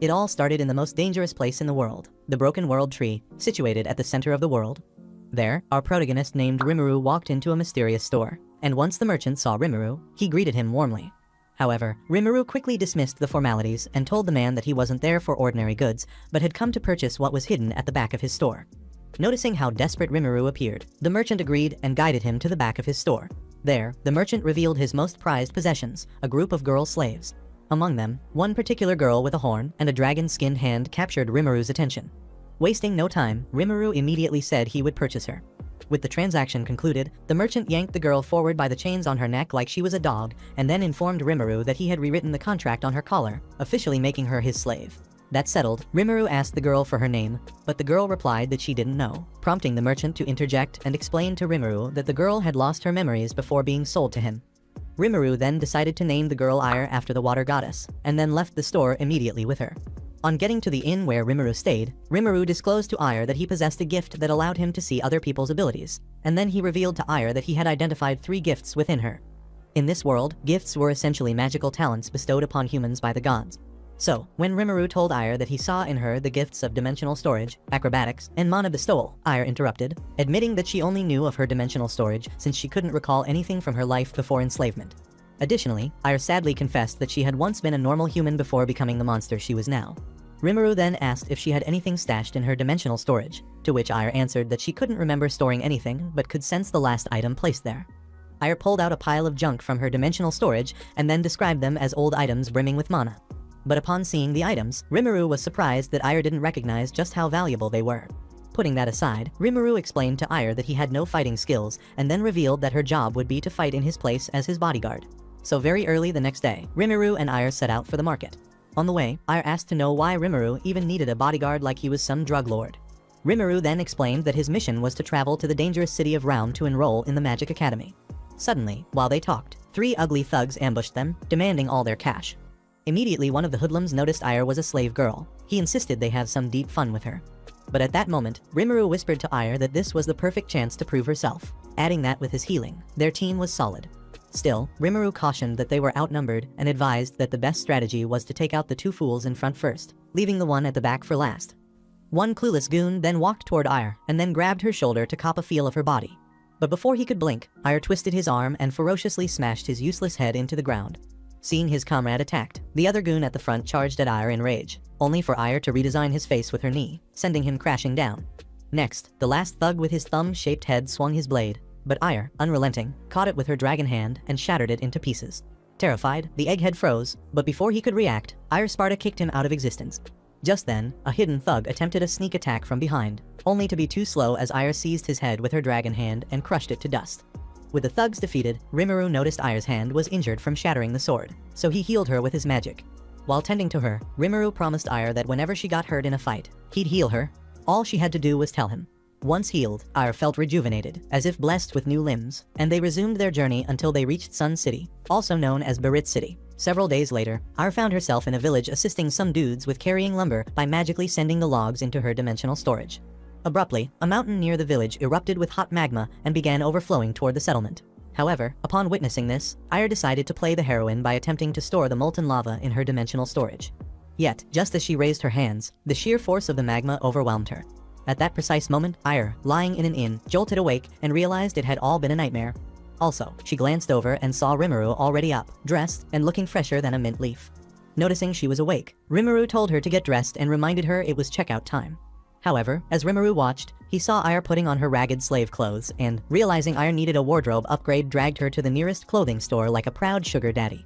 It all started in the most dangerous place in the world, the Broken World Tree, situated at the center of the world. There, our protagonist named Rimuru walked into a mysterious store, and once the merchant saw Rimuru, he greeted him warmly. However, Rimuru quickly dismissed the formalities and told the man that he wasn't there for ordinary goods, but had come to purchase what was hidden at the back of his store. Noticing how desperate Rimuru appeared, the merchant agreed and guided him to the back of his store. There, the merchant revealed his most prized possessions, a group of girl slaves. Among them, one particular girl with a horn and a dragon-skinned hand captured Rimuru's attention. Wasting no time, Rimuru immediately said he would purchase her. With the transaction concluded, the merchant yanked the girl forward by the chains on her neck like she was a dog, and then informed Rimuru that he had rewritten the contract on her collar, officially making her his slave. That settled, Rimuru asked the girl for her name, but the girl replied that she didn't know, prompting the merchant to interject and explain to Rimuru that the girl had lost her memories before being sold to him. Rimuru then decided to name the girl Ire after the water goddess, and then left the store immediately with her. On getting to the inn where Rimuru stayed, Rimuru disclosed to Ire that he possessed a gift that allowed him to see other people's abilities, and then he revealed to Ire that he had identified 3 gifts within her. In this world, gifts were essentially magical talents bestowed upon humans by the gods. So, when Rimuru told Ire that he saw in her the gifts of dimensional storage, acrobatics, and mana bestowal, Ire interrupted, admitting that she only knew of her dimensional storage since she couldn't recall anything from her life before enslavement. Additionally, Ire sadly confessed that she had once been a normal human before becoming the monster she was now. Rimuru then asked if she had anything stashed in her dimensional storage, to which Ire answered that she couldn't remember storing anything but could sense the last item placed there. Ire pulled out a pile of junk from her dimensional storage and then described them as old items brimming with mana. But upon seeing the items, Rimuru was surprised that Ire didn't recognize just how valuable they were. Putting that aside, Rimuru explained to Ire that he had no fighting skills and then revealed that her job would be to fight in his place as his bodyguard. So very early the next day, Rimuru and Ire set out for the market. On the way, Ire asked to know why Rimuru even needed a bodyguard like he was some drug lord. Rimuru then explained that his mission was to travel to the dangerous city of Raum to enroll in the Magic Academy. Suddenly, while they talked, 3 ugly thugs ambushed them, demanding all their cash. Immediately one of the hoodlums noticed Ire was a slave girl. He insisted they have some deep fun with her. But at that moment, Rimuru whispered to Ire that this was the perfect chance to prove herself. Adding that with his healing, their team was solid. Still, Rimuru cautioned that they were outnumbered and advised that the best strategy was to take out the 2 fools in front first, leaving the one at the back for last. One clueless goon then walked toward Ire and then grabbed her shoulder to cop a feel of her body. But before he could blink, Ire twisted his arm and ferociously smashed his useless head into the ground. Seeing his comrade attacked, the other goon at the front charged at Ire in rage, only for Ire to redesign his face with her knee, sending him crashing down. Next, the last thug with his thumb-shaped head swung his blade, but Ire, unrelenting, caught it with her dragon hand and shattered it into pieces. Terrified, the egghead froze, but before he could react, Ire Sparta kicked him out of existence. Just then, a hidden thug attempted a sneak attack from behind, only to be too slow as Ire seized his head with her dragon hand and crushed it to dust. With the thugs defeated, Rimuru noticed Ire's hand was injured from shattering the sword, so he healed her with his magic. While tending to her, Rimuru promised Ire that whenever she got hurt in a fight, he'd heal her. All she had to do was tell him. Once healed, Ire felt rejuvenated, as if blessed with new limbs, and they resumed their journey until they reached Sun City, also known as Barit City. Several days later, Ire found herself in a village assisting some dudes with carrying lumber by magically sending the logs into her dimensional storage. Abruptly, a mountain near the village erupted with hot magma and began overflowing toward the settlement. However, upon witnessing this, Ire decided to play the heroine by attempting to store the molten lava in her dimensional storage. Yet, just as she raised her hands, the sheer force of the magma overwhelmed her. At that precise moment, Ire, lying in an inn, jolted awake and realized it had all been a nightmare. Also, she glanced over and saw Rimuru already up, dressed, and looking fresher than a mint leaf. Noticing she was awake, Rimuru told her to get dressed and reminded her it was checkout time. However, as Rimuru watched, he saw Ire putting on her ragged slave clothes and, realizing Ire needed a wardrobe upgrade, dragged her to the nearest clothing store like a proud sugar daddy.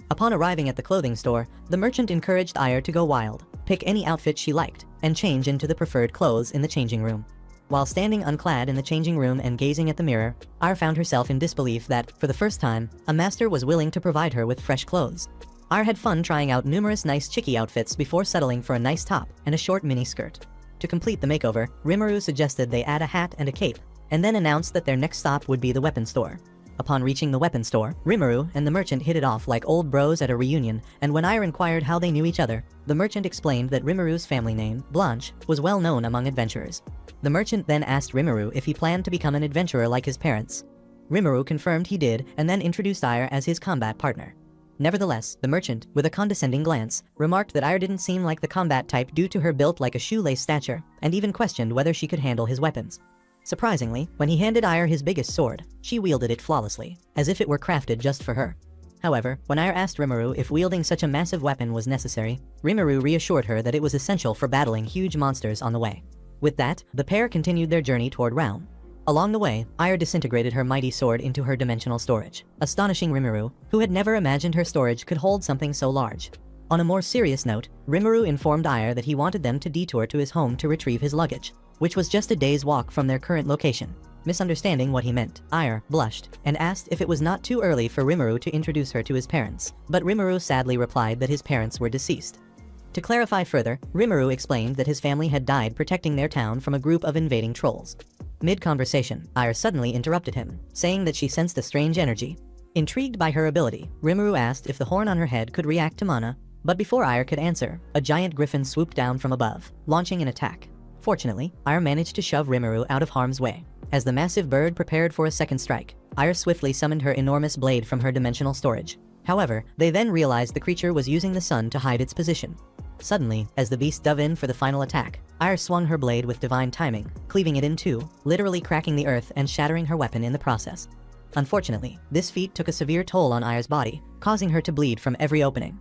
Upon arriving at the clothing store, the merchant encouraged Ire to go wild, pick any outfit she liked, and change into the preferred clothes in the changing room. While standing unclad in the changing room and gazing at the mirror, Ire found herself in disbelief that, for the first time, a master was willing to provide her with fresh clothes. Ire had fun trying out numerous nice chickie outfits before settling for a nice top and a short mini skirt. To complete the makeover, Rimuru suggested they add a hat and a cape, and then announced that their next stop would be the weapon store. Upon reaching the weapon store, Rimuru and the merchant hit it off like old bros at a reunion, and when Ire inquired how they knew each other, the merchant explained that Rimuru's family name, Blanche, was well known among adventurers. The merchant then asked Rimuru if he planned to become an adventurer like his parents. Rimuru confirmed he did and then introduced Ire as his combat partner. Nevertheless, the merchant, with a condescending glance, remarked that Ire didn't seem like the combat type due to her built like a shoelace stature, and even questioned whether she could handle his weapons. Surprisingly, when he handed Ire his biggest sword, she wielded it flawlessly, as if it were crafted just for her. However, when Ire asked Rimuru if wielding such a massive weapon was necessary, Rimuru reassured her that it was essential for battling huge monsters on the way. With that, the pair continued their journey toward Realm. Along the way, Ire disintegrated her mighty sword into her dimensional storage, astonishing Rimuru, who had never imagined her storage could hold something so large. On a more serious note, Rimuru informed Ire that he wanted them to detour to his home to retrieve his luggage, which was just a day's walk from their current location. Misunderstanding what he meant, Ire blushed and asked if it was not too early for Rimuru to introduce her to his parents, but Rimuru sadly replied that his parents were deceased. To clarify further, Rimuru explained that his family had died protecting their town from a group of invading trolls. Mid-conversation, Ire suddenly interrupted him, saying that she sensed a strange energy. Intrigued by her ability, Rimuru asked if the horn on her head could react to mana, but before Ire could answer, a giant griffin swooped down from above, launching an attack. Fortunately, Ire managed to shove Rimuru out of harm's way. As the massive bird prepared for a second strike, Ire swiftly summoned her enormous blade from her dimensional storage. However, they then realized the creature was using the sun to hide its position. Suddenly, as the beast dove in for the final attack, Ire swung her blade with divine timing, cleaving it in two, literally cracking the earth and shattering her weapon in the process. Unfortunately, this feat took a severe toll on Ire's body, causing her to bleed from every opening.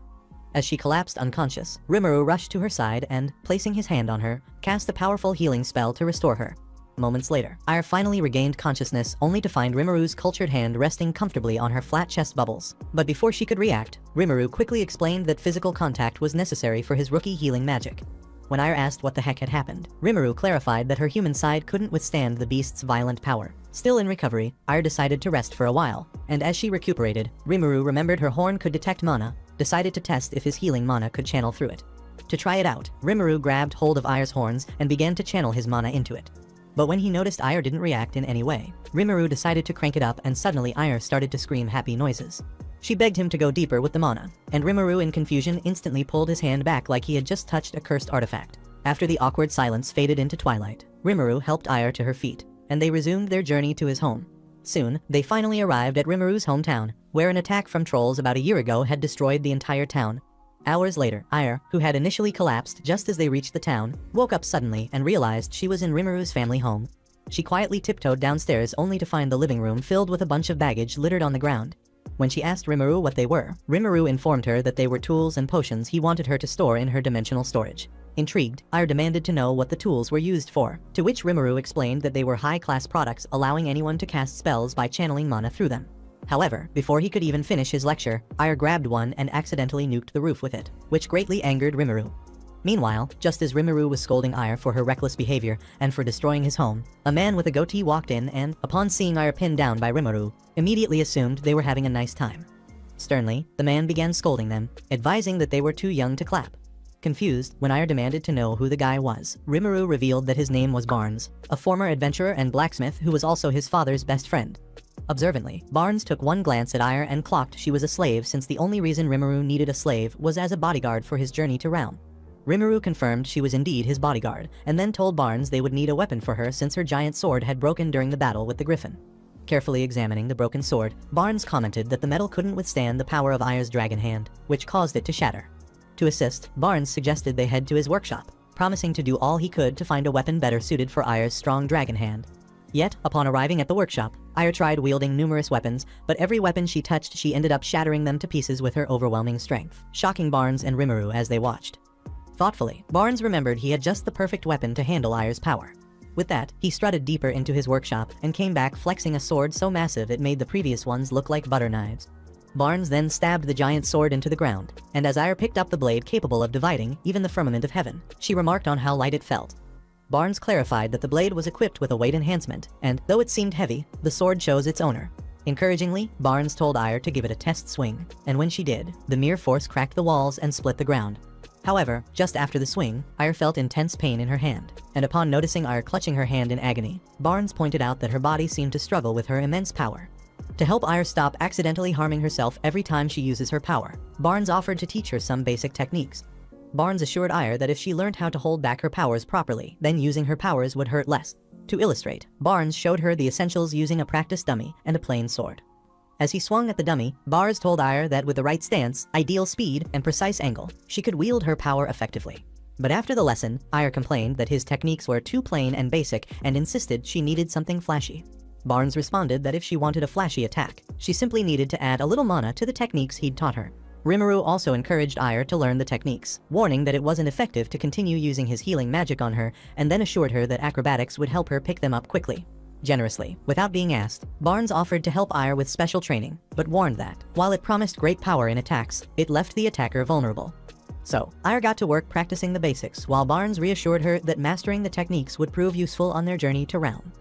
As she collapsed unconscious, Rimuru rushed to her side and, placing his hand on her, cast a powerful healing spell to restore her. Moments later, Ire finally regained consciousness only to find Rimuru's cultured hand resting comfortably on her flat chest bubbles. But before she could react, Rimuru quickly explained that physical contact was necessary for his rookie healing magic. When Ire asked what the heck had happened, Rimuru clarified that her human side couldn't withstand the beast's violent power. Still in recovery, Ire decided to rest for a while, and as she recuperated, Rimuru remembered her horn could detect mana, decided to test if his healing mana could channel through it. To try it out, Rimuru grabbed hold of Ire's horns and began to channel his mana into it. But when he noticed Ire didn't react in any way, Rimuru decided to crank it up and suddenly Ire started to scream happy noises. She begged him to go deeper with the mana, and Rimuru in confusion instantly pulled his hand back like he had just touched a cursed artifact. After the awkward silence faded into twilight, Rimuru helped Ire to her feet, and they resumed their journey to his home. Soon, they finally arrived at Rimuru's hometown, where an attack from trolls about a year ago had destroyed the entire town. Hours later, Ire, who had initially collapsed just as they reached the town, woke up suddenly and realized she was in Rimuru's family home. She quietly tiptoed downstairs only to find the living room filled with a bunch of baggage littered on the ground. When she asked Rimuru what they were, Rimuru informed her that they were tools and potions he wanted her to store in her dimensional storage. Intrigued, Ire demanded to know what the tools were used for, to which Rimuru explained that they were high-class products allowing anyone to cast spells by channeling mana through them. However, before he could even finish his lecture, Ire grabbed one and accidentally nuked the roof with it, which greatly angered Rimuru. Meanwhile, just as Rimuru was scolding Ire for her reckless behavior and for destroying his home, a man with a goatee walked in and, upon seeing Ire pinned down by Rimuru, immediately assumed they were having a nice time. Sternly, the man began scolding them, advising that they were too young to clap. Confused, when Ire demanded to know who the guy was, Rimuru revealed that his name was Barnes, a former adventurer and blacksmith who was also his father's best friend. Observantly, Barnes took one glance at Ire and clocked she was a slave since the only reason Rimuru needed a slave was as a bodyguard for his journey to Realm. Rimuru confirmed she was indeed his bodyguard, and then told Barnes they would need a weapon for her since her giant sword had broken during the battle with the griffin. Carefully examining the broken sword, Barnes commented that the metal couldn't withstand the power of Ire's dragon hand, which caused it to shatter. To assist, Barnes suggested they head to his workshop, promising to do all he could to find a weapon better suited for Ire's strong dragon hand. Yet, upon arriving at the workshop, Ire tried wielding numerous weapons, but every weapon she touched she ended up shattering them to pieces with her overwhelming strength, shocking Barnes and Rimuru as they watched. Thoughtfully, Barnes remembered he had just the perfect weapon to handle Ire's power. With that, he strutted deeper into his workshop and came back flexing a sword so massive it made the previous ones look like butter knives. Barnes then stabbed the giant sword into the ground, and as Ire picked up the blade capable of dividing even the firmament of heaven, she remarked on how light it felt. Barnes clarified that the blade was equipped with a weight enhancement, and though it seemed heavy, the sword chose its owner. Encouragingly, Barnes told Ire to give it a test swing, and when she did, the mere force cracked the walls and split the ground. However, just after the swing, Ire felt intense pain in her hand, and upon noticing Ire clutching her hand in agony, Barnes pointed out that her body seemed to struggle with her immense power. To help Ire stop accidentally harming herself every time she uses her power, Barnes offered to teach her some basic techniques. Barnes assured Ire that if she learned how to hold back her powers properly, then using her powers would hurt less. To illustrate, Barnes showed her the essentials using a practice dummy and a plain sword. As he swung at the dummy, Bars told Ire that with the right stance, ideal speed, and precise angle, she could wield her power effectively. But after the lesson, Ire complained that his techniques were too plain and basic and insisted she needed something flashy. Barnes responded that if she wanted a flashy attack, she simply needed to add a little mana to the techniques he'd taught her. Rimuru also encouraged Ire to learn the techniques, warning that it wasn't effective to continue using his healing magic on her, and then assured her that acrobatics would help her pick them up quickly. Generously, without being asked, Barnes offered to help Ire with special training, but warned that, while it promised great power in attacks, it left the attacker vulnerable. So, Ire got to work practicing the basics, while Barnes reassured her that mastering the techniques would prove useful on their journey to Realm.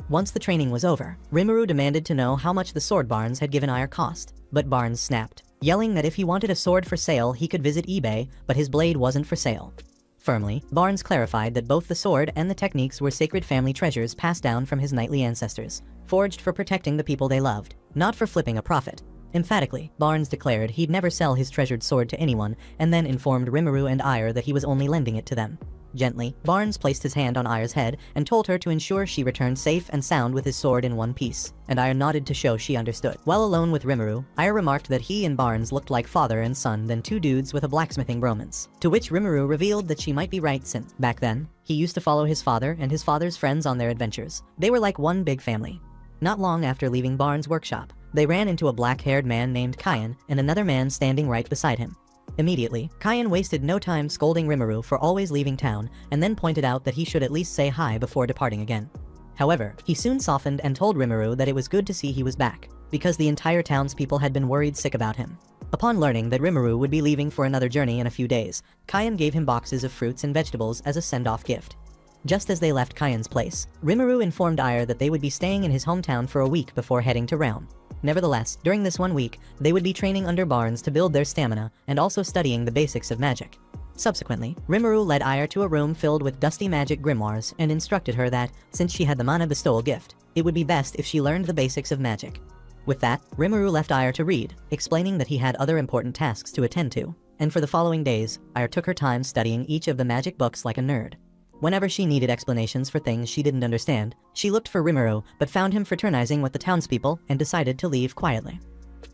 Once the training was over, Rimuru demanded to know how much the sword Barnes had given Ire cost, but Barnes snapped, yelling that if he wanted a sword for sale he could visit eBay, but his blade wasn't for sale. Firmly, Barnes clarified that both the sword and the techniques were sacred family treasures passed down from his knightly ancestors, forged for protecting the people they loved, not for flipping a profit. Emphatically, Barnes declared he'd never sell his treasured sword to anyone, and then informed Rimuru and Ire that he was only lending it to them. Gently, Barnes placed his hand on Ire's head and told her to ensure she returned safe and sound with his sword in one piece, and Ire nodded to show she understood. While alone with Rimuru, Ire remarked that he and Barnes looked like father and son than two dudes with a blacksmithing bromance, to which Rimuru revealed that she might be right since, back then, he used to follow his father and his father's friends on their adventures. They were like one big family. Not long after leaving Barnes' workshop, they ran into a black-haired man named Kyan and another man standing right beside him. Immediately, Kyan wasted no time scolding Rimuru for always leaving town and then pointed out that he should at least say hi before departing again. However, he soon softened and told Rimuru that it was good to see he was back, because the entire townspeople had been worried sick about him. Upon learning that Rimuru would be leaving for another journey in a few days, Kyan gave him boxes of fruits and vegetables as a send-off gift. Just as they left Kyan's place, Rimuru informed Ire that they would be staying in his hometown for a week before heading to Realm. Nevertheless, during this 1 week, they would be training under Barnes to build their stamina and also studying the basics of magic. Subsequently, Rimuru led Ire to a room filled with dusty magic grimoires and instructed her that, since she had the mana bestowal gift, it would be best if she learned the basics of magic. With that, Rimuru left Ire to read, explaining that he had other important tasks to attend to, and for the following days, Ire took her time studying each of the magic books like a nerd. Whenever she needed explanations for things she didn't understand, she looked for Rimuru, but found him fraternizing with the townspeople and decided to leave quietly.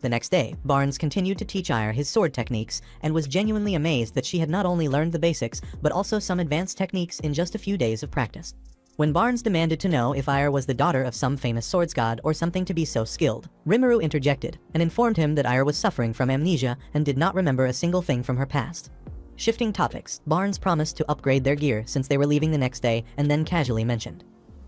The next day, Barnes continued to teach Ire his sword techniques and was genuinely amazed that she had not only learned the basics, but also some advanced techniques in just a few days of practice. When Barnes demanded to know if Ire was the daughter of some famous swords god or something to be so skilled, Rimuru interjected and informed him that Ire was suffering from amnesia and did not remember a single thing from her past. Shifting topics, Barnes promised to upgrade their gear since they were leaving the next day and then casually mentioned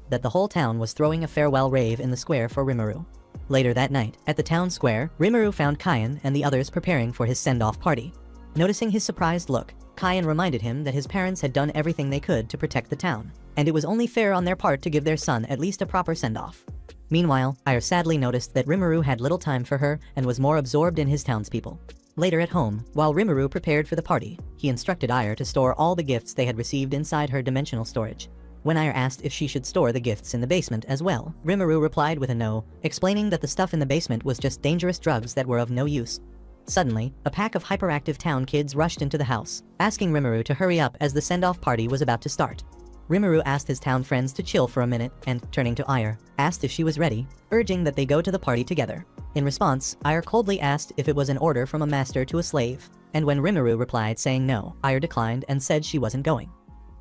that the whole town was throwing a farewell rave in the square for Rimuru. Later that night, at the town square, Rimuru found Kyan and the others preparing for his send-off party. Noticing his surprised look, Kyan reminded him that his parents had done everything they could to protect the town, and it was only fair on their part to give their son at least a proper send-off. Meanwhile, Ire sadly noticed that Rimuru had little time for her and was more absorbed in his townspeople. Later at home, while Rimuru prepared for the party, he instructed Ire to store all the gifts they had received inside her dimensional storage. When Ire asked if she should store the gifts in the basement as well, Rimuru replied with a no, explaining that the stuff in the basement was just dangerous drugs that were of no use. Suddenly, a pack of hyperactive town kids rushed into the house, asking Rimuru to hurry up as the send-off party was about to start. Rimuru asked his town friends to chill for a minute and, turning to Ire, asked if she was ready, urging that they go to the party together. In response, Ire coldly asked if it was an order from a master to a slave, and when Rimuru replied saying no, Ire declined and said she wasn't going.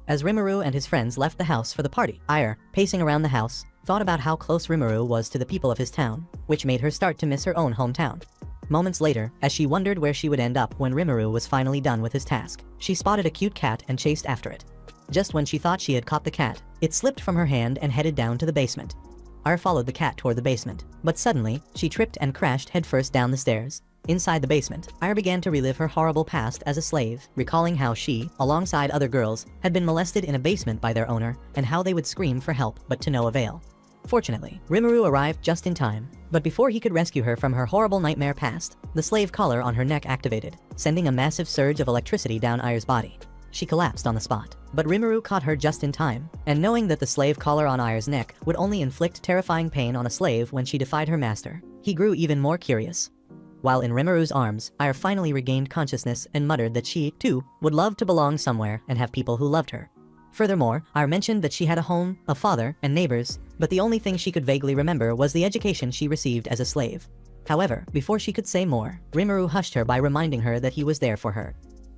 As Rimuru and his friends left the house for the party, Ire, pacing around the house, thought about how close Rimuru was to the people of his town, which made her start to miss her own hometown. Moments later, as she wondered where she would end up when Rimuru was finally done with his task, she spotted a cute cat and chased after it. Just when she thought she had caught the cat, it slipped from her hand and headed down to the basement. Ire followed the cat toward the basement, but suddenly, she tripped and crashed headfirst down the stairs. Inside the basement, Ire began to relive her horrible past as a slave, recalling how she, alongside other girls, had been molested in a basement by their owner, and how they would scream for help but to no avail. Fortunately, Rimuru arrived just in time, but before he could rescue her from her horrible nightmare past, the slave collar on her neck activated, sending a massive surge of electricity down Ire's body. She collapsed on the spot, but Rimuru caught her just in time, and knowing that the slave collar on Ire's neck would only inflict terrifying pain on a slave when she defied her master, he grew even more curious. While in Rimuru's arms, Ire finally regained consciousness and muttered that she, too, would love to belong somewhere and have people who loved her. Furthermore, Ire mentioned that she had a home, a father, and neighbors, but the only thing she could vaguely remember was the education she received as a slave. However, before she could say more, Rimuru hushed her by reminding her that he was there for her.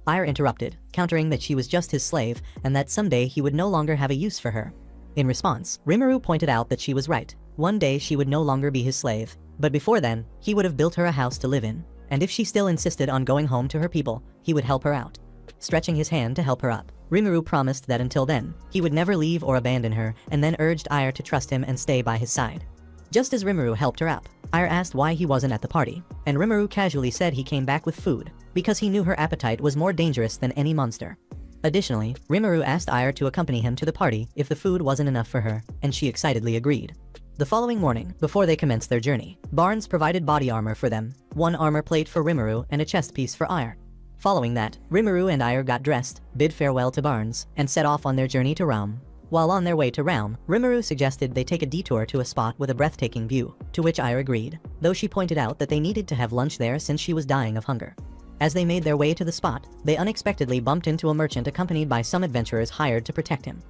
Ire interrupted, countering that she was just his slave and that someday he would no longer have a use for her. In response, Rimuru pointed out that she was right. One day she would no longer be his slave, but before then, he would have built her a house to live in, and if she still insisted on going home to her people, he would help her out. Stretching his hand to help her up, Rimuru promised that until then, he would never leave or abandon her, and then urged Ire to trust him and stay by his side. Just as Rimuru helped her up, Ire asked why he wasn't at the party, and Rimuru casually said he came back with food, because he knew her appetite was more dangerous than any monster. Additionally, Rimuru asked Ire to accompany him to the party if the food wasn't enough for her, and she excitedly agreed. The following morning, before they commenced their journey, Barnes provided body armor for them, one armor plate for Rimuru and a chest piece for Ire. Following that, Rimuru and Ire got dressed, bid farewell to Barnes, and set off on their journey to Realm. While on their way to Realm, Rimuru suggested they take a detour to a spot with a breathtaking view, to which Ire agreed, though she pointed out that they needed to have lunch there since she was dying of hunger. As they made their way to the spot, they unexpectedly bumped into a merchant accompanied by some adventurers hired to protect him.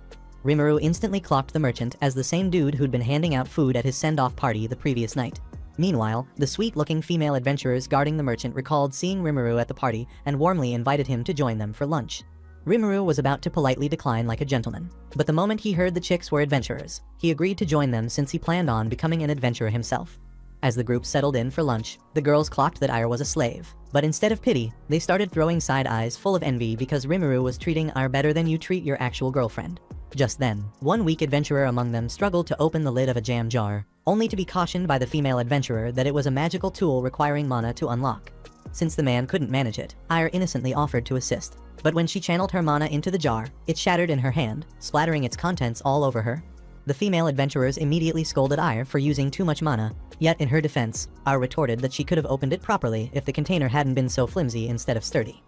Rimuru instantly clocked the merchant as the same dude who'd been handing out food at his send-off party the previous night. Meanwhile, the sweet-looking female adventurers guarding the merchant recalled seeing Rimuru at the party and warmly invited him to join them for lunch. Rimuru was about to politely decline like a gentleman, but the moment he heard the chicks were adventurers, he agreed to join them since he planned on becoming an adventurer himself. As the group settled in for lunch, the girls clocked that Ire was a slave, but instead of pity, they started throwing side eyes full of envy because Rimuru was treating Ire better than you treat your actual girlfriend. Just then, one weak adventurer among them struggled to open the lid of a jam jar, only to be cautioned by the female adventurer that it was a magical tool requiring mana to unlock. Since the man couldn't manage it, Ire innocently offered to assist. But when she channeled her mana into the jar, it shattered in her hand, splattering its contents all over her. The female adventurers immediately scolded Ire for using too much mana, yet in her defense, Ire retorted that she could have opened it properly if the container hadn't been so flimsy instead of sturdy.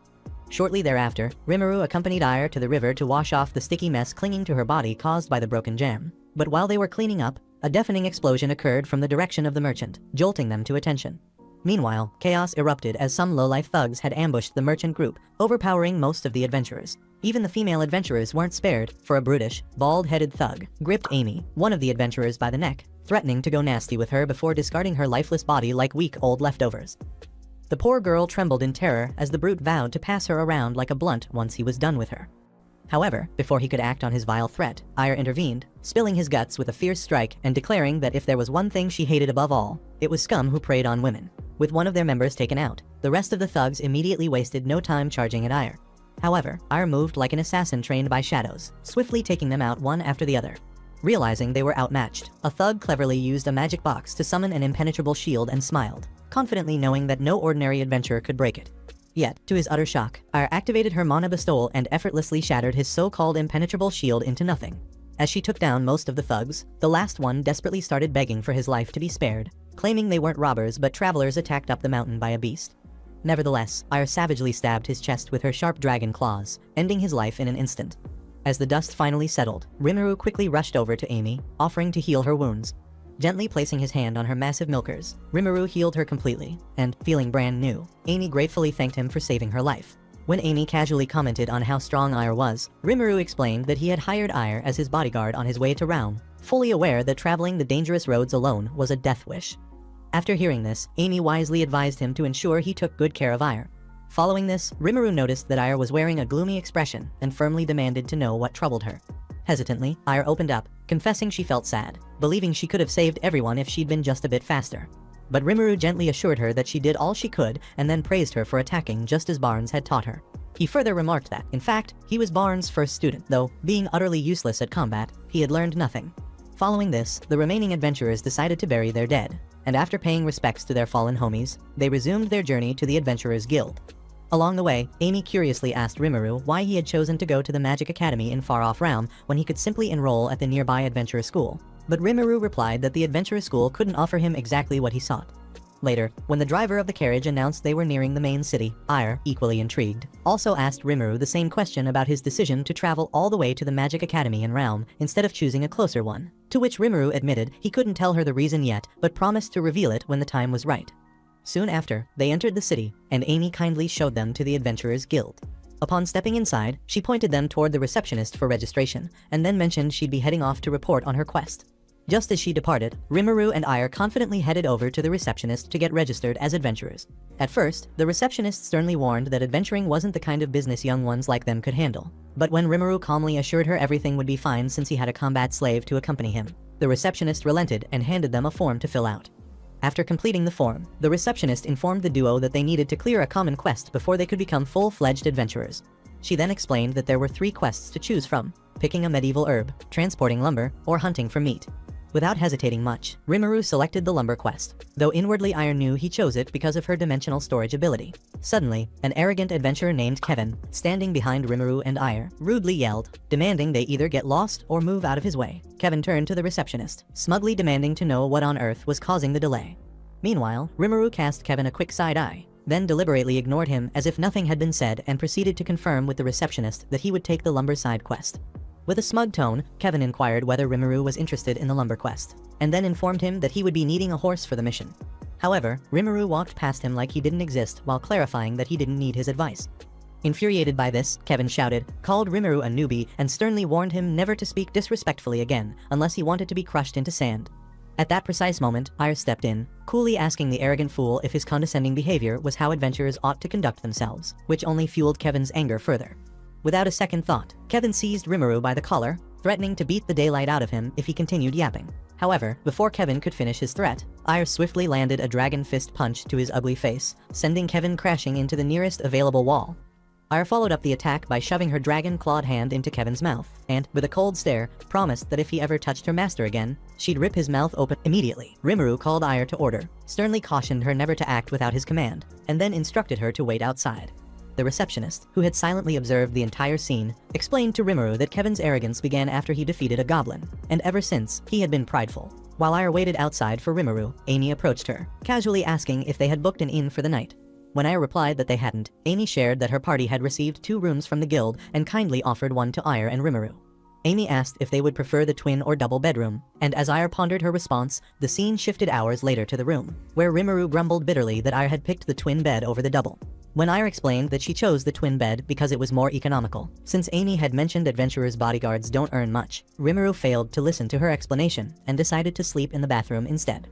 Shortly thereafter, Rimuru accompanied Ire to the river to wash off the sticky mess clinging to her body caused by the broken jam. But while they were cleaning up, a deafening explosion occurred from the direction of the merchant, jolting them to attention. Meanwhile, chaos erupted as some low-life thugs had ambushed the merchant group, overpowering most of the adventurers. Even the female adventurers weren't spared, for a brutish, bald-headed thug gripped Amy, one of the adventurers, by the neck, threatening to go nasty with her before discarding her lifeless body like weak old leftovers. The poor girl trembled in terror as the brute vowed to pass her around like a blunt once he was done with her. However, before he could act on his vile threat, Ire intervened, spilling his guts with a fierce strike and declaring that if there was one thing she hated above all, it was scum who preyed on women. With one of their members taken out, the rest of the thugs immediately wasted no time charging at Ire. However, Ire moved like an assassin trained by shadows, swiftly taking them out one after the other. Realizing they were outmatched, a thug cleverly used a magic box to summon an impenetrable shield and smiled, confidently knowing that no ordinary adventurer could break it. Yet, to his utter shock, Ire activated her mana bestowal and effortlessly shattered his so-called impenetrable shield into nothing. As she took down most of the thugs, the last one desperately started begging for his life to be spared, claiming they weren't robbers but travelers attacked up the mountain by a beast. Nevertheless, Ire savagely stabbed his chest with her sharp dragon claws, ending his life in an instant. As the dust finally settled, Rimuru quickly rushed over to Amy, offering to heal her wounds. Gently placing his hand on her massive milkers, Rimuru healed her completely, and, feeling brand new, Amy gratefully thanked him for saving her life. When Amy casually commented on how strong Ire was, Rimuru explained that he had hired Ire as his bodyguard on his way to Realm, fully aware that traveling the dangerous roads alone was a death wish. After hearing this, Amy wisely advised him to ensure he took good care of Ire. Following this, Rimuru noticed that Ire was wearing a gloomy expression and firmly demanded to know what troubled her. Hesitantly, Ire opened up, confessing she felt sad, believing she could have saved everyone if she'd been just a bit faster. But Rimuru gently assured her that she did all she could and then praised her for attacking just as Barnes had taught her. He further remarked that, in fact, he was Barnes' first student, though, being utterly useless at combat, he had learned nothing. Following this, the remaining adventurers decided to bury their dead, and after paying respects to their fallen homies, they resumed their journey to the Adventurers Guild. Along the way, Amy curiously asked Rimuru why he had chosen to go to the Magic Academy in far-off Realm when he could simply enroll at the nearby Adventurer School. But Rimuru replied that the Adventurer School couldn't offer him exactly what he sought. Later, when the driver of the carriage announced they were nearing the main city, Ire, equally intrigued, also asked Rimuru the same question about his decision to travel all the way to the Magic Academy in Realm instead of choosing a closer one, to which Rimuru admitted he couldn't tell her the reason yet but promised to reveal it when the time was right. Soon after, they entered the city, and Amy kindly showed them to the Adventurers Guild. Upon stepping inside, she pointed them toward the receptionist for registration, and then mentioned she'd be heading off to report on her quest. Just as she departed, Rimuru and Ire confidently headed over to the receptionist to get registered as adventurers. At first, the receptionist sternly warned that adventuring wasn't the kind of business young ones like them could handle. But when Rimuru calmly assured her everything would be fine since he had a combat slave to accompany him, the receptionist relented and handed them a form to fill out. After completing the form, the receptionist informed the duo that they needed to clear a common quest before they could become full-fledged adventurers. She then explained that there were 3 quests to choose from: picking a medieval herb, transporting lumber, or hunting for meat. Without hesitating much, Rimuru selected the lumber quest, though inwardly Ire knew he chose it because of her dimensional storage ability. Suddenly, an arrogant adventurer named Kevin, standing behind Rimuru and Ire, rudely yelled, demanding they either get lost or move out of his way. Kevin turned to the receptionist, smugly demanding to know what on earth was causing the delay. Meanwhile, Rimuru cast Kevin a quick side eye, then deliberately ignored him as if nothing had been said and proceeded to confirm with the receptionist that he would take the lumber side quest. With a smug tone, Kevin inquired whether Rimuru was interested in the lumber quest, and then informed him that he would be needing a horse for the mission. However, Rimuru walked past him like he didn't exist while clarifying that he didn't need his advice. Infuriated by this, Kevin shouted, called Rimuru a newbie, and sternly warned him never to speak disrespectfully again unless he wanted to be crushed into sand. At that precise moment, Ire stepped in, coolly asking the arrogant fool if his condescending behavior was how adventurers ought to conduct themselves, which only fueled Kevin's anger further. Without a second thought, Kevin seized Rimuru by the collar, threatening to beat the daylight out of him if he continued yapping. However, before Kevin could finish his threat, Ire swiftly landed a dragon fist punch to his ugly face, sending Kevin crashing into the nearest available wall. Ire followed up the attack by shoving her dragon-clawed hand into Kevin's mouth, and, with a cold stare, promised that if he ever touched her master again, she'd rip his mouth open immediately. Rimuru called Ire to order, sternly cautioned her never to act without his command, and then instructed her to wait outside. The receptionist, who had silently observed the entire scene, explained to Rimuru that Kevin's arrogance began after he defeated a goblin, and ever since, he had been prideful. While Ire waited outside for Rimuru, Amy approached her, casually asking if they had booked an inn for the night. When Ire replied that they hadn't, Amy shared that her party had received 2 rooms from the guild and kindly offered one to Ire and Rimuru. Amy asked if they would prefer the twin or double bedroom, and as Ire pondered her response, the scene shifted hours later to the room, where Rimuru grumbled bitterly that Ire had picked the twin bed over the double. When Ire explained that she chose the twin bed because it was more economical, since Amy had mentioned adventurers' bodyguards don't earn much, Rimuru failed to listen to her explanation and decided to sleep in the bathroom instead.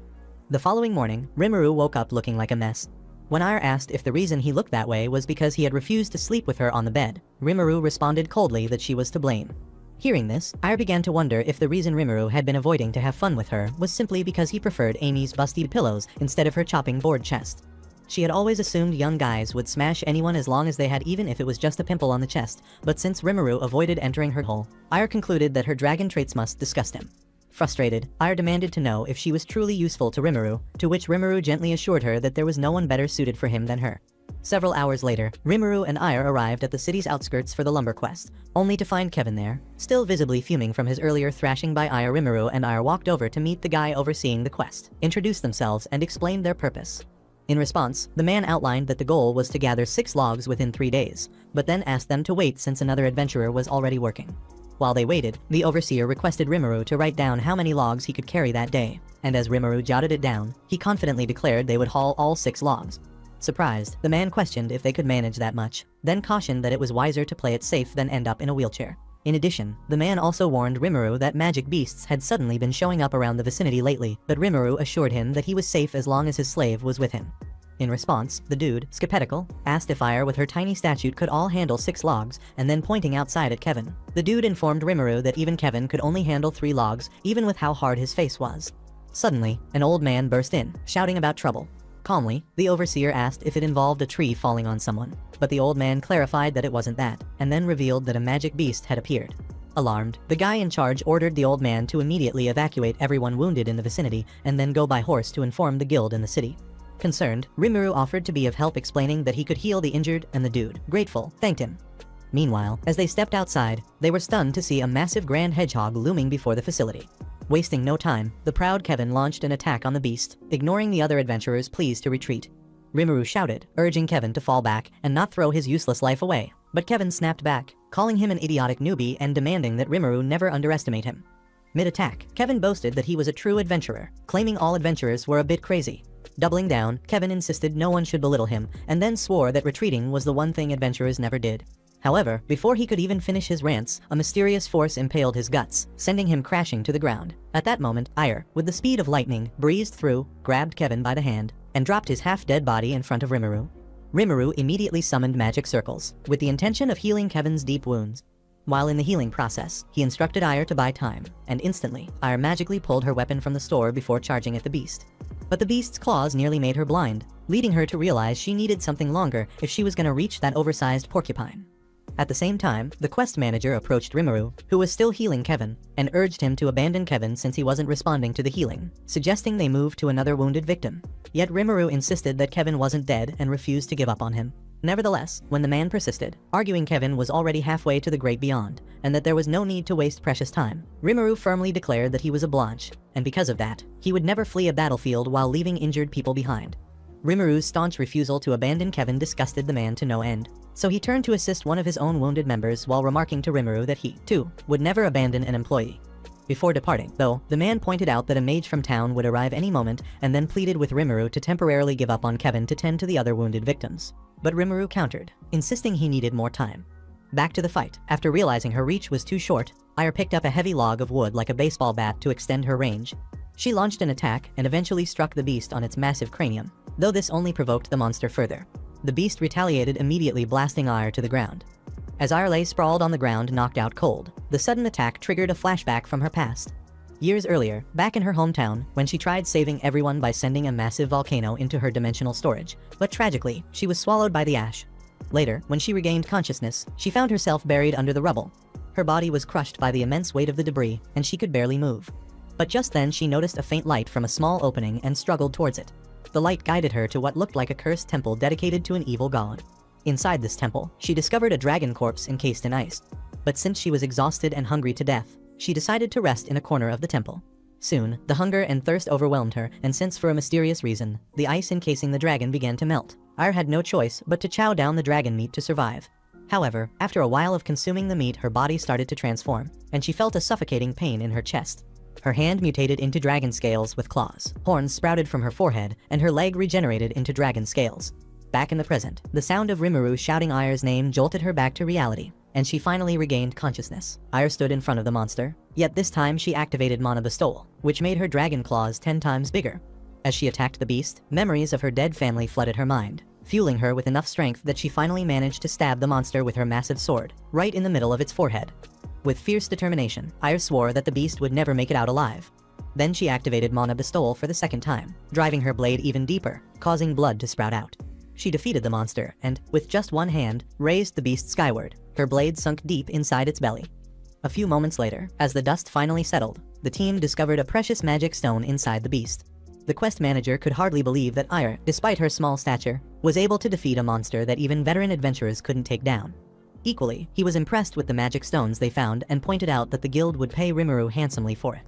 The following morning, Rimuru woke up looking like a mess. When Ire asked if the reason he looked that way was because he had refused to sleep with her on the bed, Rimuru responded coldly that she was to blame. Hearing this, Ire began to wonder if the reason Rimuru had been avoiding to have fun with her was simply because he preferred Amy's busty pillows instead of her chopping board chest. She had always assumed young guys would smash anyone as long as they had, even if it was just a pimple on the chest, but since Rimuru avoided entering her hole, Ire concluded that her dragon traits must disgust him. Frustrated, Ire demanded to know if she was truly useful to Rimuru, to which Rimuru gently assured her that there was no one better suited for him than her. Several hours later, Rimuru and Ire arrived at the city's outskirts for the lumber quest, only to find Kevin there, still visibly fuming from his earlier thrashing by Ire. Rimuru and Ire walked over to meet the guy overseeing the quest, introduced themselves, and explained their purpose. In response, the man outlined that the goal was to gather 6 logs within 3 days, but then asked them to wait since another adventurer was already working. While they waited, the overseer requested Rimuru to write down how many logs he could carry that day, and as Rimuru jotted it down, he confidently declared they would haul all 6 logs. Surprised, the man questioned if they could manage that much, then cautioned that it was wiser to play it safe than end up in a wheelchair. In addition, the man also warned Rimuru that magic beasts had suddenly been showing up around the vicinity lately, but Rimuru assured him that he was safe as long as his slave was with him. In response, the dude, Skepetical, asked if Ire with her tiny statue could all handle 6 logs, and then pointing outside at Kevin. The dude informed Rimuru that even Kevin could only handle 3 logs, even with how hard his face was. Suddenly, an old man burst in, shouting about trouble. Calmly, the overseer asked if it involved a tree falling on someone, but the old man clarified that it wasn't that, and then revealed that a magic beast had appeared. Alarmed, the guy in charge ordered the old man to immediately evacuate everyone wounded in the vicinity, and then go by horse to inform the guild in the city. Concerned, Rimuru offered to be of help, explaining that he could heal the injured, and the dude, grateful, thanked him. Meanwhile, as they stepped outside, they were stunned to see a massive grand hedgehog looming before the facility. Wasting no time, the proud Kevin launched an attack on the beast, ignoring the other adventurers' pleas to retreat. Rimuru shouted, urging Kevin to fall back and not throw his useless life away, but Kevin snapped back, calling him an idiotic newbie and demanding that Rimuru never underestimate him. Mid-attack, Kevin boasted that he was a true adventurer, claiming all adventurers were a bit crazy. Doubling down, Kevin insisted no one should belittle him, and then swore that retreating was the one thing adventurers never did. However, before he could even finish his rants, a mysterious force impaled his guts, sending him crashing to the ground. At that moment, Ire, with the speed of lightning, breezed through, grabbed Kevin by the hand, and dropped his half-dead body in front of Rimuru. Rimuru immediately summoned magic circles, with the intention of healing Kevin's deep wounds. While in the healing process, he instructed Ire to buy time, and instantly, Ire magically pulled her weapon from the store before charging at the beast. But the beast's claws nearly made her blind, leading her to realize she needed something longer if she was gonna reach that oversized porcupine. At the same time, the quest manager approached Rimuru, who was still healing Kevin, and urged him to abandon Kevin since he wasn't responding to the healing, suggesting they move to another wounded victim. Yet Rimuru insisted that Kevin wasn't dead and refused to give up on him. Nevertheless, when the man persisted, arguing Kevin was already halfway to the great beyond, and that there was no need to waste precious time, Rimuru firmly declared that he was a Blanche, and because of that, he would never flee a battlefield while leaving injured people behind. Rimuru's staunch refusal to abandon Kevin disgusted the man to no end, so he turned to assist one of his own wounded members while remarking to Rimuru that he, too, would never abandon an employee. Before departing, though, the man pointed out that a mage from town would arrive any moment and then pleaded with Rimuru to temporarily give up on Kevin to tend to the other wounded victims. But Rimuru countered, insisting he needed more time. Back to the fight. After realizing her reach was too short, Ire picked up a heavy log of wood like a baseball bat to extend her range. She launched an attack and eventually struck the beast on its massive cranium, though this only provoked the monster further. The beast retaliated, immediately blasting Ire to the ground. As Ire lay sprawled on the ground, knocked out cold, the sudden attack triggered a flashback from her past. Years earlier, back in her hometown, when she tried saving everyone by sending a massive volcano into her dimensional storage, but tragically, she was swallowed by the ash. Later, when she regained consciousness, she found herself buried under the rubble. Her body was crushed by the immense weight of the debris, and she could barely move. But just then she noticed a faint light from a small opening and struggled towards it. The light guided her to what looked like a cursed temple dedicated to an evil god. Inside this temple, she discovered a dragon corpse encased in ice. But since she was exhausted and hungry to death, she decided to rest in a corner of the temple. Soon, the hunger and thirst overwhelmed her, and since for a mysterious reason, the ice encasing the dragon began to melt, Ire had no choice but to chow down the dragon meat to survive. However, after a while of consuming the meat, her body started to transform, and she felt a suffocating pain in her chest. Her hand mutated into dragon scales with claws. Horns sprouted from her forehead, and her leg regenerated into dragon scales. Back in the present, the sound of Rimuru shouting Ire's name jolted her back to reality, and she finally regained consciousness. Ire stood in front of the monster, yet this time she activated Mana Bestowal, which made her dragon claws 10 times bigger. As she attacked the beast, memories of her dead family flooded her mind, fueling her with enough strength that she finally managed to stab the monster with her massive sword, right in the middle of its forehead. With fierce determination, Ire swore that the beast would never make it out alive. Then she activated Mana Bestowal for the second time, driving her blade even deeper, causing blood to sprout out. She defeated the monster and, with just one hand, raised the beast skyward. Her blade sunk deep inside its belly. A few moments later, as the dust finally settled, the team discovered a precious magic stone inside the beast. The quest manager could hardly believe that Ire, despite her small stature, was able to defeat a monster that even veteran adventurers couldn't take down. Equally, he was impressed with the magic stones they found and pointed out that the guild would pay Rimuru handsomely for it.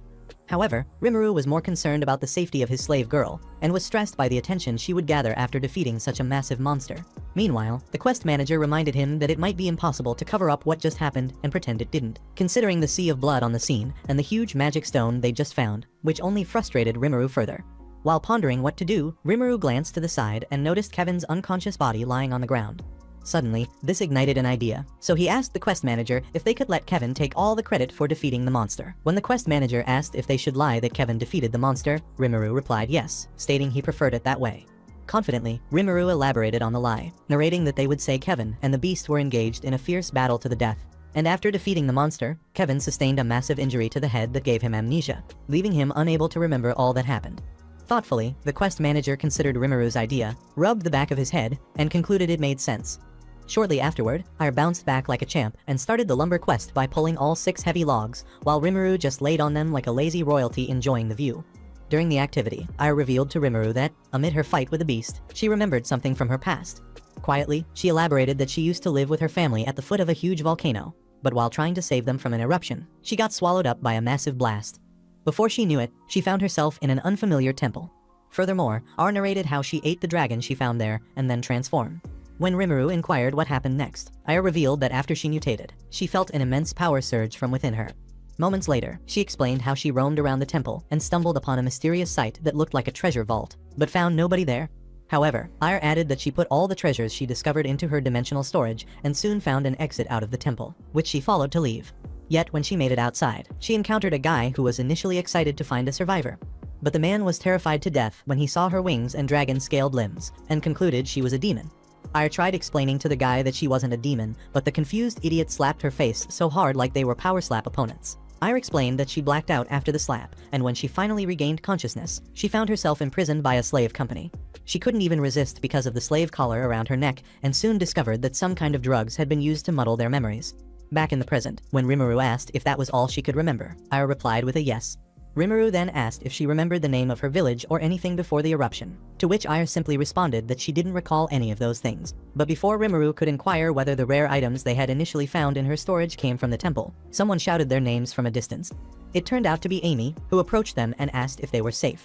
However, Rimuru was more concerned about the safety of his slave girl, and was stressed by the attention she would gather after defeating such a massive monster. Meanwhile, the quest manager reminded him that it might be impossible to cover up what just happened and pretend it didn't, considering the sea of blood on the scene and the huge magic stone they just found, which only frustrated Rimuru further. While pondering what to do, Rimuru glanced to the side and noticed Kevin's unconscious body lying on the ground. Suddenly, this ignited an idea, so he asked the quest manager if they could let Kevin take all the credit for defeating the monster. When the quest manager asked if they should lie that Kevin defeated the monster, Rimuru replied yes, stating he preferred it that way. Confidently, Rimuru elaborated on the lie, narrating that they would say Kevin and the beast were engaged in a fierce battle to the death. And after defeating the monster, Kevin sustained a massive injury to the head that gave him amnesia, leaving him unable to remember all that happened. Thoughtfully, the quest manager considered Rimuru's idea, rubbed the back of his head, and concluded it made sense. Shortly afterward, Ire bounced back like a champ and started the lumber quest by pulling all 6 heavy logs, while Rimuru just laid on them like a lazy royalty enjoying the view. During the activity, Ire revealed to Rimuru that, amid her fight with the beast, she remembered something from her past. Quietly, she elaborated that she used to live with her family at the foot of a huge volcano, but while trying to save them from an eruption, she got swallowed up by a massive blast. Before she knew it, she found herself in an unfamiliar temple. Furthermore, Ire narrated how she ate the dragon she found there and then transformed. When Rimuru inquired what happened next, Ire revealed that after she mutated, she felt an immense power surge from within her. Moments later, she explained how she roamed around the temple and stumbled upon a mysterious site that looked like a treasure vault, but found nobody there. However, Ire added that she put all the treasures she discovered into her dimensional storage and soon found an exit out of the temple, which she followed to leave. Yet when she made it outside, she encountered a guy who was initially excited to find a survivor. But the man was terrified to death when he saw her wings and dragon-scaled limbs, and concluded she was a demon. Ire tried explaining to the guy that she wasn't a demon, but the confused idiot slapped her face so hard like they were power slap opponents. Ire explained that she blacked out after the slap, and when she finally regained consciousness, she found herself imprisoned by a slave company. She couldn't even resist because of the slave collar around her neck, and soon discovered that some kind of drugs had been used to muddle their memories. Back in the present, when Rimuru asked if that was all she could remember, Ire replied with a yes. Rimuru then asked if she remembered the name of her village or anything before the eruption, to which Ire simply responded that she didn't recall any of those things. But before Rimuru could inquire whether the rare items they had initially found in her storage came from the temple, someone shouted their names from a distance. It turned out to be Amy, who approached them and asked if they were safe.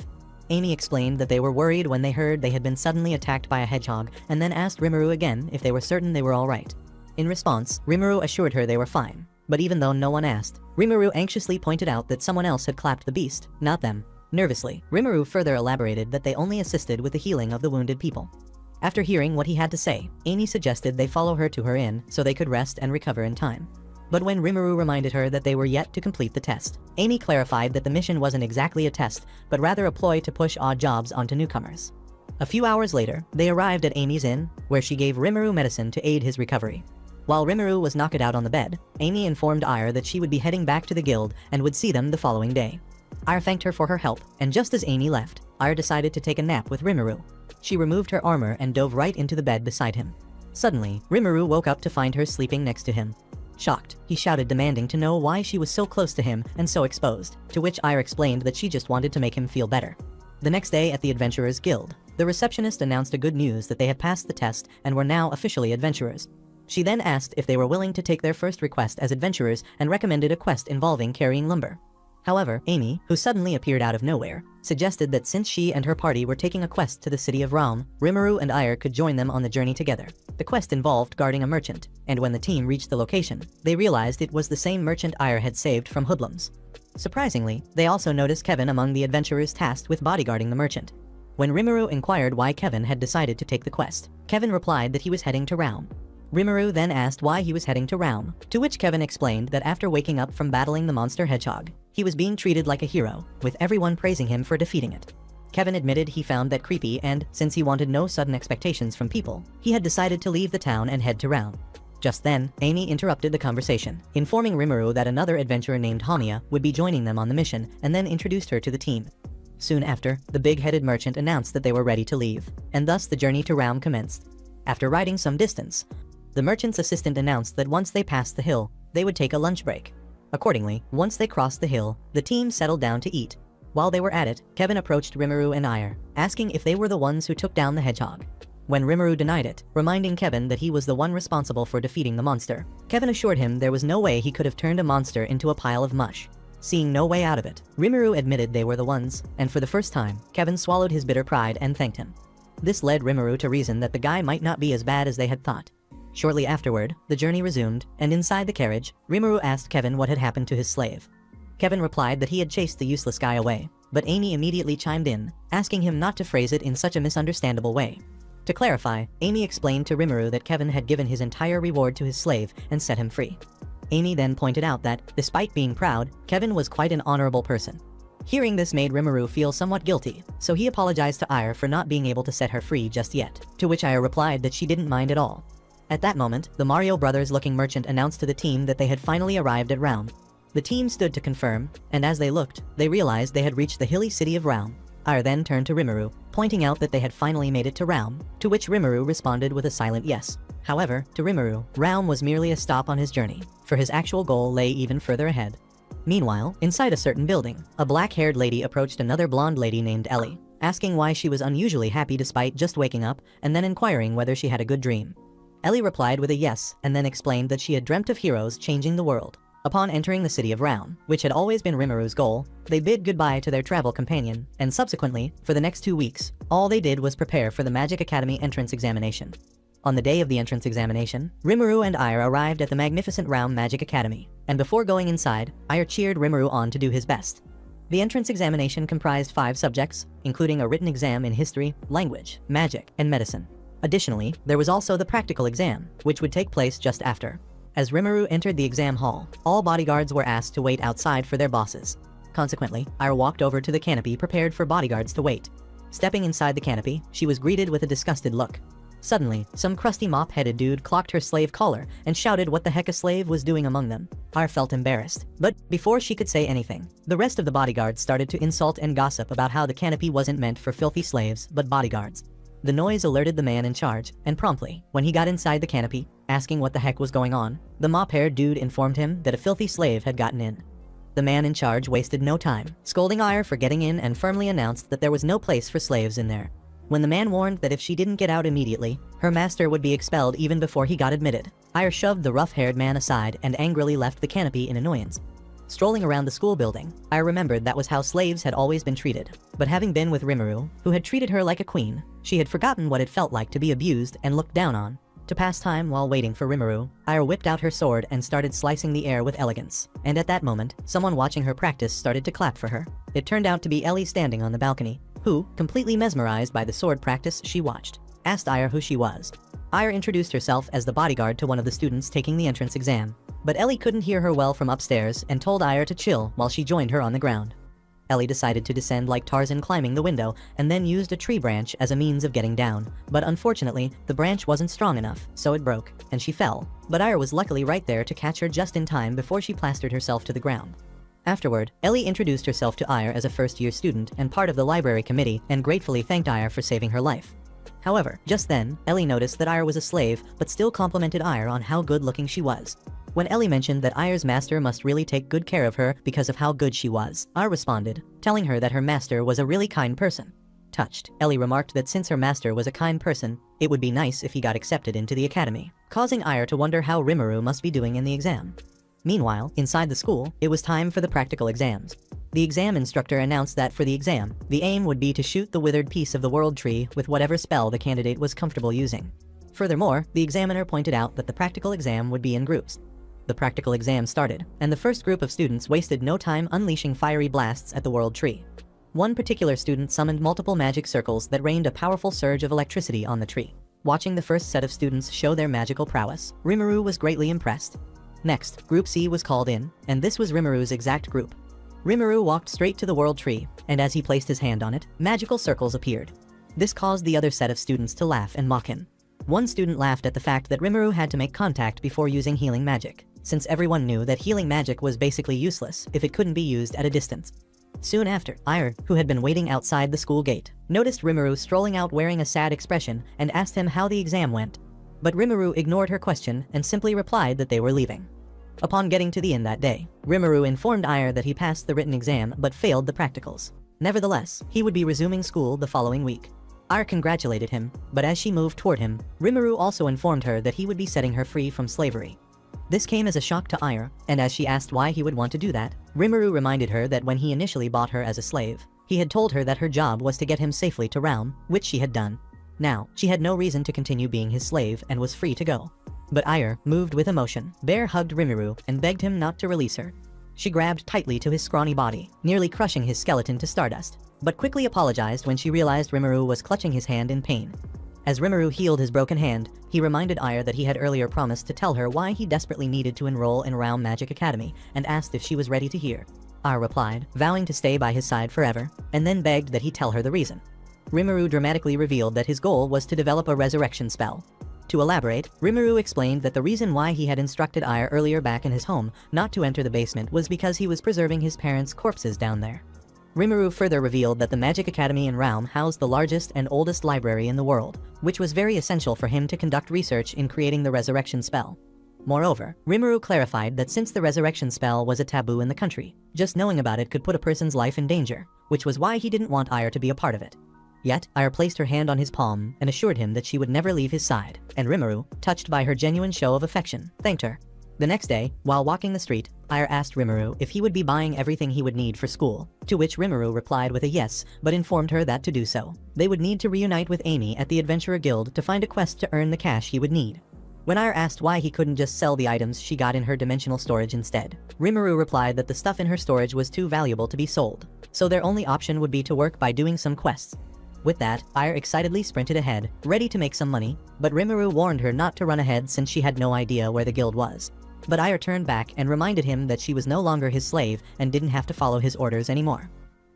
Amy explained that they were worried when they heard they had been suddenly attacked by a hedgehog, and then asked Rimuru again if they were certain they were all right. In response, Rimuru assured her they were fine. But even though no one asked, Rimuru anxiously pointed out that someone else had clapped the beast, not them. Nervously, Rimuru further elaborated that they only assisted with the healing of the wounded people. After hearing what he had to say, Amy suggested they follow her to her inn so they could rest and recover in time. But when Rimuru reminded her that they were yet to complete the test, Amy clarified that the mission wasn't exactly a test, but rather a ploy to push odd jobs onto newcomers. A few hours later, they arrived at Amy's inn, where she gave Rimuru medicine to aid his recovery. While Rimuru was knocked out on the bed, Amy informed Ire that she would be heading back to the guild and would see them the following day. Ire thanked her for her help, and just as Amy left, Ire decided to take a nap with Rimuru. She removed her armor and dove right into the bed beside him. Suddenly, Rimuru woke up to find her sleeping next to him. Shocked, he shouted, demanding to know why she was so close to him and so exposed, to which Ire explained that she just wanted to make him feel better. The next day at the Adventurers Guild, the receptionist announced a good news that they had passed the test and were now officially adventurers. She then asked if they were willing to take their first request as adventurers and recommended a quest involving carrying lumber. However, Amy, who suddenly appeared out of nowhere, suggested that since she and her party were taking a quest to the city of Realm, Rimuru and Ire could join them on the journey together. The quest involved guarding a merchant, and when the team reached the location, they realized it was the same merchant Ire had saved from hoodlums. Surprisingly, they also noticed Kevin among the adventurers tasked with bodyguarding the merchant. When Rimuru inquired why Kevin had decided to take the quest, Kevin replied that he was heading to Realm. Rimuru then asked why he was heading to Realm, to which Kevin explained that after waking up from battling the monster hedgehog, he was being treated like a hero, with everyone praising him for defeating it. Kevin admitted he found that creepy and, since he wanted no sudden expectations from people, he had decided to leave the town and head to Realm. Just then, Amy interrupted the conversation, informing Rimuru that another adventurer named Hamiya would be joining them on the mission, and then introduced her to the team. Soon after, the big-headed merchant announced that they were ready to leave, and thus the journey to Realm commenced. After riding some distance, the merchant's assistant announced that once they passed the hill, they would take a lunch break. Accordingly, once they crossed the hill, the team settled down to eat. While they were at it, Kevin approached Rimuru and Ire, asking if they were the ones who took down the hedgehog. When Rimuru denied it, reminding Kevin that he was the one responsible for defeating the monster, Kevin assured him there was no way he could have turned a monster into a pile of mush. Seeing no way out of it, Rimuru admitted they were the ones, and for the first time, Kevin swallowed his bitter pride and thanked him. This led Rimuru to reason that the guy might not be as bad as they had thought. Shortly afterward, the journey resumed, and inside the carriage, Rimuru asked Kevin what had happened to his slave. Kevin replied that he had chased the useless guy away, but Amy immediately chimed in, asking him not to phrase it in such a misunderstandable way. To clarify, Amy explained to Rimuru that Kevin had given his entire reward to his slave and set him free. Amy then pointed out that, despite being proud, Kevin was quite an honorable person. Hearing this made Rimuru feel somewhat guilty, so he apologized to Ire for not being able to set her free just yet, to which Ire replied that she didn't mind at all. At that moment, the Mario Brothers-looking merchant announced to the team that they had finally arrived at Realm. The team stood to confirm, and as they looked, they realized they had reached the hilly city of Realm. Ire then turned to Rimuru, pointing out that they had finally made it to Realm, to which Rimuru responded with a silent yes. However, to Rimuru, Realm was merely a stop on his journey, for his actual goal lay even further ahead. Meanwhile, inside a certain building, a black-haired lady approached another blonde lady named Ellie, asking why she was unusually happy despite just waking up, and then inquiring whether she had a good dream. Ellie replied with a yes, and then explained that she had dreamt of heroes changing the world. Upon entering the city of Realm, which had always been Rimuru's goal, they bid goodbye to their travel companion, and subsequently, for the next 2 weeks, all they did was prepare for the Magic Academy entrance examination. On the day of the entrance examination, Rimuru and Ire arrived at the magnificent Realm Magic Academy, and before going inside, Ire cheered Rimuru on to do his best. The entrance examination comprised 5 subjects, including a written exam in history, language, magic, and medicine. Additionally, there was also the practical exam, which would take place just after. As Rimuru entered the exam hall, all bodyguards were asked to wait outside for their bosses. Consequently, Aya walked over to the canopy prepared for bodyguards to wait. Stepping inside the canopy, she was greeted with a disgusted look. Suddenly, some crusty mop-headed dude clocked her slave collar and shouted what the heck a slave was doing among them. Aya felt embarrassed, but before she could say anything, the rest of the bodyguards started to insult and gossip about how the canopy wasn't meant for filthy slaves, but bodyguards. The noise alerted the man in charge, and promptly, when he got inside the canopy, asking what the heck was going on, the mop-haired dude informed him that a filthy slave had gotten in. The man in charge wasted no time, scolding Aya for getting in and firmly announced that there was no place for slaves in there. When the man warned that if she didn't get out immediately, her master would be expelled even before he got admitted, Aya shoved the rough-haired man aside and angrily left the canopy in annoyance. Strolling around the school building, Aya remembered that was how slaves had always been treated. But having been with Rimuru, who had treated her like a queen, she had forgotten what it felt like to be abused and looked down on. To pass time while waiting for Rimuru, Aya whipped out her sword and started slicing the air with elegance. And at that moment, someone watching her practice started to clap for her. It turned out to be Ellie standing on the balcony, who, completely mesmerized by the sword practice she watched, asked Aya who she was. Aya introduced herself as the bodyguard to one of the students taking the entrance exam. But Ellie couldn't hear her well from upstairs and told Aya to chill while she joined her on the ground. Ellie decided to descend like Tarzan climbing the window and then used a tree branch as a means of getting down. But unfortunately, the branch wasn't strong enough, so it broke, and she fell. But Aya was luckily right there to catch her just in time before she plastered herself to the ground. Afterward, Ellie introduced herself to Aya as a first-year student and part of the library committee and gratefully thanked Aya for saving her life. However, just then, Ellie noticed that Aya was a slave but still complimented Aya on how good-looking she was. When Ellie mentioned that Aya's master must really take good care of her because of how good she was, Aya responded, telling her that her master was a really kind person. Touched, Ellie remarked that since her master was a kind person, it would be nice if he got accepted into the academy, causing Aya to wonder how Rimuru must be doing in the exam. Meanwhile, inside the school, it was time for the practical exams. The exam instructor announced that for the exam, the aim would be to shoot the withered piece of the world tree with whatever spell the candidate was comfortable using. Furthermore, the examiner pointed out that the practical exam would be in groups. The practical exam started, and the first group of students wasted no time unleashing fiery blasts at the world tree. One particular student summoned multiple magic circles that rained a powerful surge of electricity on the tree. Watching the first set of students show their magical prowess, Rimuru was greatly impressed. Next, Group C was called in, and this was Rimuru's exact group. Rimuru walked straight to the world tree, and as he placed his hand on it, magical circles appeared. This caused the other set of students to laugh and mock him. One student laughed at the fact that Rimuru had to make contact before using healing magic, since everyone knew that healing magic was basically useless if it couldn't be used at a distance. Soon after, Aya, who had been waiting outside the school gate, noticed Rimuru strolling out wearing a sad expression and asked him how the exam went. But Rimuru ignored her question and simply replied that they were leaving. Upon getting to the inn that day, Rimuru informed Aya that he passed the written exam but failed the practicals. Nevertheless, he would be resuming school the following week. Aya congratulated him, but as she moved toward him, Rimuru also informed her that he would be setting her free from slavery. This came as a shock to Aya, and as she asked why he would want to do that, Rimuru reminded her that when he initially bought her as a slave, he had told her that her job was to get him safely to Realm, which she had done. Now, she had no reason to continue being his slave and was free to go. But Aya, moved with emotion, bear-hugged Rimuru and begged him not to release her. She grabbed tightly to his scrawny body, nearly crushing his skeleton to stardust, but quickly apologized when she realized Rimuru was clutching his hand in pain. As Rimuru healed his broken hand, he reminded Aya that he had earlier promised to tell her why he desperately needed to enroll in Realm Magic Academy and asked if she was ready to hear. Aya replied, vowing to stay by his side forever, and then begged that he tell her the reason. Rimuru dramatically revealed that his goal was to develop a resurrection spell. To elaborate, Rimuru explained that the reason why he had instructed Aya earlier back in his home not to enter the basement was because he was preserving his parents' corpses down there. Rimuru further revealed that the Magic Academy in Realm housed the largest and oldest library in the world, which was very essential for him to conduct research in creating the resurrection spell. Moreover, Rimuru clarified that since the resurrection spell was a taboo in the country, just knowing about it could put a person's life in danger, which was why he didn't want Aya to be a part of it. Yet, Aya placed her hand on his palm and assured him that she would never leave his side, and Rimuru, touched by her genuine show of affection, thanked her. The next day, while walking the street, Aya asked Rimuru if he would be buying everything he would need for school, to which Rimuru replied with a yes, but informed her that to do so, they would need to reunite with Amy at the Adventurer Guild to find a quest to earn the cash he would need. When Aya asked why he couldn't just sell the items she got in her dimensional storage instead, Rimuru replied that the stuff in her storage was too valuable to be sold. so their only option would be to work by doing some quests. With that, Ire excitedly sprinted ahead, ready to make some money, but Rimuru warned her not to run ahead since she had no idea where the guild was. But Ire turned back and reminded him that she was no longer his slave and didn't have to follow his orders anymore.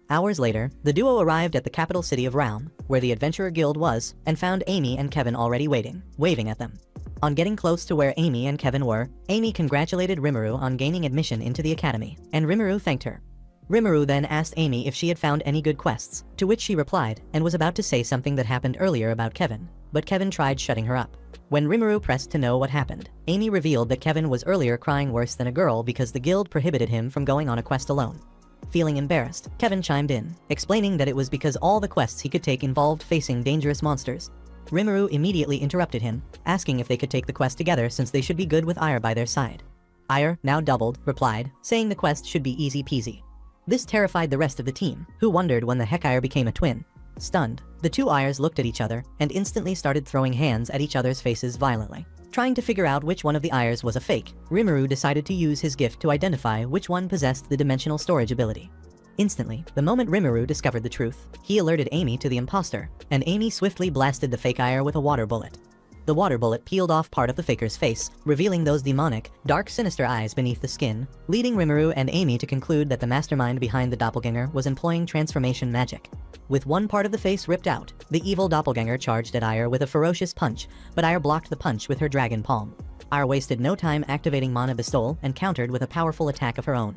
Hours later, the duo arrived at the capital city of Realm, where the Adventurer Guild was, and found Amy and Kevin already waiting, waving at them. On getting close to where Amy and Kevin were, Amy congratulated Rimuru on gaining admission into the academy, and Rimuru thanked her. Rimuru then asked Amy if she had found any good quests, to which she replied, and was about to say something that happened earlier about Kevin, but Kevin tried shutting her up. When Rimuru pressed to know what happened, Amy revealed that Kevin was earlier crying worse than a girl because the guild prohibited him from going on a quest alone. Feeling embarrassed, Kevin chimed in, explaining that it was because all the quests he could take involved facing dangerous monsters. Rimuru immediately interrupted him, asking if they could take the quest together since they should be good with Ire by their side. Ire, now doubled, replied, saying the quest should be easy peasy. This terrified the rest of the team, who wondered when the heck Ire became a twin. Stunned, the two Ires looked at each other and instantly started throwing hands at each other's faces violently. Trying to figure out which one of the Ires was a fake, Rimuru decided to use his gift to identify which one possessed the dimensional storage ability. Instantly, the moment Rimuru discovered the truth, he alerted Amy to the imposter, and Amy swiftly blasted the fake Ire with a water bullet. The water bullet peeled off part of the faker's face, revealing those demonic, dark, sinister eyes beneath the skin, leading Rimuru and Amy to conclude that the mastermind behind the doppelganger was employing transformation magic. With one part of the face ripped out, the evil doppelganger charged at Ire with a ferocious punch, but Ire blocked the punch with her dragon palm. Ire wasted no time activating Mana Bestowal and countered with a powerful attack of her own.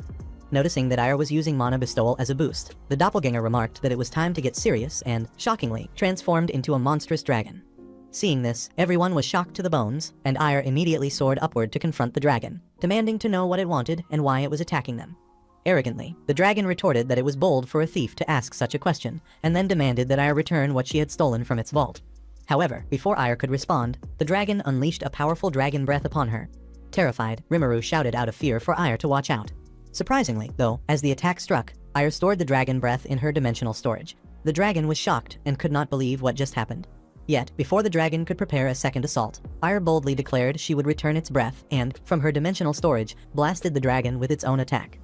Noticing that Ire was using Mana Bestowal as a boost, the doppelganger remarked that it was time to get serious and, shockingly, transformed into a monstrous dragon. Seeing this, everyone was shocked to the bones, and Ire immediately soared upward to confront the dragon, demanding to know what it wanted and why it was attacking them. Arrogantly, the dragon retorted that it was bold for a thief to ask such a question, and then demanded that Ire return what she had stolen from its vault. However, before Ire could respond, the dragon unleashed a powerful dragon breath upon her. Terrified, Rimuru shouted out of fear for Ire to watch out. Surprisingly, though, as the attack struck, Ire stored the dragon breath in her dimensional storage. The dragon was shocked and could not believe what just happened. Yet, before the dragon could prepare a second assault, Ire boldly declared she would return its breath and, from her dimensional storage, blasted the dragon with its own attack.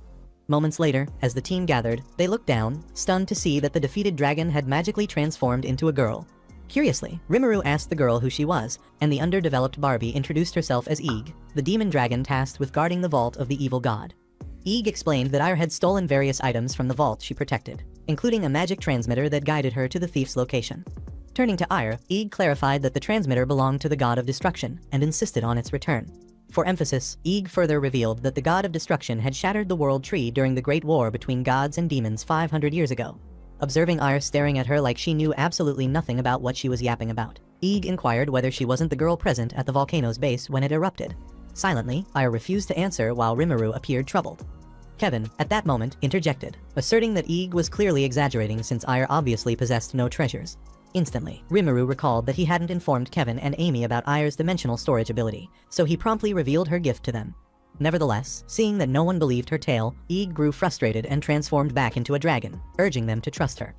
Moments later, as the team gathered, they looked down, stunned to see that the defeated dragon had magically transformed into a girl. Curiously, Rimuru asked the girl who she was, and the underdeveloped Barbie introduced herself as Eeg, the demon dragon tasked with guarding the vault of the evil god. Eeg explained that Ire had stolen various items from the vault she protected, including a magic transmitter that guided her to the thief's location. Turning to Ire, Eeg clarified that the transmitter belonged to the god of destruction and insisted on its return. For emphasis, Eeg further revealed that the god of destruction had shattered the world tree during the Great War between gods and demons 500 years ago. Observing Ire staring at her like she knew absolutely nothing about what she was yapping about, Eeg inquired whether she wasn't the girl present at the volcano's base when it erupted. Silently, Ire refused to answer while Rimuru appeared troubled. Kevin, at that moment, interjected, asserting that Eeg was clearly exaggerating since Ire obviously possessed no treasures. Instantly, Rimuru recalled that he hadn't informed Kevin and Amy about Ire's dimensional storage ability, so he promptly revealed her gift to them. Nevertheless, seeing that no one believed her tale, Eeg grew frustrated and transformed back into a dragon, urging them to trust her.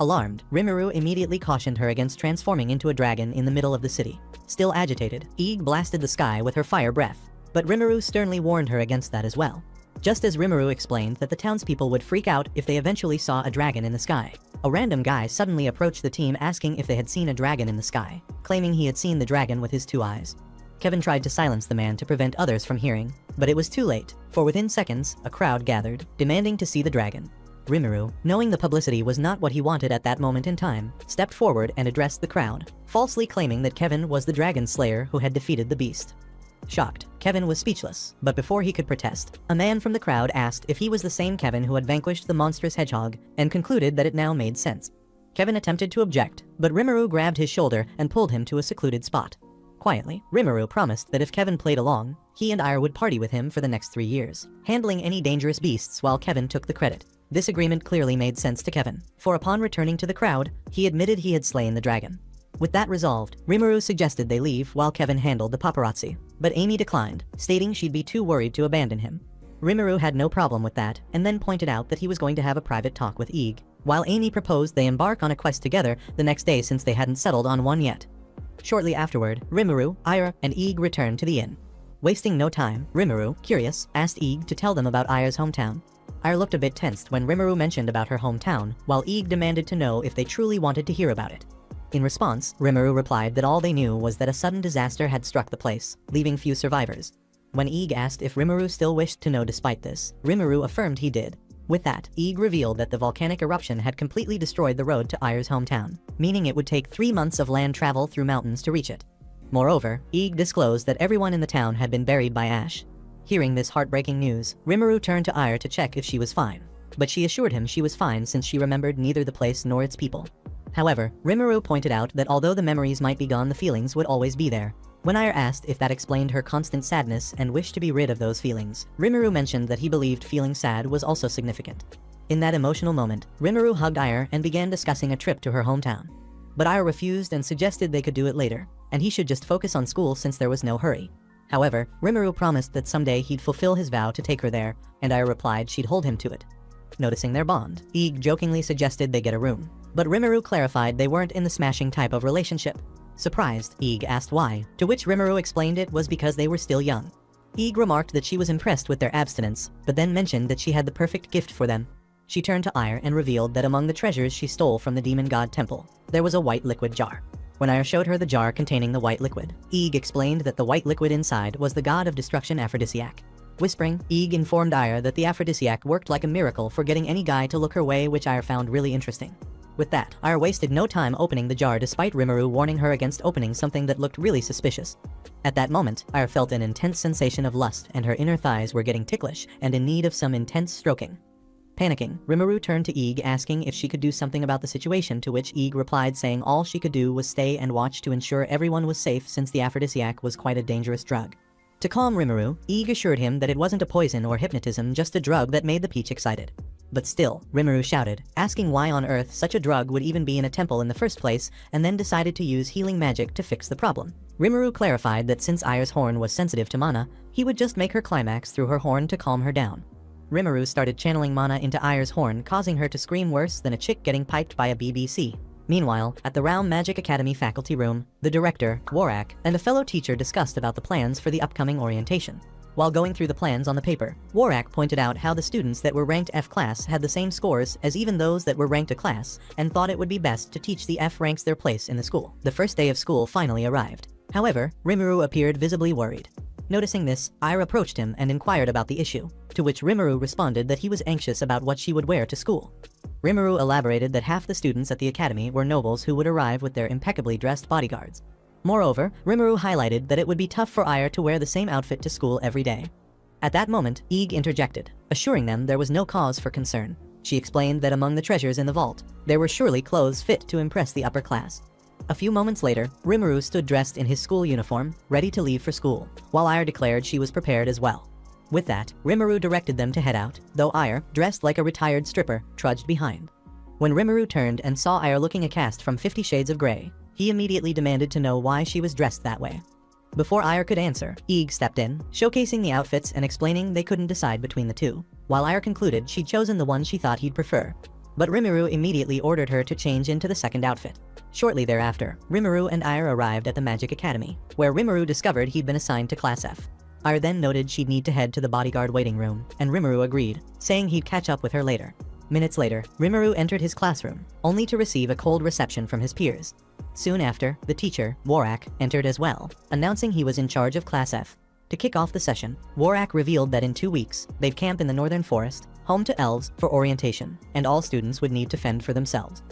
Alarmed, Rimuru immediately cautioned her against transforming into a dragon in the middle of the city. Still agitated, Eeg blasted the sky with her fire breath, but Rimuru sternly warned her against that as well. Just as Rimuru explained that the townspeople would freak out if they eventually saw a dragon in the sky, a random guy suddenly approached the team asking if they had seen a dragon in the sky, claiming he had seen the dragon with his 2 eyes. Kevin tried to silence the man to prevent others from hearing, but it was too late, for within seconds, a crowd gathered, demanding to see the dragon. Rimuru, knowing the publicity was not what he wanted at that moment in time, stepped forward and addressed the crowd, falsely claiming that Kevin was the dragon slayer who had defeated the beast. Shocked, Kevin was speechless, but before he could protest, a man from the crowd asked if he was the same Kevin who had vanquished the monstrous hedgehog, and concluded that it now made sense. Kevin attempted to object, but Rimuru grabbed his shoulder and pulled him to a secluded spot. Quietly, Rimuru promised that if Kevin played along, he and Ire would party with him for the next 3 years, handling any dangerous beasts while Kevin took the credit. This agreement clearly made sense to Kevin, for upon returning to the crowd, he admitted he had slain the dragon. With that resolved, Rimuru suggested they leave while Kevin handled the paparazzi, but Amy declined, stating she'd be too worried to abandon him. Rimuru had no problem with that, and then pointed out that he was going to have a private talk with Eeg, while Amy proposed they embark on a quest together the next day since they hadn't settled on one yet. Shortly afterward, Rimuru, Ire, and Eeg returned to the inn. Wasting no time, Rimuru, curious, asked Eeg to tell them about Ire's hometown. Ire looked a bit tensed when Rimuru mentioned about her hometown, while Ig demanded to know if they truly wanted to hear about it. In response, Rimuru replied that all they knew was that a sudden disaster had struck the place, leaving few survivors. When Ig asked if Rimuru still wished to know despite this, Rimuru affirmed he did. With that, Ig revealed that the volcanic eruption had completely destroyed the road to Ire's hometown, meaning it would take 3 months of land travel through mountains to reach it. Moreover, Ig disclosed that everyone in the town had been buried by ash. Hearing this heartbreaking news, Rimuru turned to Ire to check if she was fine. But she assured him she was fine since she remembered neither the place nor its people. However, Rimuru pointed out that although the memories might be gone, the feelings would always be there. When Ire asked if that explained her constant sadness and wish to be rid of those feelings, Rimuru mentioned that he believed feeling sad was also significant. In that emotional moment, Rimuru hugged Ire and began discussing a trip to her hometown. But Ire refused and suggested they could do it later, and he should just focus on school since there was no hurry. However, Rimuru promised that someday he'd fulfill his vow to take her there, and Ire replied she'd hold him to it. Noticing their bond, Ig jokingly suggested they get a room. But Rimuru clarified they weren't in the smashing type of relationship. Surprised, Ig asked why, to which Rimuru explained it was because they were still young. Ig remarked that she was impressed with their abstinence, but then mentioned that she had the perfect gift for them. She turned to Ire and revealed that among the treasures she stole from the demon god temple, there was a white liquid jar. When Ire showed her the jar containing the white liquid, Ig explained that the white liquid inside was the god of destruction aphrodisiac. Whispering, Ig informed Ire that the aphrodisiac worked like a miracle for getting any guy to look her way, which Ire found really interesting. With that, Ire wasted no time opening the jar despite Rimuru warning her against opening something that looked really suspicious. At that moment, Ire felt an intense sensation of lust and her inner thighs were getting ticklish and in need of some intense stroking. Panicking, Rimuru turned to Ig asking if she could do something about the situation, to which Ig replied saying all she could do was stay and watch to ensure everyone was safe since the aphrodisiac was quite a dangerous drug. To calm Rimuru, Ig assured him that it wasn't a poison or hypnotism, just a drug that made the peach excited. But still, Rimuru shouted, asking why on earth such a drug would even be in a temple in the first place, and then decided to use healing magic to fix the problem. Rimuru clarified that since Ire's horn was sensitive to mana, he would just make her climax through her horn to calm her down. Rimuru started channeling mana into Ire's horn, causing her to scream worse than a chick getting piped by a BBC. Meanwhile, at the Realm Magic Academy faculty room, the director, Warak, and a fellow teacher discussed about the plans for the upcoming orientation. While going through the plans on the paper, Warak pointed out how the students that were ranked F class had the same scores as even those that were ranked A class, and thought it would be best to teach the F ranks their place in the school. The first day of school finally arrived. However, Rimuru appeared visibly worried. Noticing this, Ire approached him and inquired about the issue, to which Rimuru responded that he was anxious about what she would wear to school. Rimuru elaborated that half the students at the academy were nobles who would arrive with their impeccably dressed bodyguards. Moreover, Rimuru highlighted that it would be tough for Ire to wear the same outfit to school every day. At that moment, Ig interjected, assuring them there was no cause for concern. She explained that among the treasures in the vault, there were surely clothes fit to impress the upper class. A few moments later, Rimuru stood dressed in his school uniform, ready to leave for school, while Ire declared she was prepared as well. With that, Rimuru directed them to head out, though Ire, dressed like a retired stripper, trudged behind. When Rimuru turned and saw Ire looking a cast from 50 Shades of Grey, he immediately demanded to know why she was dressed that way. Before Ire could answer, Ig stepped in, showcasing the outfits and explaining they couldn't decide between the two, while Ire concluded she'd chosen the one she thought he'd prefer. But Rimuru immediately ordered her to change into the second outfit. Shortly thereafter, Rimuru and Ire arrived at the Magic Academy, where Rimuru discovered he'd been assigned to Class F. Ire then noted she'd need to head to the bodyguard waiting room, and Rimuru agreed, saying he'd catch up with her later. Minutes later, Rimuru entered his classroom, only to receive a cold reception from his peers. Soon after, the teacher, Warak, entered as well, announcing he was in charge of Class F. To kick off the session, Warak revealed that in 2 weeks, they'd camp in the Northern Forest, home to elves, for orientation, and all students would need to fend for themselves.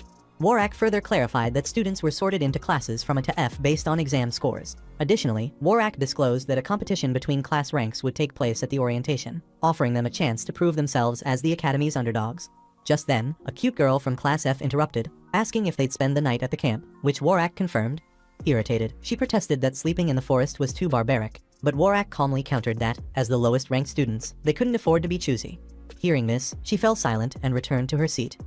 Warak further clarified that students were sorted into classes from A to F based on exam scores. Additionally, Warak disclosed that a competition between class ranks would take place at the orientation, offering them a chance to prove themselves as the academy's underdogs. Just then, a cute girl from Class F interrupted, asking if they'd spend the night at the camp, which Warak confirmed. Irritated, she protested that sleeping in the forest was too barbaric, but Warak calmly countered that, as the lowest-ranked students, they couldn't afford to be choosy. Hearing this, she fell silent and returned to her seat.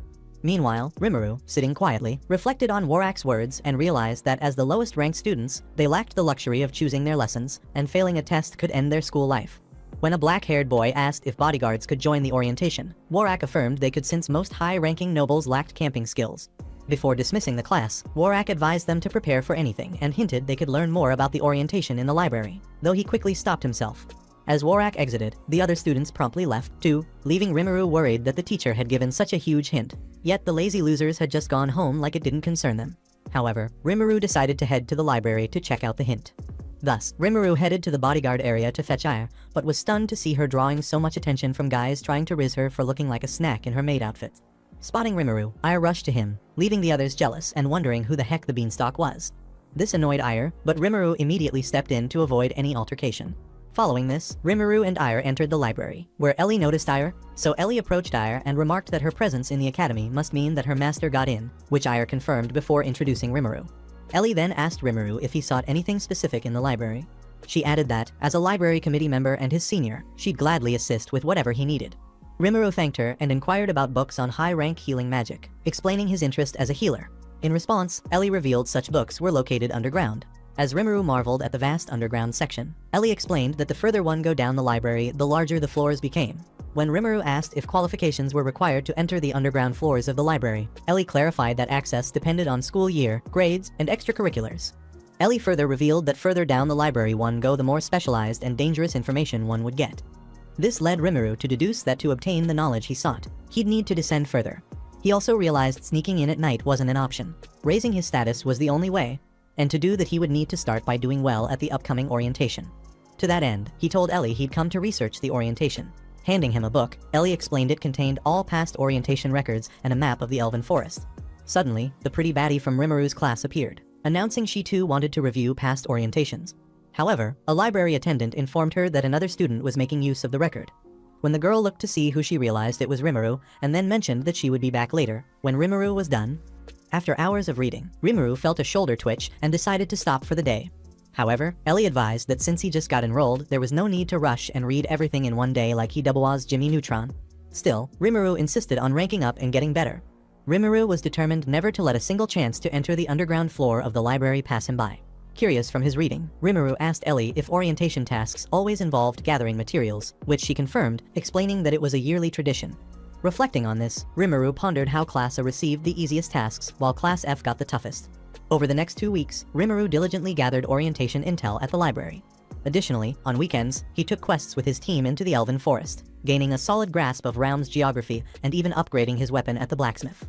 Meanwhile, Rimuru, sitting quietly, reflected on Warak's words and realized that as the lowest-ranked students, they lacked the luxury of choosing their lessons, and failing a test could end their school life. When a black-haired boy asked if bodyguards could join the orientation, Warak affirmed they could since most high-ranking nobles lacked camping skills. Before dismissing the class, Warak advised them to prepare for anything and hinted they could learn more about the orientation in the library, though he quickly stopped himself. As Warak exited, the other students promptly left too, leaving Rimuru worried that the teacher had given such a huge hint. Yet the lazy losers had just gone home like it didn't concern them. However, Rimuru decided to head to the library to check out the hint. Thus, Rimuru headed to the bodyguard area to fetch Ire, but was stunned to see her drawing so much attention from guys trying to riz her for looking like a snack in her maid outfit. Spotting Rimuru, Ire rushed to him, leaving the others jealous and wondering who the heck the beanstalk was. This annoyed Ire, but Rimuru immediately stepped in to avoid any altercation. Following this, Rimuru and Ire entered the library, where Ellie noticed Ire, so Ellie approached Ire and remarked that her presence in the academy must mean that her master got in, which Ire confirmed before introducing Rimuru. Ellie then asked Rimuru if he sought anything specific in the library. She added that, as a library committee member and his senior, she'd gladly assist with whatever he needed. Rimuru thanked her and inquired about books on high-rank healing magic, explaining his interest as a healer. In response, Ellie revealed such books were located underground. As Rimuru marveled at the vast underground section, Ellie explained that the further one go down the library, the larger the floors became. When Rimuru asked if qualifications were required to enter the underground floors of the library, Ellie clarified that access depended on school year, grades, and extracurriculars. Ellie further revealed that further down the library one go, the more specialized and dangerous information one would get. This led Rimuru to deduce that to obtain the knowledge he sought, he'd need to descend further. He also realized sneaking in at night wasn't an option. Raising his status was the only way, and to do that he would need to start by doing well at the upcoming orientation. To that end, he told Ellie he'd come to research the orientation. Handing him a book, Ellie explained it contained all past orientation records and a map of the Elven Forest. Suddenly, the pretty baddie from Rimuru's class appeared, announcing she too wanted to review past orientations. However, a library attendant informed her that another student was making use of the record. When the girl looked to see who, she realized it was Rimuru, and then mentioned that she would be back later. When Rimuru was done, after hours of reading, Rimuru felt a shoulder twitch and decided to stop for the day. However, Ellie advised that since he just got enrolled, there was no need to rush and read everything in one day like he was Jimmy Neutron. Still, Rimuru insisted on ranking up and getting better. Rimuru was determined never to let a single chance to enter the underground floor of the library pass him by. Curious from his reading, Rimuru asked Ellie if orientation tasks always involved gathering materials, which she confirmed, explaining that it was a yearly tradition. Reflecting on this, Rimuru pondered how Class A received the easiest tasks while Class F got the toughest. Over the next 2 weeks, Rimuru diligently gathered orientation intel at the library. Additionally, on weekends, he took quests with his team into the Elven Forest, gaining a solid grasp of Realm's geography and even upgrading his weapon at the blacksmith.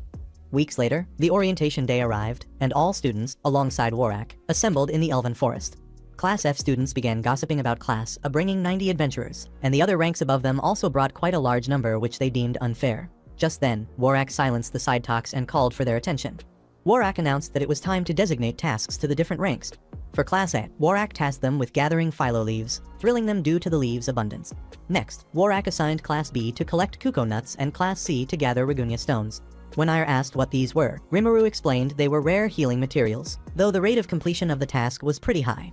Weeks later, the orientation day arrived, and all students, alongside Warak, assembled in the Elven Forest. Class F students began gossiping about Class A bringing 90 adventurers, and the other ranks above them also brought quite a large number which they deemed unfair. Just then, Warak silenced the side talks and called for their attention. Warak announced that it was time to designate tasks to the different ranks. For Class A, Warak tasked them with gathering philo leaves, thrilling them due to the leaves' abundance. Next, Warak assigned Class B to collect Kuko nuts and Class C to gather Ragunia stones. When Ire asked what these were, Rimuru explained they were rare healing materials, though the rate of completion of the task was pretty high.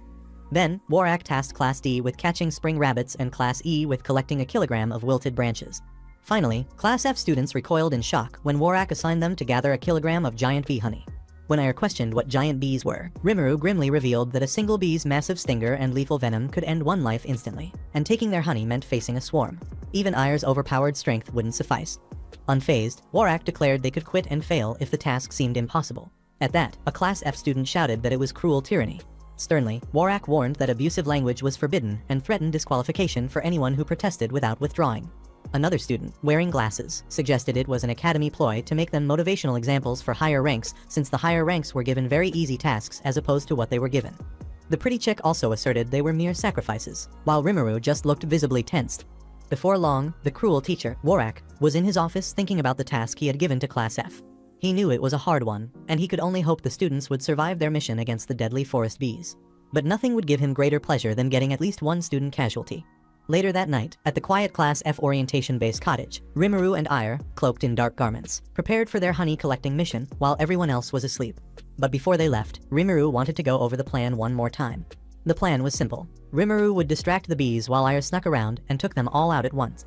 Then, Warak tasked Class D with catching spring rabbits and Class E with collecting a kilogram of wilted branches. Finally, Class F students recoiled in shock when Warak assigned them to gather a kilogram of giant bee honey. When Ire questioned what giant bees were, Rimuru grimly revealed that a single bee's massive stinger and lethal venom could end one life instantly, and taking their honey meant facing a swarm. Even Ire's overpowered strength wouldn't suffice. Unfazed, Warak declared they could quit and fail if the task seemed impossible. At that, a Class F student shouted that it was cruel tyranny. Sternly, Warak warned that abusive language was forbidden and threatened disqualification for anyone who protested without withdrawing. Another student, wearing glasses, suggested it was an academy ploy to make them motivational examples for higher ranks, since the higher ranks were given very easy tasks as opposed to what they were given. The pretty chick also asserted they were mere sacrifices, while Rimuru just looked visibly tensed. Before long, the cruel teacher, Warak, was in his office thinking about the task he had given to Class F. He knew it was a hard one, and he could only hope the students would survive their mission against the deadly forest bees. But nothing would give him greater pleasure than getting at least one student casualty. Later that night, at the quiet Class F orientation-based cottage, Rimuru and Ire, cloaked in dark garments, prepared for their honey-collecting mission while everyone else was asleep. But before they left, Rimuru wanted to go over the plan one more time. The plan was simple. Rimuru would distract the bees while Ire snuck around and took them all out at once.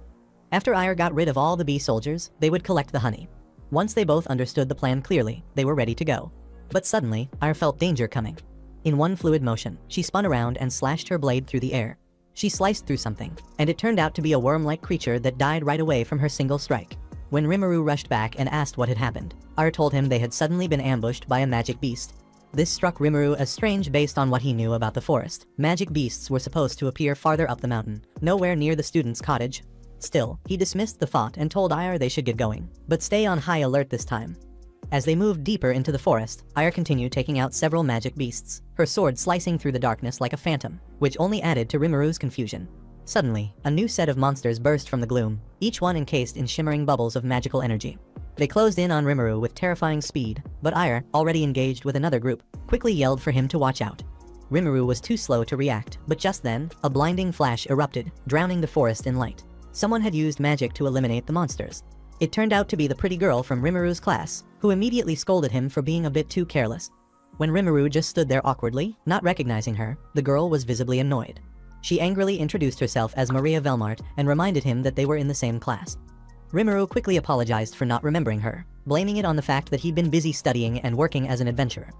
After Ire got rid of all the bee soldiers, they would collect the honey. Once they both understood the plan clearly, they were ready to go. But suddenly, Ire felt danger coming. In one fluid motion, she spun around and slashed her blade through the air. She sliced through something, and it turned out to be a worm-like creature that died right away from her single strike. When Rimuru rushed back and asked what had happened, Ire told him they had suddenly been ambushed by a magic beast. This struck Rimuru as strange based on what he knew about the forest. Magic beasts were supposed to appear farther up the mountain, nowhere near the student's cottage. Still, he dismissed the thought and told Ire they should get going, but stay on high alert this time. As they moved deeper into the forest, Ire continued taking out several magic beasts, her sword slicing through the darkness like a phantom, which only added to Rimuru's confusion. Suddenly, a new set of monsters burst from the gloom, each one encased in shimmering bubbles of magical energy. They closed in on Rimuru with terrifying speed, but Ire, already engaged with another group, quickly yelled for him to watch out. Rimuru was too slow to react, but just then, a blinding flash erupted, drowning the forest in light. Someone had used magic to eliminate the monsters. It turned out to be the pretty girl from Rimuru's class, who immediately scolded him for being a bit too careless. When Rimuru just stood there awkwardly, not recognizing her, the girl was visibly annoyed. She angrily introduced herself as Maria Velmart and reminded him that they were in the same class. Rimuru quickly apologized for not remembering her, blaming it on the fact that he'd been busy studying and working as an adventurer.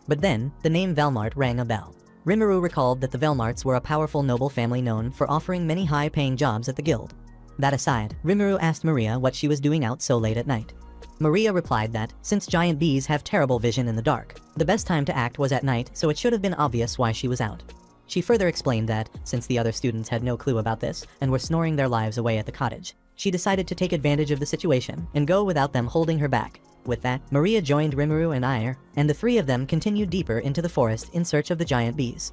But then, the name Velmart rang a bell. Rimuru recalled that the Velmarts were a powerful noble family known for offering many high-paying jobs at the guild. That aside, Rimuru asked Maria what she was doing out so late at night. Maria replied that, since giant bees have terrible vision in the dark, the best time to act was at night, so it should have been obvious why she was out. She further explained that, since the other students had no clue about this and were snoring their lives away at the cottage, she decided to take advantage of the situation and go without them holding her back. With that, Maria joined Rimuru and Ire, and the three of them continued deeper into the forest in search of the giant bees.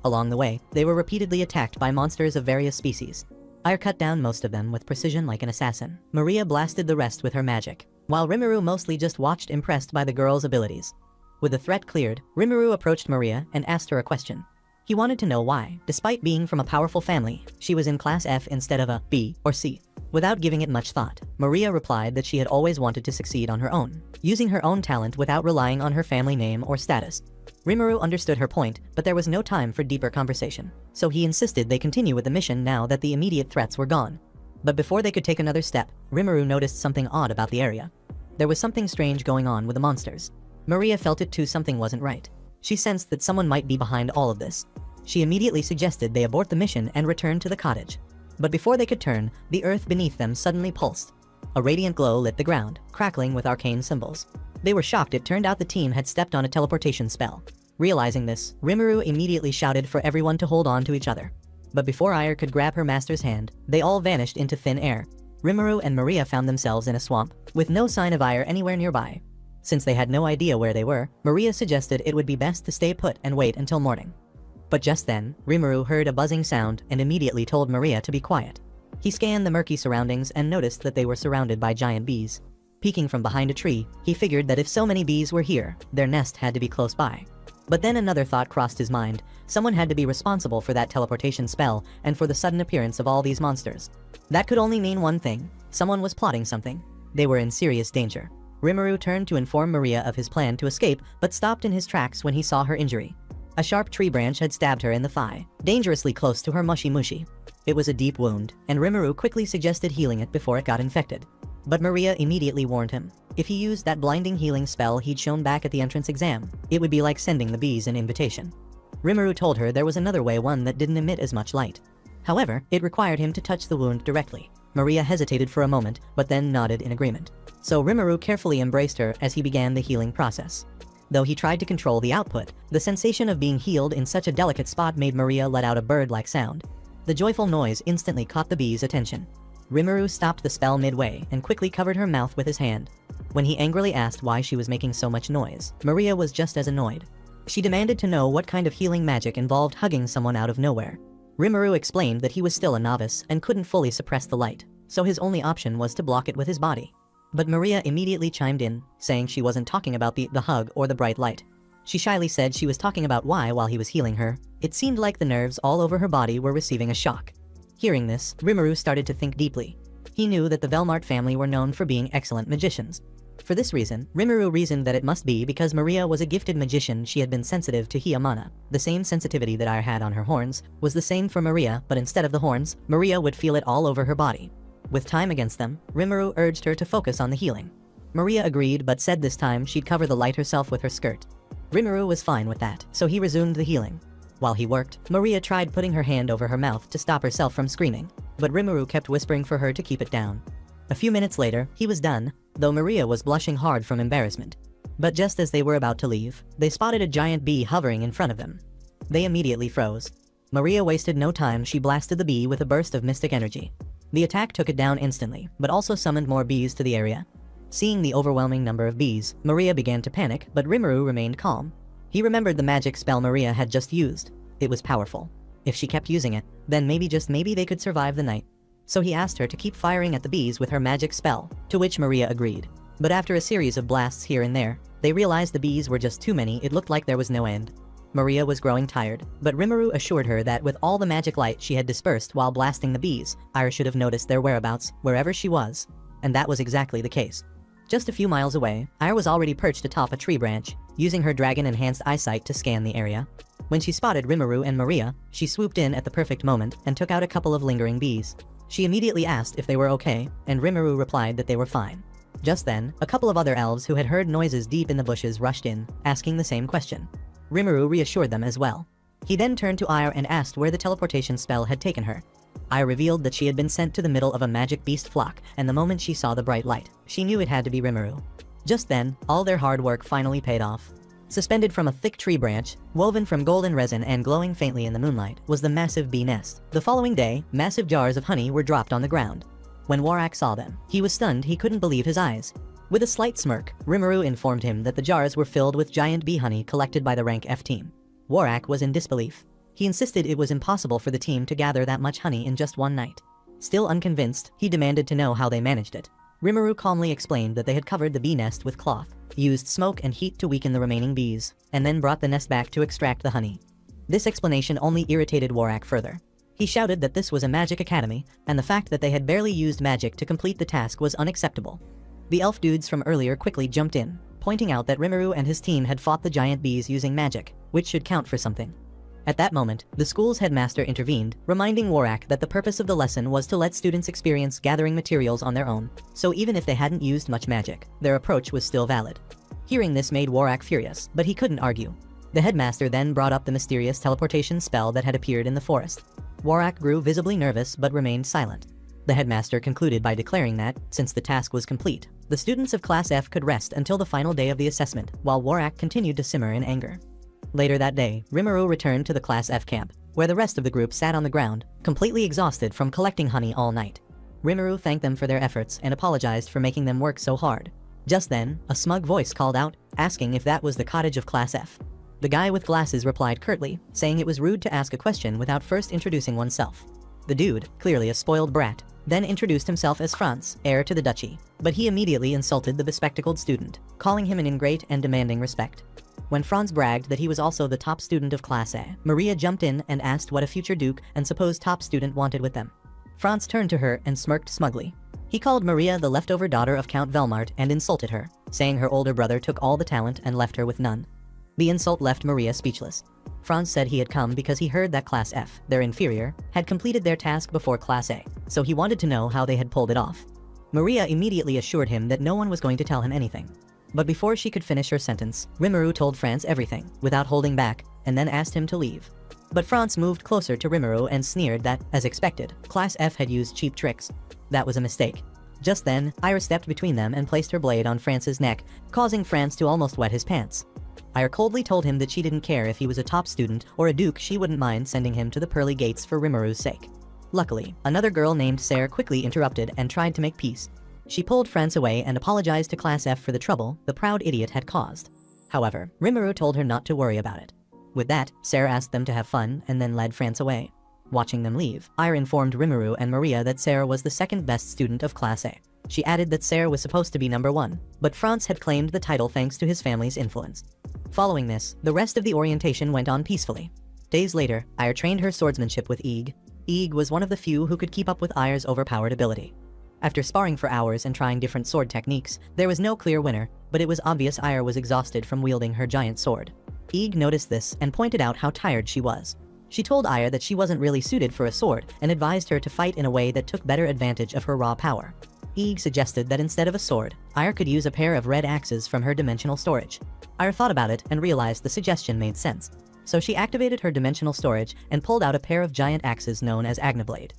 Along the way, they were repeatedly attacked by monsters of various species. Ire cut down most of them with precision like an assassin. Maria blasted the rest with her magic, while Rimuru mostly just watched, impressed by the girl's abilities. With the threat cleared, Rimuru approached Maria and asked her a question. He wanted to know why, despite being from a powerful family, she was in class F instead of a B or C. Without giving it much thought, Maria replied that she had always wanted to succeed on her own, using her own talent without relying on her family name or status. Rimuru understood her point, but there was no time for deeper conversation, so he insisted they continue with the mission now that the immediate threats were gone. But before they could take another step, Rimuru noticed something odd about the area. There was something strange going on with the monsters. Maria felt it too, something wasn't right. She sensed that someone might be behind all of this. She immediately suggested they abort the mission and return to the cottage. But before they could turn, the earth beneath them suddenly pulsed. A radiant glow lit the ground, crackling with arcane symbols. They were shocked. It turned out the team had stepped on a teleportation spell. Realizing this, Rimuru immediately shouted for everyone to hold on to each other. But before Ire could grab her master's hand, they all vanished into thin air. Rimuru and Maria found themselves in a swamp, with no sign of Ire anywhere nearby. Since they had no idea where they were, Maria suggested it would be best to stay put and wait until morning. But just then, Rimuru heard a buzzing sound and immediately told Maria to be quiet. He scanned the murky surroundings and noticed that they were surrounded by giant bees. Peeking from behind a tree, he figured that if so many bees were here, their nest had to be close by. But then another thought crossed his mind. Someone had to be responsible for that teleportation spell and for the sudden appearance of all these monsters. That could only mean one thing. Someone was plotting something. They were in serious danger. Rimuru turned to inform Maria of his plan to escape, but stopped in his tracks when he saw her injury. A sharp tree branch had stabbed her in the thigh, dangerously close to her mushi. It was a deep wound, and Rimuru quickly suggested healing it before it got infected. But Maria immediately warned him. If he used that blinding healing spell he'd shown back at the entrance exam, it would be like sending the bees an invitation. Rimuru told her there was another way, one that didn't emit as much light. However, it required him to touch the wound directly. Maria hesitated for a moment, but then nodded in agreement. So Rimuru carefully embraced her as he began the healing process. Though he tried to control the output, the sensation of being healed in such a delicate spot made Maria let out a bird-like sound. The joyful noise instantly caught the bees' attention. Rimuru stopped the spell midway and quickly covered her mouth with his hand. When he angrily asked why she was making so much noise, Maria was just as annoyed. She demanded to know what kind of healing magic involved hugging someone out of nowhere. Rimuru explained that he was still a novice and couldn't fully suppress the light, so his only option was to block it with his body. But Maria immediately chimed in, saying she wasn't talking about the hug or the bright light. She shyly said she was talking about why, while he was healing her, it seemed like the nerves all over her body were receiving a shock. Hearing this, Rimuru started to think deeply. He knew that the Velmart family were known for being excellent magicians. For this reason, Rimuru reasoned that it must be because Maria was a gifted magician. She had been sensitive to Hiyamana. The same sensitivity that Ire had on her horns was the same for Maria, but instead of the horns, Maria would feel it all over her body. With time against them, Rimuru urged her to focus on the healing. Maria agreed, but said this time she'd cover the light herself with her skirt. Rimuru was fine with that, so he resumed the healing. While he worked, Maria tried putting her hand over her mouth to stop herself from screaming, but Rimuru kept whispering for her to keep it down. A few minutes later, he was done, though Maria was blushing hard from embarrassment. But just as they were about to leave, they spotted a giant bee hovering in front of them. They immediately froze. Maria wasted no time, she blasted the bee with a burst of mystic energy. The attack took it down instantly, but also summoned more bees to the area. Seeing the overwhelming number of bees, Maria began to panic, but Rimuru remained calm. He remembered the magic spell Maria had just used. It was powerful. If she kept using it, then maybe, just maybe, they could survive the night. So he asked her to keep firing at the bees with her magic spell, to which Maria agreed. But after a series of blasts here and there, they realized the bees were just too many. It looked like there was no end. Maria was growing tired, but Rimuru assured her that with all the magic light she had dispersed while blasting the bees, Aya should have noticed their whereabouts, wherever she was. And that was exactly the case. Just a few miles away, Aya was already perched atop a tree branch, using her dragon-enhanced eyesight to scan the area. When she spotted Rimuru and Maria, she swooped in at the perfect moment and took out a couple of lingering bees. She immediately asked if they were okay, and Rimuru replied that they were fine. Just then, a couple of other elves who had heard noises deep in the bushes rushed in, asking the same question. Rimuru reassured them as well. He then turned to Aya and asked where the teleportation spell had taken her. Aya revealed that she had been sent to the middle of a magic beast flock, and the moment she saw the bright light, she knew it had to be Rimuru. Just then, all their hard work finally paid off. Suspended from a thick tree branch, woven from golden resin and glowing faintly in the moonlight, was the massive bee nest. The following day, massive jars of honey were dropped on the ground. When Warak saw them, he was stunned. He couldn't believe his eyes. With a slight smirk, Rimuru informed him that the jars were filled with giant bee honey collected by the Rank F team. Warak was in disbelief. He insisted it was impossible for the team to gather that much honey in just one night. Still unconvinced, he demanded to know how they managed it. Rimuru calmly explained that they had covered the bee nest with cloth, used smoke and heat to weaken the remaining bees, and then brought the nest back to extract the honey. This explanation only irritated Warak further. He shouted that this was a magic academy, and the fact that they had barely used magic to complete the task was unacceptable. The elf dudes from earlier quickly jumped in, pointing out that Rimuru and his team had fought the giant bees using magic, which should count for something. At that moment, the school's headmaster intervened, reminding Warak that the purpose of the lesson was to let students experience gathering materials on their own, so even if they hadn't used much magic, their approach was still valid. Hearing this made Warak furious, but he couldn't argue. The headmaster then brought up the mysterious teleportation spell that had appeared in the forest. Warak grew visibly nervous but remained silent. The headmaster concluded by declaring that, since the task was complete, the students of Class F could rest until the final day of the assessment, while Warak continued to simmer in anger. Later that day, Rimuru returned to the Class F camp, where the rest of the group sat on the ground, completely exhausted from collecting honey all night. Rimuru thanked them for their efforts and apologized for making them work so hard. Just then, a smug voice called out, asking if that was the cottage of Class F. The guy with glasses replied curtly, saying it was rude to ask a question without first introducing oneself. The dude, clearly a spoiled brat, then introduced himself as Franz, heir to the duchy, but he immediately insulted the bespectacled student, calling him an ingrate and demanding respect. When Franz bragged that he was also the top student of Class A, Maria jumped in and asked what a future duke and supposed top student wanted with them. Franz turned to her and smirked smugly. He called Maria the leftover daughter of Count Velmart and insulted her, saying her older brother took all the talent and left her with none. The insult left Maria speechless. Franz said he had come because he heard that Class F, their inferior, had completed their task before Class A, so he wanted to know how they had pulled it off. Maria immediately assured him that no one was going to tell him anything. But before she could finish her sentence, Rimuru told Franz everything, without holding back, and then asked him to leave. But Franz moved closer to Rimuru and sneered that, as expected, Class F had used cheap tricks. That was a mistake. Just then, Ira stepped between them and placed her blade on Franz's neck, causing Franz to almost wet his pants. Ira coldly told him that she didn't care if he was a top student or a duke, she wouldn't mind sending him to the pearly gates for Rimuru's sake. Luckily, another girl named Sarah quickly interrupted and tried to make peace. She pulled Franz away and apologized to Class F for the trouble the proud idiot had caused. However, Rimuru told her not to worry about it. With that, Sarah asked them to have fun and then led Franz away. Watching them leave, Ira informed Rimuru and Maria that Sarah was the second best student of Class A. She added that Sarah was supposed to be number 1, but Franz had claimed the title thanks to his family's influence. Following this, the rest of the orientation went on peacefully. Days later, Ira trained her swordsmanship with Eeg. Eeg was one of the few who could keep up with Ira's overpowered ability. After sparring for hours and trying different sword techniques, there was no clear winner, but it was obvious Ira was exhausted from wielding her giant sword. Eeg noticed this and pointed out how tired she was. She told Ira that she wasn't really suited for a sword and advised her to fight in a way that took better advantage of her raw power. Eeg suggested that instead of a sword, Ira could use a pair of red axes from her dimensional storage. Ira thought about it and realized the suggestion made sense. So she activated her dimensional storage and pulled out a pair of giant axes known as Agnablade.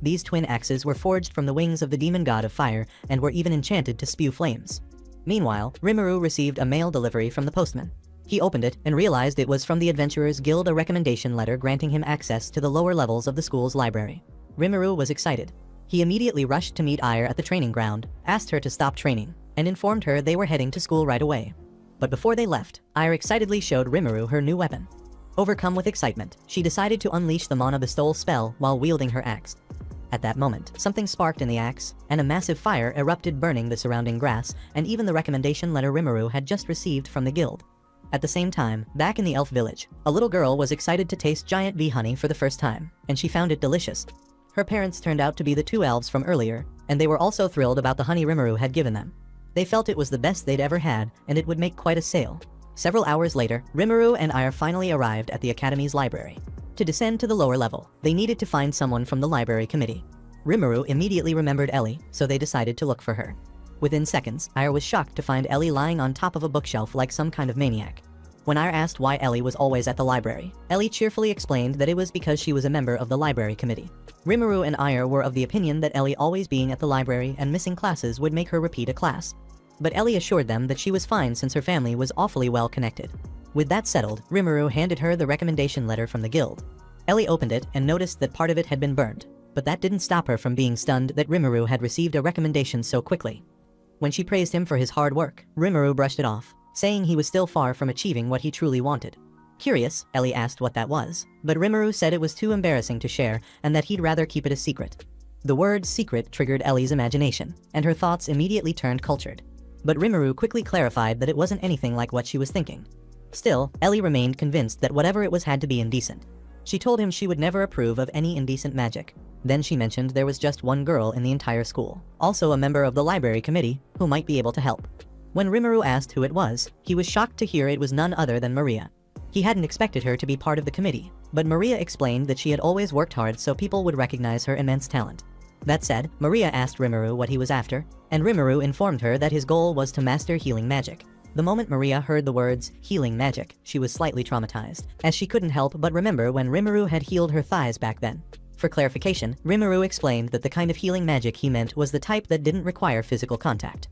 These twin axes were forged from the wings of the demon god of fire and were even enchanted to spew flames. Meanwhile, Rimuru received a mail delivery from the postman. He opened it and realized it was from the Adventurers Guild, a recommendation letter granting him access to the lower levels of the school's library. Rimuru was excited. He immediately rushed to meet Ire at the training ground, asked her to stop training, and informed her they were heading to school right away. But before they left, Ire excitedly showed Rimuru her new weapon. Overcome with excitement, she decided to unleash the Mana Bestowal spell while wielding her axe. At that moment, something sparked in the axe, and a massive fire erupted, burning the surrounding grass and even the recommendation letter Rimuru had just received from the guild. At the same time, back in the elf village, a little girl was excited to taste giant bee honey for the first time, and she found it delicious. Her parents turned out to be the two elves from earlier, and they were also thrilled about the honey Rimuru had given them. They felt it was the best they'd ever had, and it would make quite a sale. Several hours later, Rimuru and Ire finally arrived at the academy's library. To descend to the lower level, they needed to find someone from the library committee. Rimuru immediately remembered Ellie, so they decided to look for her. Within seconds, Ire was shocked to find Ellie lying on top of a bookshelf like some kind of maniac. When Ire asked why Ellie was always at the library, Ellie cheerfully explained that it was because she was a member of the library committee. Rimuru and Ire were of the opinion that Ellie always being at the library and missing classes would make her repeat a class. But Ellie assured them that she was fine since her family was awfully well connected. With that settled, Rimuru handed her the recommendation letter from the guild. Ellie opened it and noticed that part of it had been burned, but that didn't stop her from being stunned that Rimuru had received a recommendation so quickly. When she praised him for his hard work, Rimuru brushed it off, saying he was still far from achieving what he truly wanted. Curious, Ellie asked what that was, but Rimuru said it was too embarrassing to share and that he'd rather keep it a secret. The word secret triggered Ellie's imagination, and her thoughts immediately turned cultured. But Rimuru quickly clarified that it wasn't anything like what she was thinking. Still, Ellie remained convinced that whatever it was had to be indecent. She told him she would never approve of any indecent magic. Then she mentioned there was just one girl in the entire school, also a member of the library committee, who might be able to help. When Rimuru asked who it was, he was shocked to hear it was none other than Maria. He hadn't expected her to be part of the committee, but Maria explained that she had always worked hard so people would recognize her immense talent. That said, Maria asked Rimuru what he was after, and Rimuru informed her that his goal was to master healing magic. The moment Maria heard the words, healing magic, she was slightly traumatized, as she couldn't help but remember when Rimuru had healed her thighs back then. For clarification, Rimuru explained that the kind of healing magic he meant was the type that didn't require physical contact.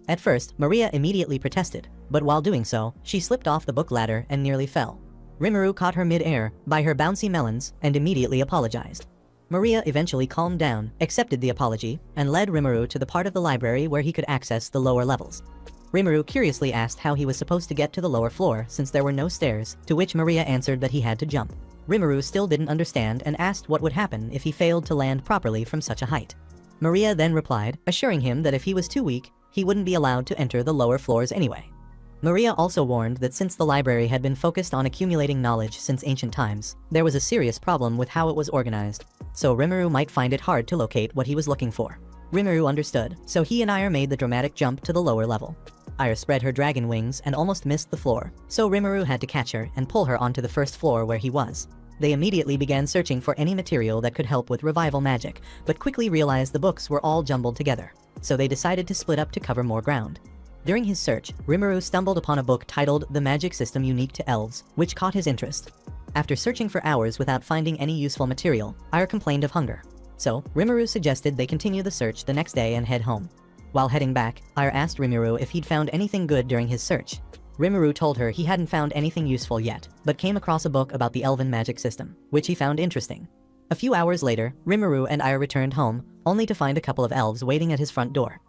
At first, Maria immediately protested, but while doing so, she slipped off the book ladder and nearly fell. Rimuru caught her mid-air by her bouncy melons and immediately apologized. Maria eventually calmed down, accepted the apology, and led Rimuru to the part of the library where he could access the lower levels. Rimuru curiously asked how he was supposed to get to the lower floor since there were no stairs, to which Maria answered that he had to jump. Rimuru still didn't understand and asked what would happen if he failed to land properly from such a height. Maria then replied, assuring him that if he was too weak, he wouldn't be allowed to enter the lower floors anyway. Maria also warned that since the library had been focused on accumulating knowledge since ancient times, there was a serious problem with how it was organized, so Rimuru might find it hard to locate what he was looking for. Rimuru understood, so he and Ire made the dramatic jump to the lower level. Ire spread her dragon wings and almost missed the floor, so Rimuru had to catch her and pull her onto the first floor where he was. They immediately began searching for any material that could help with revival magic, but quickly realized the books were all jumbled together, so they decided to split up to cover more ground. During his search, Rimuru stumbled upon a book titled The Magic System Unique to Elves, which caught his interest. After searching for hours without finding any useful material, Ire complained of hunger. So, Rimuru suggested they continue the search the next day and head home. While heading back, Ire asked Rimuru if he'd found anything good during his search. Rimuru told her he hadn't found anything useful yet, but came across a book about the elven magic system, which he found interesting. A few hours later, Rimuru and Ire returned home, only to find a couple of elves waiting at his front door.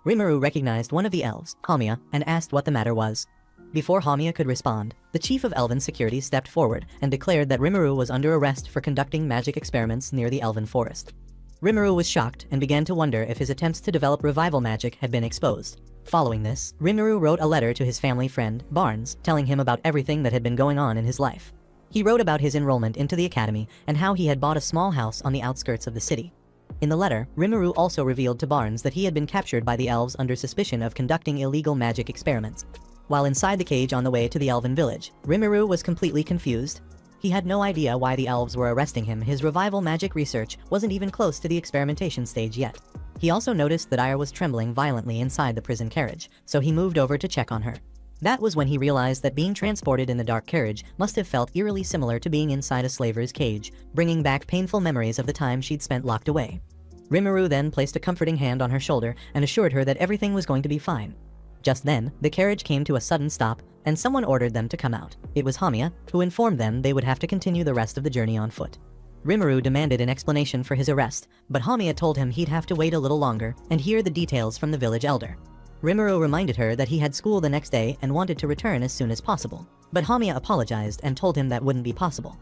Rimuru recognized one of the elves, Hamia, and asked what the matter was. Before Hamia could respond, the chief of elven security stepped forward and declared that Rimuru was under arrest for conducting magic experiments near the elven forest. Rimuru was shocked and began to wonder if his attempts to develop revival magic had been exposed. Following this, Rimuru wrote a letter to his family friend, Barnes, telling him about everything that had been going on in his life. He wrote about his enrollment into the academy and how he had bought a small house on the outskirts of the city. In the letter, Rimuru also revealed to Barnes that he had been captured by the elves under suspicion of conducting illegal magic experiments. While inside the cage on the way to the elven village, Rimuru was completely confused. He had no idea why the elves were arresting him. His revival magic research wasn't even close to the experimentation stage yet. He also noticed that Ire was trembling violently inside the prison carriage, so he moved over to check on her. That was when he realized that being transported in the dark carriage must have felt eerily similar to being inside a slaver's cage, bringing back painful memories of the time she'd spent locked away. Rimuru then placed a comforting hand on her shoulder and assured her that everything was going to be fine. Just then, the carriage came to a sudden stop, and someone ordered them to come out. It was Hamiya, who informed them they would have to continue the rest of the journey on foot. Rimuru demanded an explanation for his arrest, but Hamiya told him he'd have to wait a little longer and hear the details from the village elder. Rimuru reminded her that he had school the next day and wanted to return as soon as possible, but Hamiya apologized and told him that wouldn't be possible.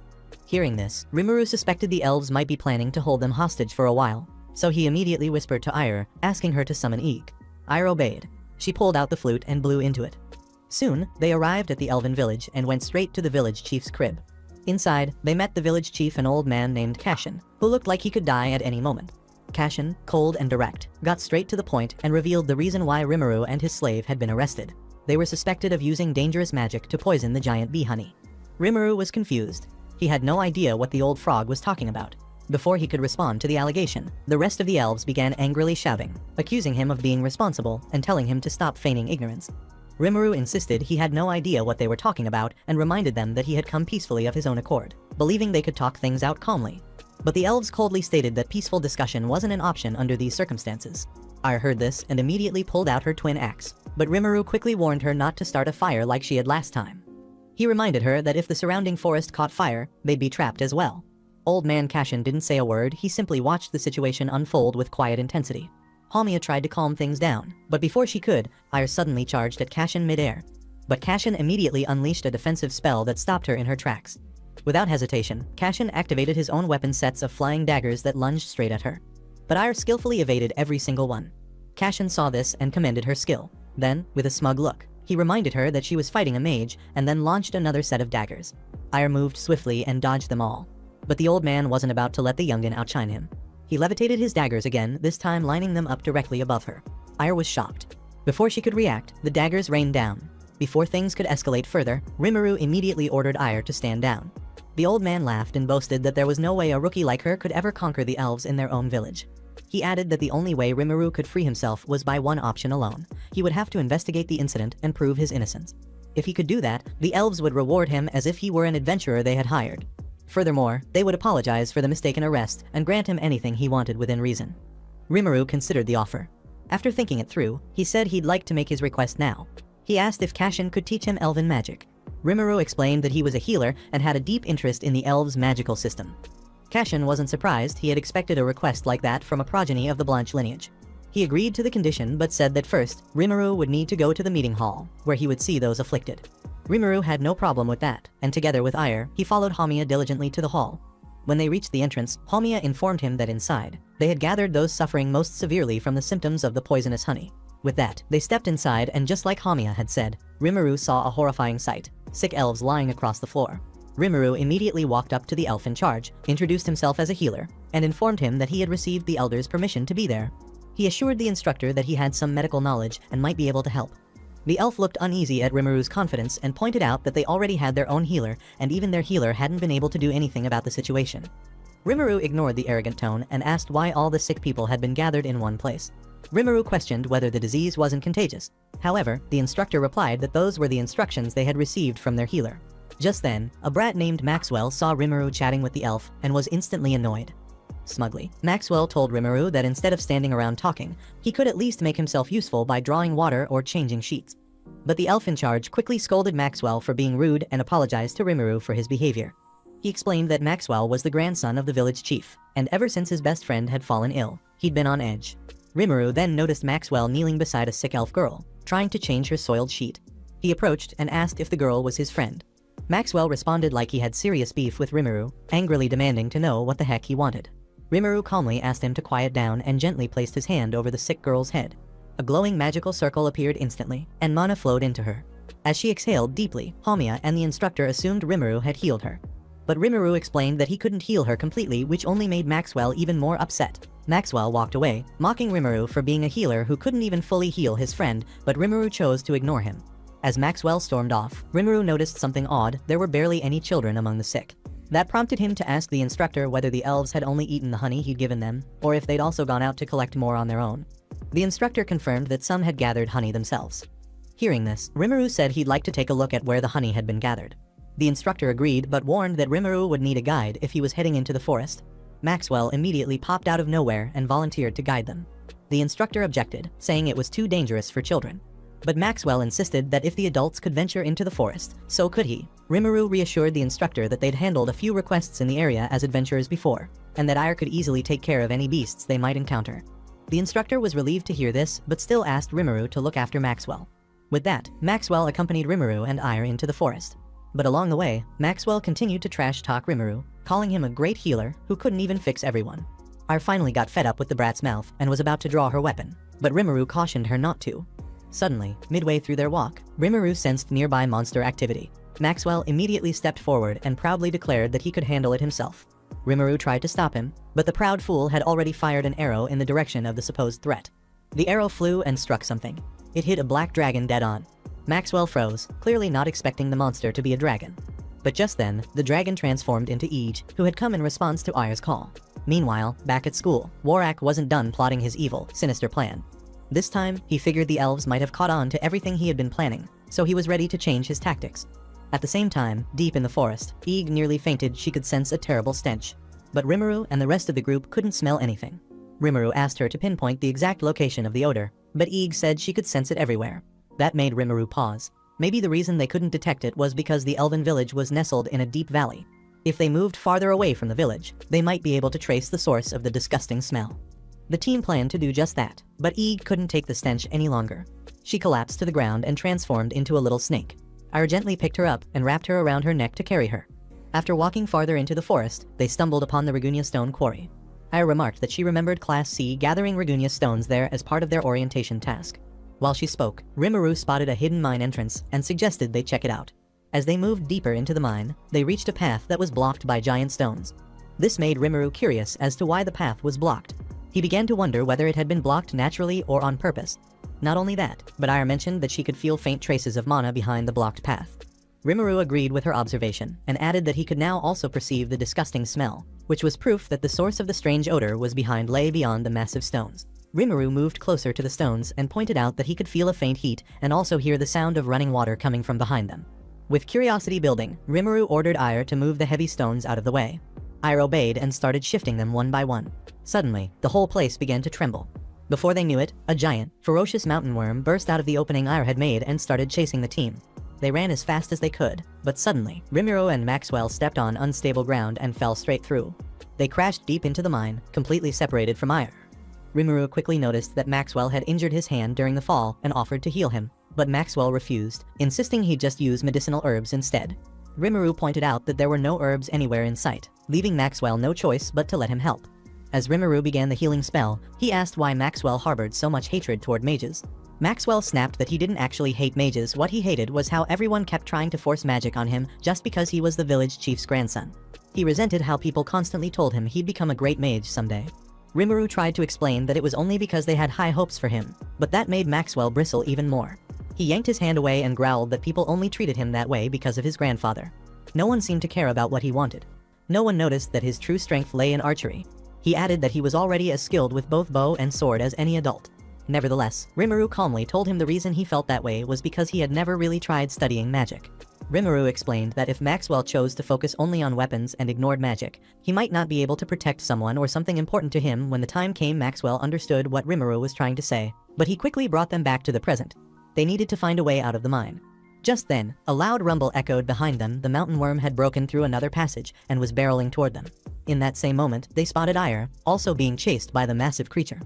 Hearing this, Rimuru suspected the elves might be planning to hold them hostage for a while, so he immediately whispered to Ire, asking her to summon Eek. Ire obeyed. She pulled out the flute and blew into it. Soon, they arrived at the elven village and went straight to the village chief's crib. Inside, they met the village chief, an old man named Cashin, who looked like he could die at any moment. Cashin, cold and direct, got straight to the point and revealed the reason why Rimuru and his slave had been arrested. They were suspected of using dangerous magic to poison the giant bee honey. Rimuru was confused. He had no idea what the old frog was talking about. Before he could respond to the allegation, the rest of the elves began angrily shouting, accusing him of being responsible and telling him to stop feigning ignorance. Rimuru insisted he had no idea what they were talking about and reminded them that he had come peacefully of his own accord, believing they could talk things out calmly. But the elves coldly stated that peaceful discussion wasn't an option under these circumstances. Ire heard this and immediately pulled out her twin axe, but Rimuru quickly warned her not to start a fire like she had last time. He reminded her that if the surrounding forest caught fire, they'd be trapped as well. Old man Cashin didn't say a word, he simply watched the situation unfold with quiet intensity. Hamiya tried to calm things down, but before she could, Ire suddenly charged at Cashin midair. But Cashin immediately unleashed a defensive spell that stopped her in her tracks. Without hesitation, Cashin activated his own weapon sets of flying daggers that lunged straight at her. But Ire skillfully evaded every single one. Cashin saw this and commended her skill. Then, with a smug look, he reminded her that she was fighting a mage and then launched another set of daggers. Ire moved swiftly and dodged them all. But the old man wasn't about to let the youngin outshine him. He levitated his daggers again, this time lining them up directly above her. Ire was shocked. Before she could react, the daggers rained down. Before things could escalate further, Rimuru immediately ordered Ire to stand down. The old man laughed and boasted that there was no way a rookie like her could ever conquer the elves in their own village. He added that the only way Rimuru could free himself was by one option alone. He would have to investigate the incident and prove his innocence. If he could do that, the elves would reward him as if he were an adventurer they had hired. Furthermore, they would apologize for the mistaken arrest and grant him anything he wanted within reason. Rimuru considered the offer. After thinking it through, he said he'd like to make his request now. He asked if Cashin could teach him elven magic. Rimuru explained that he was a healer and had a deep interest in the elves' magical system. Cashin wasn't surprised, he had expected a request like that from a progeny of the Blanche lineage. He agreed to the condition but said that first, Rimuru would need to go to the meeting hall, where he would see those afflicted. Rimuru had no problem with that, and together with Ire, he followed Hamiya diligently to the hall. When they reached the entrance, Hamiya informed him that inside, they had gathered those suffering most severely from the symptoms of the poisonous honey. With that, they stepped inside and just like Hamiya had said, Rimuru saw a horrifying sight, sick elves lying across the floor. Rimuru immediately walked up to the elf in charge, introduced himself as a healer, and informed him that he had received the elder's permission to be there. He assured the instructor that he had some medical knowledge and might be able to help. The elf looked uneasy at Rimuru's confidence and pointed out that they already had their own healer, and even their healer hadn't been able to do anything about the situation. Rimuru ignored the arrogant tone and asked why all the sick people had been gathered in one place. Rimuru questioned whether the disease wasn't contagious. However, the instructor replied that those were the instructions they had received from their healer. Just then, a brat named Maxwell saw Rimuru chatting with the elf and was instantly annoyed. Smugly, Maxwell told Rimuru that instead of standing around talking, he could at least make himself useful by drawing water or changing sheets. But the elf in charge quickly scolded Maxwell for being rude and apologized to Rimuru for his behavior. He explained that Maxwell was the grandson of the village chief, and ever since his best friend had fallen ill, he'd been on edge. Rimuru then noticed Maxwell kneeling beside a sick elf girl, trying to change her soiled sheet. He approached and asked if the girl was his friend. Maxwell responded like he had serious beef with Rimuru, angrily demanding to know what the heck he wanted. Rimuru calmly asked him to quiet down and gently placed his hand over the sick girl's head. A glowing magical circle appeared instantly, and mana flowed into her. As she exhaled deeply, Hamiya and the instructor assumed Rimuru had healed her. But Rimuru explained that he couldn't heal her completely, which only made Maxwell even more upset. Maxwell walked away, mocking Rimuru for being a healer who couldn't even fully heal his friend, but Rimuru chose to ignore him. As Maxwell stormed off, Rimuru noticed something odd: there were barely any children among the sick. That prompted him to ask the instructor whether the elves had only eaten the honey he'd given them, or if they'd also gone out to collect more on their own. The instructor confirmed that some had gathered honey themselves. Hearing this, Rimuru said he'd like to take a look at where the honey had been gathered. The instructor agreed but warned that Rimuru would need a guide if he was heading into the forest. Maxwell immediately popped out of nowhere and volunteered to guide them. The instructor objected, saying it was too dangerous for children. But Maxwell insisted that if the adults could venture into the forest, so could he. Rimuru reassured the instructor that they'd handled a few requests in the area as adventurers before, and that Ire could easily take care of any beasts they might encounter. The instructor was relieved to hear this, but still asked Rimuru to look after Maxwell. With that, Maxwell accompanied Rimuru and Ire into the forest. But along the way, Maxwell continued to trash-talk Rimuru, calling him a great healer who couldn't even fix everyone. Ire finally got fed up with the brat's mouth and was about to draw her weapon, but Rimuru cautioned her not to. Suddenly, midway through their walk, Rimuru sensed nearby monster activity. Maxwell immediately stepped forward and proudly declared that he could handle it himself. Rimuru tried to stop him, but the proud fool had already fired an arrow in the direction of the supposed threat. The arrow flew and struck something. It hit a black dragon dead on. Maxwell froze, clearly not expecting the monster to be a dragon. But just then, the dragon transformed into Ige, who had come in response to Ire's call. Meanwhile, back at school, Warak wasn't done plotting his evil, sinister plan. This time, he figured the elves might have caught on to everything he had been planning, so he was ready to change his tactics. At the same time, deep in the forest, Ige nearly fainted. She could sense a terrible stench. But Rimuru and the rest of the group couldn't smell anything. Rimuru asked her to pinpoint the exact location of the odor, but Ige said she could sense it everywhere. That made Rimuru pause. Maybe the reason they couldn't detect it was because the elven village was nestled in a deep valley. If they moved farther away from the village, they might be able to trace the source of the disgusting smell. The team planned to do just that, but Ige couldn't take the stench any longer. She collapsed to the ground and transformed into a little snake. Ire gently picked her up and wrapped her around her neck to carry her. After walking farther into the forest, they stumbled upon the Ragunia stone quarry. Ire remarked that she remembered Class C gathering Ragunia stones there as part of their orientation task. While she spoke, Rimuru spotted a hidden mine entrance and suggested they check it out. As they moved deeper into the mine, they reached a path that was blocked by giant stones. This made Rimuru curious as to why the path was blocked. He began to wonder whether it had been blocked naturally or on purpose. Not only that, but Ire mentioned that she could feel faint traces of mana behind the blocked path. Rimuru agreed with her observation and added that he could now also perceive the disgusting smell, which was proof that the source of the strange odor lay beyond the massive stones. Rimuru moved closer to the stones and pointed out that he could feel a faint heat and also hear the sound of running water coming from behind them. With curiosity building, Rimuru ordered Ire to move the heavy stones out of the way. Ire obeyed and started shifting them one by one. Suddenly, the whole place began to tremble. Before they knew it, a giant, ferocious mountain worm burst out of the opening Ire had made and started chasing the team. They ran as fast as they could, but suddenly, Rimuru and Maxwell stepped on unstable ground and fell straight through. They crashed deep into the mine, completely separated from Ire. Rimuru quickly noticed that Maxwell had injured his hand during the fall and offered to heal him, but Maxwell refused, insisting he'd just use medicinal herbs instead. Rimuru pointed out that there were no herbs anywhere in sight, leaving Maxwell no choice but to let him help. As Rimuru began the healing spell, he asked why Maxwell harbored so much hatred toward mages. Maxwell snapped that he didn't actually hate mages. What he hated was how everyone kept trying to force magic on him just because he was the village chief's grandson. He resented how people constantly told him he'd become a great mage someday. Rimuru tried to explain that it was only because they had high hopes for him, but that made Maxwell bristle even more. He yanked his hand away and growled that people only treated him that way because of his grandfather. No one seemed to care about what he wanted. No one noticed that his true strength lay in archery. He added that he was already as skilled with both bow and sword as any adult. Nevertheless, Rimuru calmly told him the reason he felt that way was because he had never really tried studying magic. Rimuru explained that if Maxwell chose to focus only on weapons and ignored magic, he might not be able to protect someone or something important to him. When the time came, Maxwell understood what Rimuru was trying to say, but he quickly brought them back to the present. They needed to find a way out of the mine. Just then, a loud rumble echoed behind them. The mountain worm had broken through another passage and was barreling toward them. In that same moment, they spotted Ire, also being chased by the massive creature.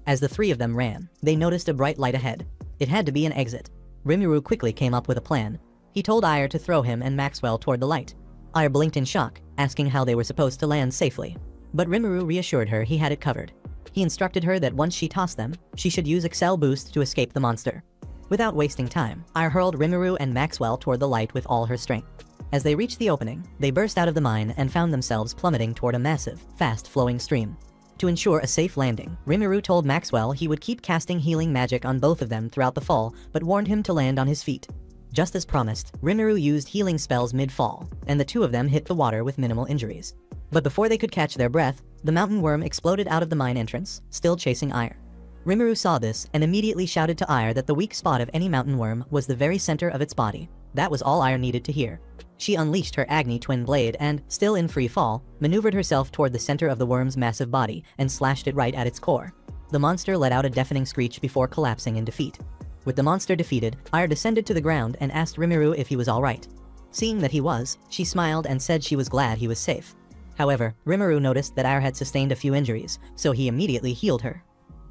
As the three of them ran, they noticed a bright light ahead. It had to be an exit. Rimuru quickly came up with a plan. He told Ire to throw him and Maxwell toward the light. Ire blinked in shock, asking how they were supposed to land safely. But Rimuru reassured her he had it covered. He instructed her that once she tossed them, she should use Excel Boost to escape the monster. Without wasting time, Ire hurled Rimuru and Maxwell toward the light with all her strength. As they reached the opening, they burst out of the mine and found themselves plummeting toward a massive, fast-flowing stream. To ensure a safe landing, Rimuru told Maxwell he would keep casting healing magic on both of them throughout the fall, but warned him to land on his feet. Just as promised, Rimuru used healing spells mid-fall, and the two of them hit the water with minimal injuries. But before they could catch their breath, the mountain worm exploded out of the mine entrance, still chasing Ire. Rimuru saw this and immediately shouted to Ire that the weak spot of any mountain worm was the very center of its body. That was all Ire needed to hear. She unleashed her Agni twin blade and, still in free fall, maneuvered herself toward the center of the worm's massive body and slashed it right at its core. The monster let out a deafening screech before collapsing in defeat. With the monster defeated, Ire descended to the ground and asked Rimuru if he was alright. Seeing that he was, she smiled and said she was glad he was safe. However, Rimuru noticed that Ire had sustained a few injuries, so he immediately healed her.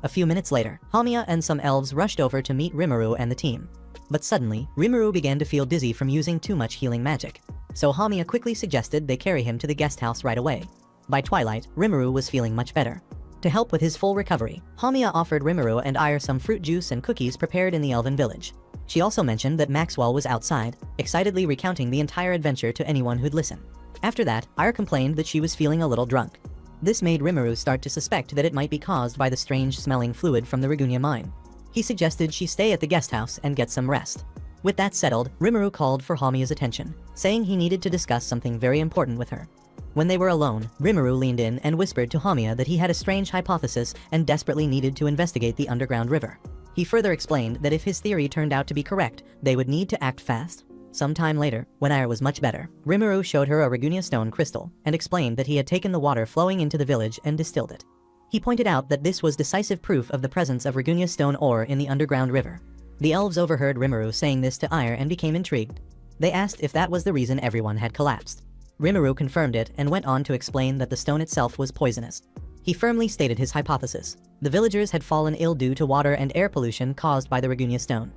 A few minutes later, Hamiya and some elves rushed over to meet Rimuru and the team. But suddenly, Rimuru began to feel dizzy from using too much healing magic. So Hamiya quickly suggested they carry him to the guest house right away. By twilight, Rimuru was feeling much better. To help with his full recovery, Hamiya offered Rimuru and Ire some fruit juice and cookies prepared in the elven village. She also mentioned that Maxwell was outside, excitedly recounting the entire adventure to anyone who'd listen. After that, Ire complained that she was feeling a little drunk. This made Rimuru start to suspect that it might be caused by the strange smelling fluid from the Ragunya mine. He suggested she stay at the guest house and get some rest. With that settled, Rimuru called for Hamiya's attention, saying he needed to discuss something very important with her. When they were alone, Rimuru leaned in and whispered to Hamiya that he had a strange hypothesis and desperately needed to investigate the underground river. He further explained that if his theory turned out to be correct, they would need to act fast. Some time later, when Ire was much better, Rimuru showed her a Ragunya stone crystal and explained that he had taken the water flowing into the village and distilled it. He pointed out that this was decisive proof of the presence of Ragunya stone ore in the underground river. The elves overheard Rimuru saying this to Ire and became intrigued. They asked if that was the reason everyone had collapsed. Rimuru confirmed it and went on to explain that the stone itself was poisonous. He firmly stated his hypothesis. The villagers had fallen ill due to water and air pollution caused by the Ragunya stone.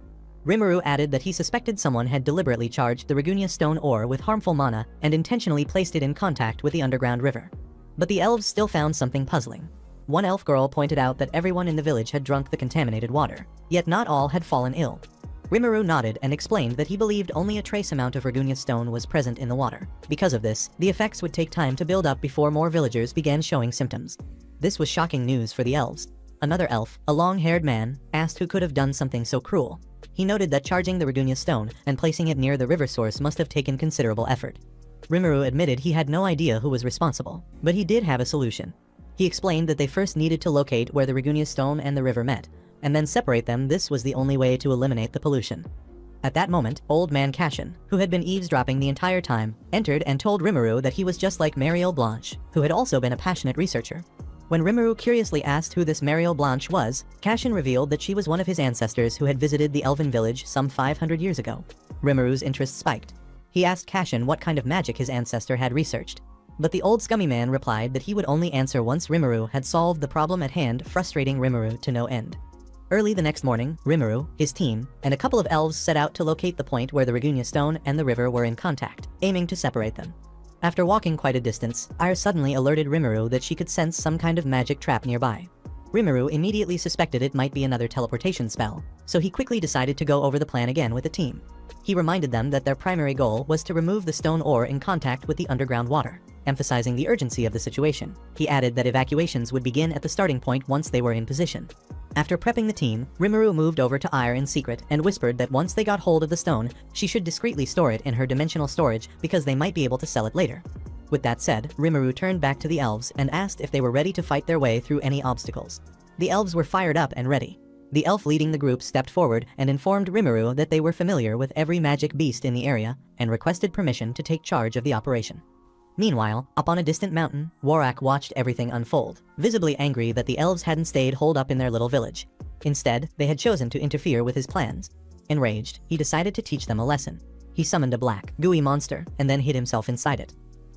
Rimuru added that he suspected someone had deliberately charged the Ragunya stone ore with harmful mana and intentionally placed it in contact with the underground river. But the elves still found something puzzling. One elf girl pointed out that everyone in the village had drunk the contaminated water, yet not all had fallen ill. Rimuru nodded and explained that he believed only a trace amount of Ragunya stone was present in the water. Because of this, the effects would take time to build up before more villagers began showing symptoms. This was shocking news for the elves. Another elf, a long-haired man, asked who could have done something so cruel. He noted that charging the Ragunya stone and placing it near the river source must have taken considerable effort. Rimuru admitted he had no idea who was responsible, but he did have a solution. He explained that they first needed to locate where the Ragunya stone and the river met, and then separate them. This was the only way to eliminate the pollution. At that moment, Old Man Cashin, who had been eavesdropping the entire time, entered and told Rimuru that he was just like Mariel Blanche, who had also been a passionate researcher. When Rimuru curiously asked who this Mariel Blanche was, Cashin revealed that she was one of his ancestors who had visited the elven village some 500 years ago. Rimuru's interest spiked. He asked Cashin what kind of magic his ancestor had researched. But the old scummy man replied that he would only answer once Rimuru had solved the problem at hand, frustrating Rimuru to no end. Early the next morning, Rimuru, his team, and a couple of elves set out to locate the point where the Ragunya stone and the river were in contact, aiming to separate them. After walking quite a distance, Ire suddenly alerted Rimuru that she could sense some kind of magic trap nearby. Rimuru immediately suspected it might be another teleportation spell, so he quickly decided to go over the plan again with the team. He reminded them that their primary goal was to remove the stone ore in contact with the underground water, emphasizing the urgency of the situation. He added that evacuations would begin at the starting point once they were in position. After prepping the team, Rimuru moved over to Ire in secret and whispered that once they got hold of the stone, she should discreetly store it in her dimensional storage because they might be able to sell it later. With that said, Rimuru turned back to the elves and asked if they were ready to fight their way through any obstacles. The elves were fired up and ready. The elf leading the group stepped forward and informed Rimuru that they were familiar with every magic beast in the area and requested permission to take charge of the operation. Meanwhile, up on a distant mountain, Warak watched everything unfold, visibly angry that the elves hadn't stayed holed up in their little village. Instead, they had chosen to interfere with his plans. Enraged, he decided to teach them a lesson. He summoned a black, gooey monster and then hid himself inside it.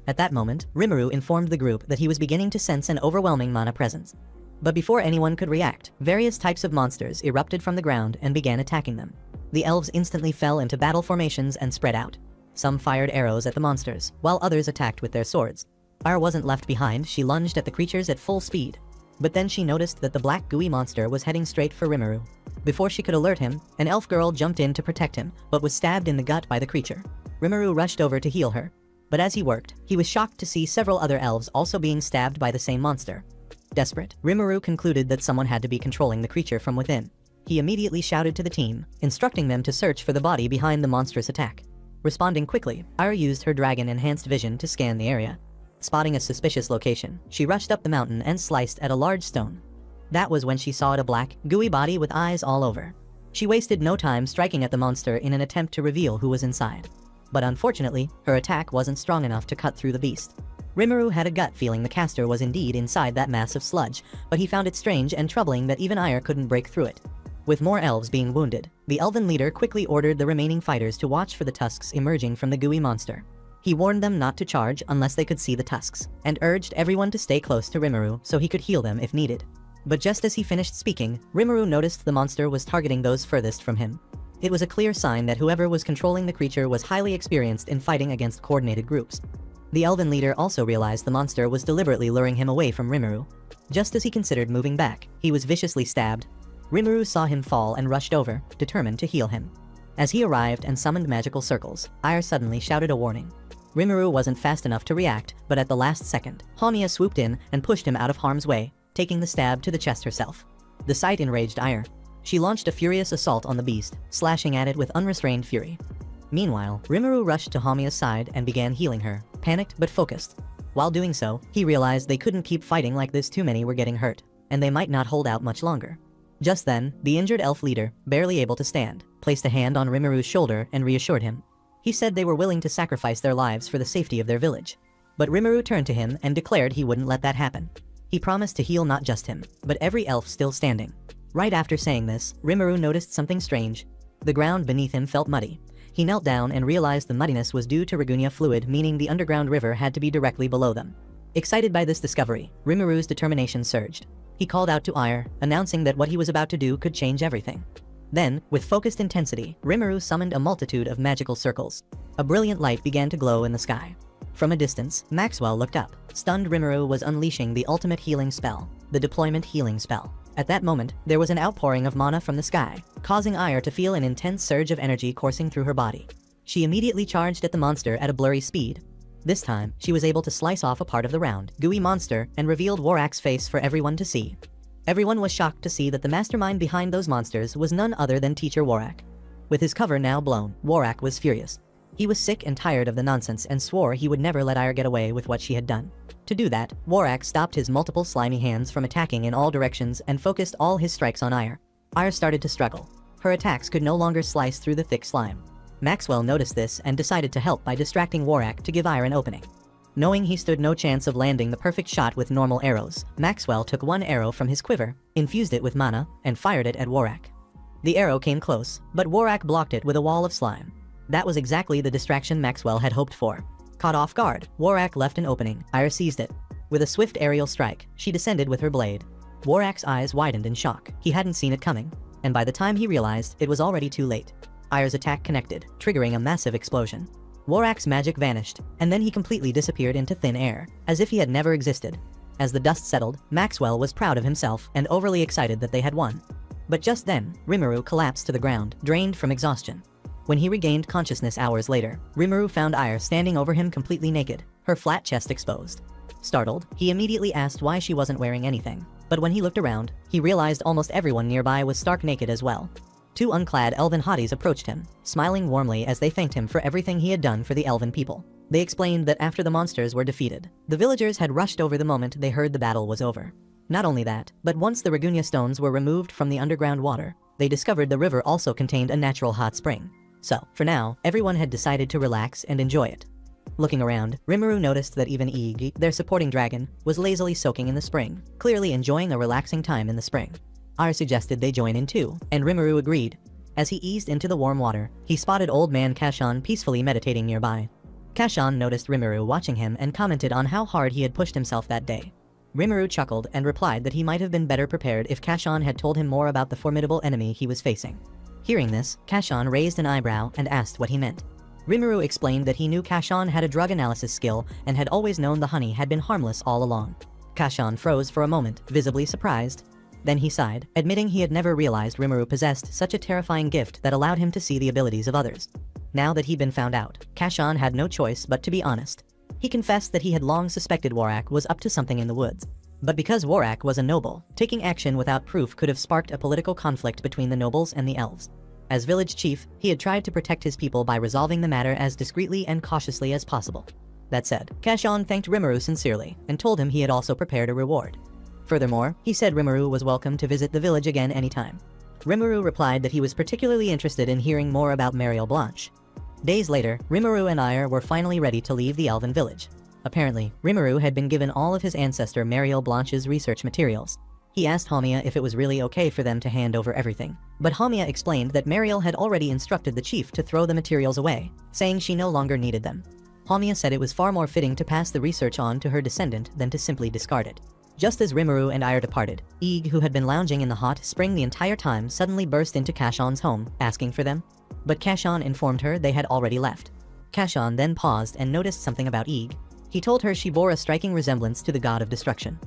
At that moment, Rimuru informed the group that he was beginning to sense an overwhelming mana presence. But before anyone could react, various types of monsters erupted from the ground and began attacking them. The elves instantly fell into battle formations and spread out. Some fired arrows at the monsters, while others attacked with their swords. Ire wasn't left behind. She lunged at the creatures at full speed. But then she noticed that the black gooey monster was heading straight for Rimuru. Before she could alert him, an elf girl jumped in to protect him, but was stabbed in the gut by the creature. Rimuru rushed over to heal her. But as he worked, he was shocked to see several other elves also being stabbed by the same monster. Desperate, Rimuru concluded that someone had to be controlling the creature from within. He immediately shouted to the team, instructing them to search for the body behind the monstrous attack. Responding quickly, Ire used her dragon-enhanced vision to scan the area. Spotting a suspicious location, she rushed up the mountain and sliced at a large stone. That was when she saw a black, gooey body with eyes all over. She wasted no time striking at the monster in an attempt to reveal who was inside. But unfortunately, her attack wasn't strong enough to cut through the beast. Rimuru had a gut feeling the caster was indeed inside that mass of sludge, but he found it strange and troubling that even Ire couldn't break through it. With more elves being wounded, the elven leader quickly ordered the remaining fighters to watch for the tusks emerging from the gooey monster. He warned them not to charge unless they could see the tusks, and urged everyone to stay close to Rimuru so he could heal them if needed. But just as he finished speaking, Rimuru noticed the monster was targeting those furthest from him. It was a clear sign that whoever was controlling the creature was highly experienced in fighting against coordinated groups. The elven leader also realized the monster was deliberately luring him away from Rimuru. Just as he considered moving back, he was viciously stabbed. Rimuru saw him fall and rushed over, determined to heal him. As he arrived and summoned magical circles, Ire suddenly shouted a warning. Rimuru wasn't fast enough to react, but at the last second, Hamiya swooped in and pushed him out of harm's way, taking the stab to the chest herself. The sight enraged Ire. She launched a furious assault on the beast, slashing at it with unrestrained fury. Meanwhile, Rimuru rushed to Hamiya's side and began healing her, panicked but focused. While doing so, he realized they couldn't keep fighting like this, too many were getting hurt, and they might not hold out much longer. Just then, the injured elf leader, barely able to stand, placed a hand on Rimuru's shoulder and reassured him. He said they were willing to sacrifice their lives for the safety of their village. But Rimuru turned to him and declared he wouldn't let that happen. He promised to heal not just him, but every elf still standing. Right after saying this, Rimuru noticed something strange. The ground beneath him felt muddy. He knelt down and realized the muddiness was due to Ragunia fluid, meaning the underground river had to be directly below them. Excited by this discovery, Rimuru's determination surged. He called out to Ire, announcing that what he was about to do could change everything. Then, with focused intensity, Rimuru summoned a multitude of magical circles. A brilliant light began to glow in the sky. From a distance, Maxwell looked up. Stunned, Rimuru was unleashing the ultimate healing spell, the deployment healing spell. At that moment, there was an outpouring of mana from the sky, causing Ire to feel an intense surge of energy coursing through her body. She immediately charged at the monster at a blurry speed. This time, she was able to slice off a part of the round, gooey monster and revealed Warak's face for everyone to see. Everyone was shocked to see that the mastermind behind those monsters was none other than Teacher Warak. With his cover now blown, Warak was furious. He was sick and tired of the nonsense and swore he would never let Ire get away with what she had done. To do that, Warak stopped his multiple slimy hands from attacking in all directions and focused all his strikes on Ire. Ire started to struggle. Her attacks could no longer slice through the thick slime. Maxwell noticed this and decided to help by distracting Warak to give Ire an opening. Knowing he stood no chance of landing the perfect shot with normal arrows, Maxwell took one arrow from his quiver, infused it with mana, and fired it at Warak. The arrow came close, but Warak blocked it with a wall of slime. That was exactly the distraction Maxwell had hoped for. Caught off guard, Warak left an opening. Ire seized it. With a swift aerial strike, she descended with her blade. Warak's eyes widened in shock. He hadn't seen it coming, and by the time he realized, it was already too late. Ire's attack connected, triggering a massive explosion. Warak's magic vanished, and then he completely disappeared into thin air, as if he had never existed. As the dust settled, Maxwell was proud of himself and overly excited that they had won. But just then, Rimuru collapsed to the ground, drained from exhaustion. When he regained consciousness hours later, Rimuru found Ire standing over him completely naked, her flat chest exposed. Startled, he immediately asked why she wasn't wearing anything. But when he looked around, he realized almost everyone nearby was stark naked as well. Two unclad elven hotties approached him, smiling warmly as they thanked him for everything he had done for the elven people. They explained that after the monsters were defeated, the villagers had rushed over the moment they heard the battle was over. Not only that, but once the Ragunia stones were removed from the underground water, they discovered the river also contained a natural hot spring. So, for now, everyone had decided to relax and enjoy it. Looking around, Rimuru noticed that even Igi, their supporting dragon, was lazily soaking in the spring, clearly enjoying a relaxing time in the spring. Ire suggested they join in too, and Rimuru agreed. As he eased into the warm water, he spotted old man Kashan peacefully meditating nearby. Kashan noticed Rimuru watching him and commented on how hard he had pushed himself that day. Rimuru chuckled and replied that he might have been better prepared if Kashan had told him more about the formidable enemy he was facing. Hearing this, Kashan raised an eyebrow and asked what he meant. Rimuru explained that he knew Kashan had a drug analysis skill and had always known the honey had been harmless all along. Kashan froze for a moment, visibly surprised. Then he sighed, admitting he had never realized Rimuru possessed such a terrifying gift that allowed him to see the abilities of others. Now that he'd been found out, Kashan had no choice but to be honest. He confessed that he had long suspected Warak was up to something in the woods. But because Warak was a noble, taking action without proof could have sparked a political conflict between the nobles and the elves. As village chief, he had tried to protect his people by resolving the matter as discreetly and cautiously as possible. That said, Kashan thanked Rimuru sincerely and told him he had also prepared a reward. Furthermore, he said Rimuru was welcome to visit the village again anytime. Rimuru replied that he was particularly interested in hearing more about Mariel Blanche. Days later, Rimuru and Ire were finally ready to leave the elven village. Apparently, Rimuru had been given all of his ancestor Mariel Blanche's research materials. He asked Hamiya if it was really okay for them to hand over everything, but Hamiya explained that Mariel had already instructed the chief to throw the materials away, saying she no longer needed them. Hamiya said it was far more fitting to pass the research on to her descendant than to simply discard it. Just as Rimuru and Ire departed, Eeg, who had been lounging in the hot spring the entire time, suddenly burst into Kashan's home, asking for them. But Kashan informed her they had already left. Kashan then paused and noticed something about Eeg. He told her she bore a striking resemblance to the god of destruction.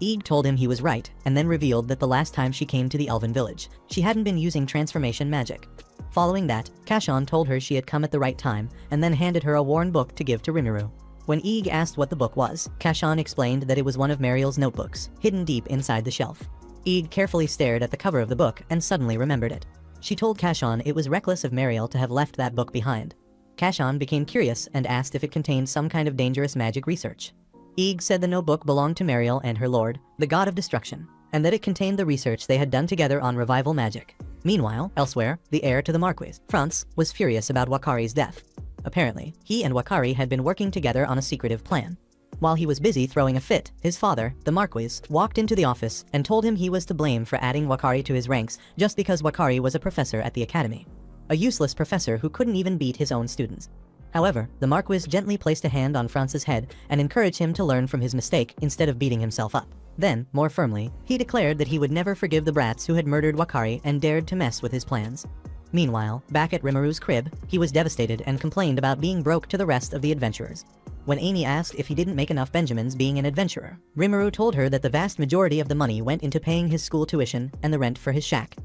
Eeg told him he was right, and then revealed that the last time she came to the elven village, she hadn't been using transformation magic. Following that, Kashan told her she had come at the right time, and then handed her a worn book to give to Rimuru. When Eeg asked what the book was, Kashan explained that it was one of Mariel's notebooks, hidden deep inside the shelf. Eeg carefully stared at the cover of the book and suddenly remembered it. She told Kashan it was reckless of Mariel to have left that book behind. Kashan became curious and asked if it contained some kind of dangerous magic research. Eeg said the notebook belonged to Mariel and her lord, the god of destruction, and that it contained the research they had done together on revival magic. Meanwhile, elsewhere, the heir to the Marquis, Franz, was furious about Wakari's death. Apparently, he and Wakari had been working together on a secretive plan. While he was busy throwing a fit, his father, the Marquis, walked into the office and told him he was to blame for adding Wakari to his ranks just because Wakari was a professor at the academy. A useless professor who couldn't even beat his own students. However, the Marquis gently placed a hand on Franz's head and encouraged him to learn from his mistake instead of beating himself up. Then, more firmly, he declared that he would never forgive the brats who had murdered Wakari and dared to mess with his plans. Meanwhile, back at Rimuru's crib, he was devastated and complained about being broke to the rest of the adventurers. When Amy asked if he didn't make enough Benjamins being an adventurer, Rimuru told her that the vast majority of the money went into paying his school tuition and the rent for his shack.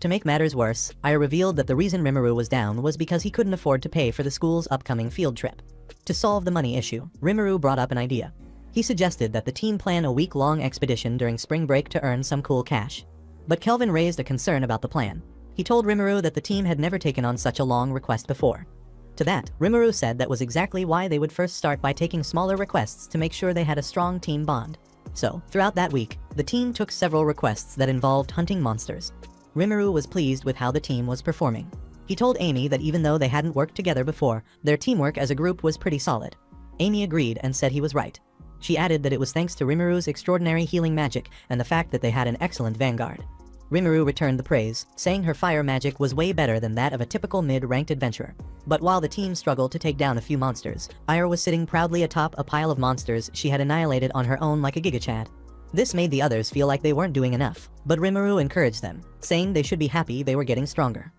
To make matters worse, Aya revealed that the reason Rimuru was down was because he couldn't afford to pay for the school's upcoming field trip. To solve the money issue, Rimuru brought up an idea. He suggested that the team plan a week-long expedition during spring break to earn some cool cash. But Kelvin raised a concern about the plan. He told Rimuru that the team had never taken on such a long request before. To that, Rimuru said that was exactly why they would first start by taking smaller requests to make sure they had a strong team bond. So, throughout that week, the team took several requests that involved hunting monsters. Rimuru was pleased with how the team was performing. He told Amy that even though they hadn't worked together before, their teamwork as a group was pretty solid. Amy agreed and said he was right. She added that it was thanks to Rimuru's extraordinary healing magic and the fact that they had an excellent vanguard. Rimuru returned the praise, saying her fire magic was way better than that of a typical mid-ranked adventurer. But while the team struggled to take down a few monsters, Ira was sitting proudly atop a pile of monsters she had annihilated on her own like a gigachad. This made the others feel like they weren't doing enough, but Rimuru encouraged them, saying they should be happy they were getting stronger.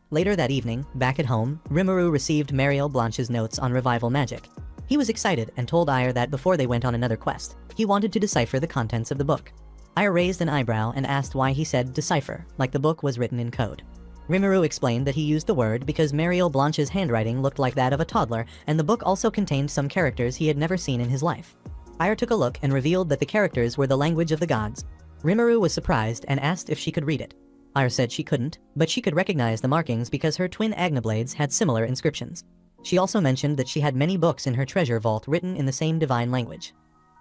Later that evening, back at home, Rimuru received Mariel Blanche's notes on revival magic. He was excited and told Ire that before they went on another quest, he wanted to decipher the contents of the book. Ire raised an eyebrow and asked why he said decipher, like the book was written in code. Rimuru explained that he used the word because Mariel Blanche's handwriting looked like that of a toddler, and the book also contained some characters he had never seen in his life. Ire took a look and revealed that the characters were the language of the gods. Rimuru was surprised and asked if she could read it. Ire said she couldn't, but she could recognize the markings because her twin Agnablades had similar inscriptions. She also mentioned that she had many books in her treasure vault written in the same divine language.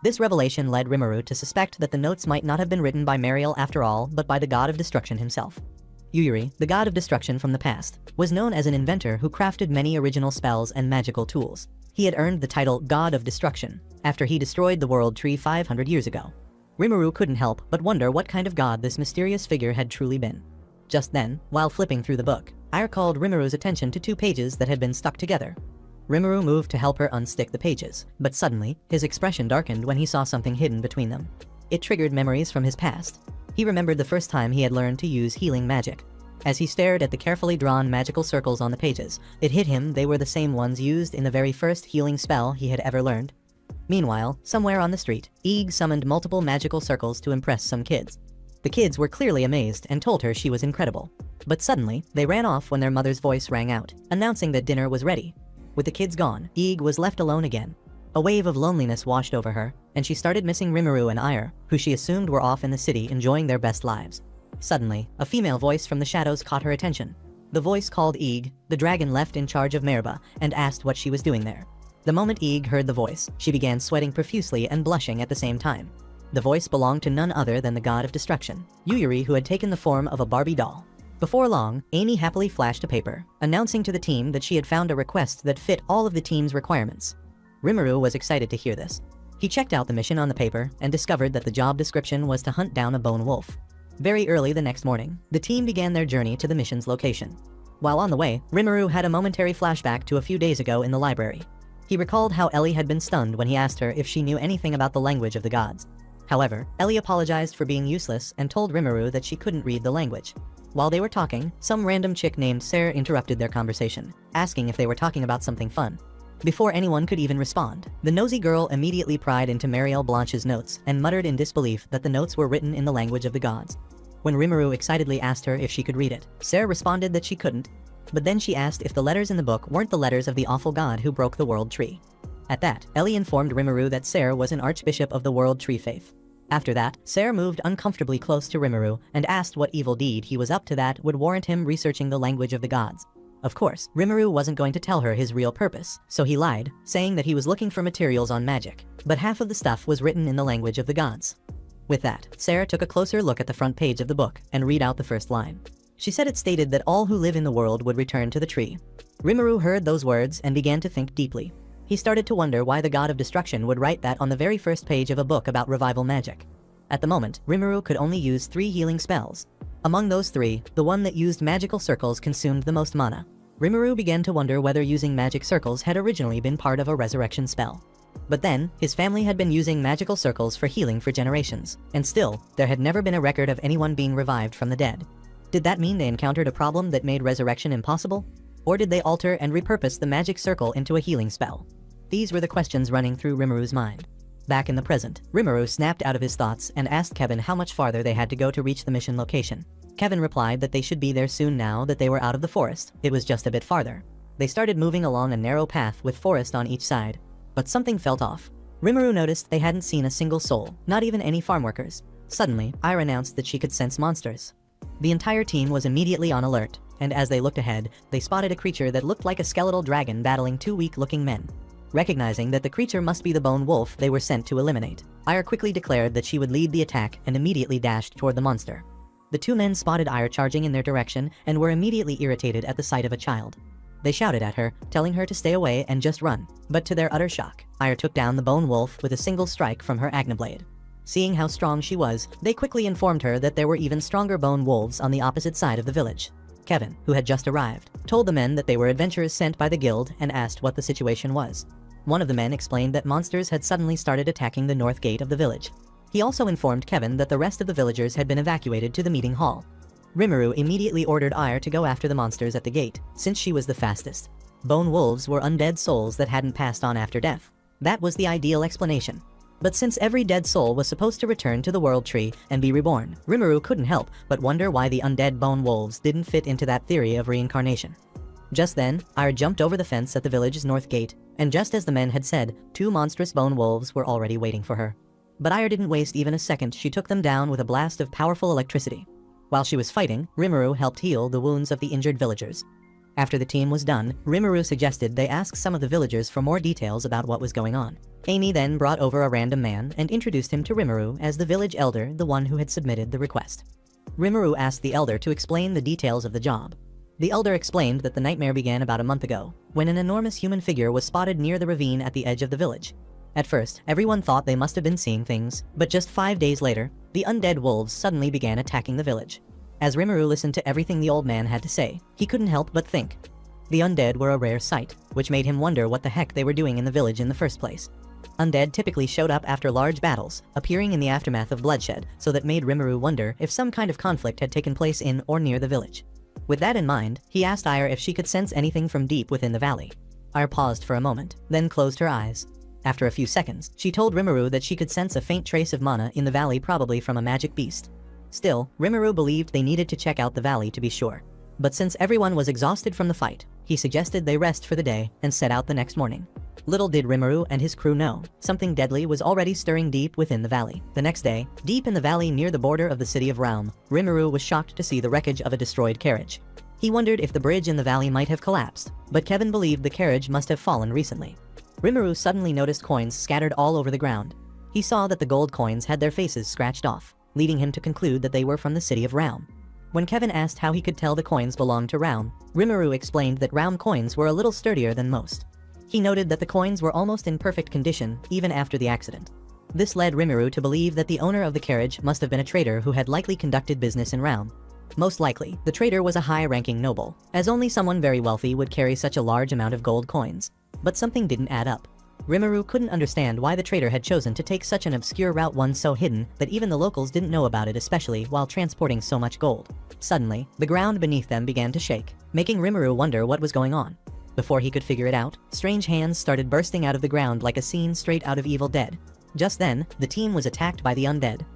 This revelation led Rimuru to suspect that the notes might not have been written by Mariel after all, but by the god of destruction himself. Yuyuri, the god of destruction from the past, was known as an inventor who crafted many original spells and magical tools. He had earned the title God of Destruction after he destroyed the World Tree 500 years ago. Rimuru couldn't help but wonder what kind of god this mysterious figure had truly been. Just then, while flipping through the book, Ire called Rimuru's attention to two pages that had been stuck together. Rimuru moved to help her unstick the pages, but suddenly, his expression darkened when he saw something hidden between them. It triggered memories from his past. He remembered the first time he had learned to use healing magic. As he stared at the carefully drawn magical circles on the pages, it hit him they were the same ones used in the very first healing spell he had ever learned. Meanwhile, somewhere on the street, Eeg summoned multiple magical circles to impress some kids. The kids were clearly amazed and told her she was incredible. But suddenly, they ran off when their mother's voice rang out, announcing that dinner was ready. With the kids gone, Eeg was left alone again. A wave of loneliness washed over her, and she started missing Rimuru and Ire, who she assumed were off in the city enjoying their best lives. Suddenly, a female voice from the shadows caught her attention. The voice called Eeg, the dragon left in charge of Merba, and asked what she was doing there. The moment Eeg heard the voice, she began sweating profusely and blushing at the same time. The voice belonged to none other than the god of destruction, Yuyuri, who had taken the form of a Barbie doll. Before long, Amy happily flashed a paper, announcing to the team that she had found a request that fit all of the team's requirements. Rimuru was excited to hear this. He checked out the mission on the paper and discovered that the job description was to hunt down a bone wolf. Very early the next morning, the team began their journey to the mission's location. While on the way, Rimuru had a momentary flashback to a few days ago in the library. He recalled how Ellie had been stunned when he asked her if she knew anything about the language of the gods. However, Ellie apologized for being useless and told Rimuru that she couldn't read the language. While they were talking, some random chick named Sarah interrupted their conversation, asking if they were talking about something fun. Before anyone could even respond, the nosy girl immediately pried into Marielle Blanche's notes and muttered in disbelief that the notes were written in the language of the gods. When Rimuru excitedly asked her if she could read it, Sarah responded that she couldn't, but then she asked if the letters in the book weren't the letters of the awful god who broke the World Tree. At that, Ellie informed Rimuru that Sarah was an archbishop of the World Tree faith. After that, Sarah moved uncomfortably close to Rimuru and asked what evil deed he was up to that would warrant him researching the language of the gods. Of course, Rimuru wasn't going to tell her his real purpose, so he lied, saying that he was looking for materials on magic, but half of the stuff was written in the language of the gods. With that, Sarah took a closer look at the front page of the book and read out the first line. She said it stated that all who live in the world would return to the tree. Rimuru heard those words and began to think deeply. He started to wonder why the god of destruction would write that on the very first page of a book about revival magic. At the moment, Rimuru could only use 3 healing spells. Among those 3, the one that used magical circles consumed the most mana. Rimuru began to wonder whether using magic circles had originally been part of a resurrection spell. But then, his family had been using magical circles for healing for generations, and still, there had never been a record of anyone being revived from the dead. Did that mean they encountered a problem that made resurrection impossible? Or did they alter and repurpose the magic circle into a healing spell? These were the questions running through Rimuru's mind. Back in the present, Rimuru snapped out of his thoughts and asked Kevin how much farther they had to go to reach the mission location. Kevin replied that they should be there soon now that they were out of the forest. It was just a bit farther. They started moving along a narrow path with forest on each side. But something felt off. Rimuru noticed they hadn't seen a single soul, not even any farm workers. Suddenly, Ira announced that she could sense monsters. The entire team was immediately on alert, and as they looked ahead, they spotted a creature that looked like a skeletal dragon battling 2 weak-looking men. Recognizing that the creature must be the bone wolf they were sent to eliminate, Ira quickly declared that she would lead the attack and immediately dashed toward the monster. The 2 men spotted Ira charging in their direction and were immediately irritated at the sight of a child. They shouted at her, telling her to stay away and just run. But to their utter shock, Ira took down the bone wolf with a single strike from her Agna blade. Seeing how strong she was, they quickly informed her that there were even stronger bone wolves on the opposite side of the village. Kevin, who had just arrived, told the men that they were adventurers sent by the guild and asked what the situation was. One of the men explained that monsters had suddenly started attacking the north gate of the village. He also informed Kevin that the rest of the villagers had been evacuated to the meeting hall. Rimuru immediately ordered Ire to go after the monsters at the gate, since she was the fastest. Bone wolves were undead souls that hadn't passed on after death. That was the ideal explanation. But since every dead soul was supposed to return to the World Tree and be reborn, Rimuru couldn't help but wonder why the undead bone wolves didn't fit into that theory of reincarnation. Just then, Ire jumped over the fence at the village's north gate, and just as the men had said, 2 monstrous bone wolves were already waiting for her. But Ire didn't waste even a second. She took them down with a blast of powerful electricity. While she was fighting, Rimuru helped heal the wounds of the injured villagers. After the team was done, Rimuru suggested they ask some of the villagers for more details about what was going on. Amy then brought over a random man and introduced him to Rimuru as the village elder, the one who had submitted the request. Rimuru asked the elder to explain the details of the job. The elder explained that the nightmare began about a month ago, when an enormous human figure was spotted near the ravine at the edge of the village. At first, everyone thought they must have been seeing things, but just 5 days later, the undead wolves suddenly began attacking the village. As Rimuru listened to everything the old man had to say, he couldn't help but think. The undead were a rare sight, which made him wonder what the heck they were doing in the village in the first place. Undead typically showed up after large battles, appearing in the aftermath of bloodshed, so that made Rimuru wonder if some kind of conflict had taken place in or near the village. With that in mind, he asked Ire if she could sense anything from deep within the valley. Ire paused for a moment, then closed her eyes. After a few seconds, she told Rimuru that she could sense a faint trace of mana in the valley, probably from a magic beast. Still, Rimuru believed they needed to check out the valley to be sure. But since everyone was exhausted from the fight, he suggested they rest for the day and set out the next morning. Little did Rimuru and his crew know, something deadly was already stirring deep within the valley. The next day, deep in the valley near the border of the city of Raum, Rimuru was shocked to see the wreckage of a destroyed carriage. He wondered if the bridge in the valley might have collapsed, but Kevin believed the carriage must have fallen recently. Rimuru suddenly noticed coins scattered all over the ground. He saw that the gold coins had their faces scratched off, leading him to conclude that they were from the city of Raum. When Kevin asked how he could tell the coins belonged to Raum, Rimuru explained that Raum coins were a little sturdier than most. He noted that the coins were almost in perfect condition even after the accident. This led Rimuru to believe that the owner of the carriage must have been a trader who had likely conducted business in Realm. Most likely, the trader was a high-ranking noble, as only someone very wealthy would carry such a large amount of gold coins. But something didn't add up. Rimuru couldn't understand why the trader had chosen to take such an obscure route, one so hidden that even the locals didn't know about it, especially while transporting so much gold. Suddenly, the ground beneath them began to shake, making Rimuru wonder what was going on. Before he could figure it out, strange hands started bursting out of the ground like a scene straight out of Evil Dead. Just then, the team was attacked by the undead.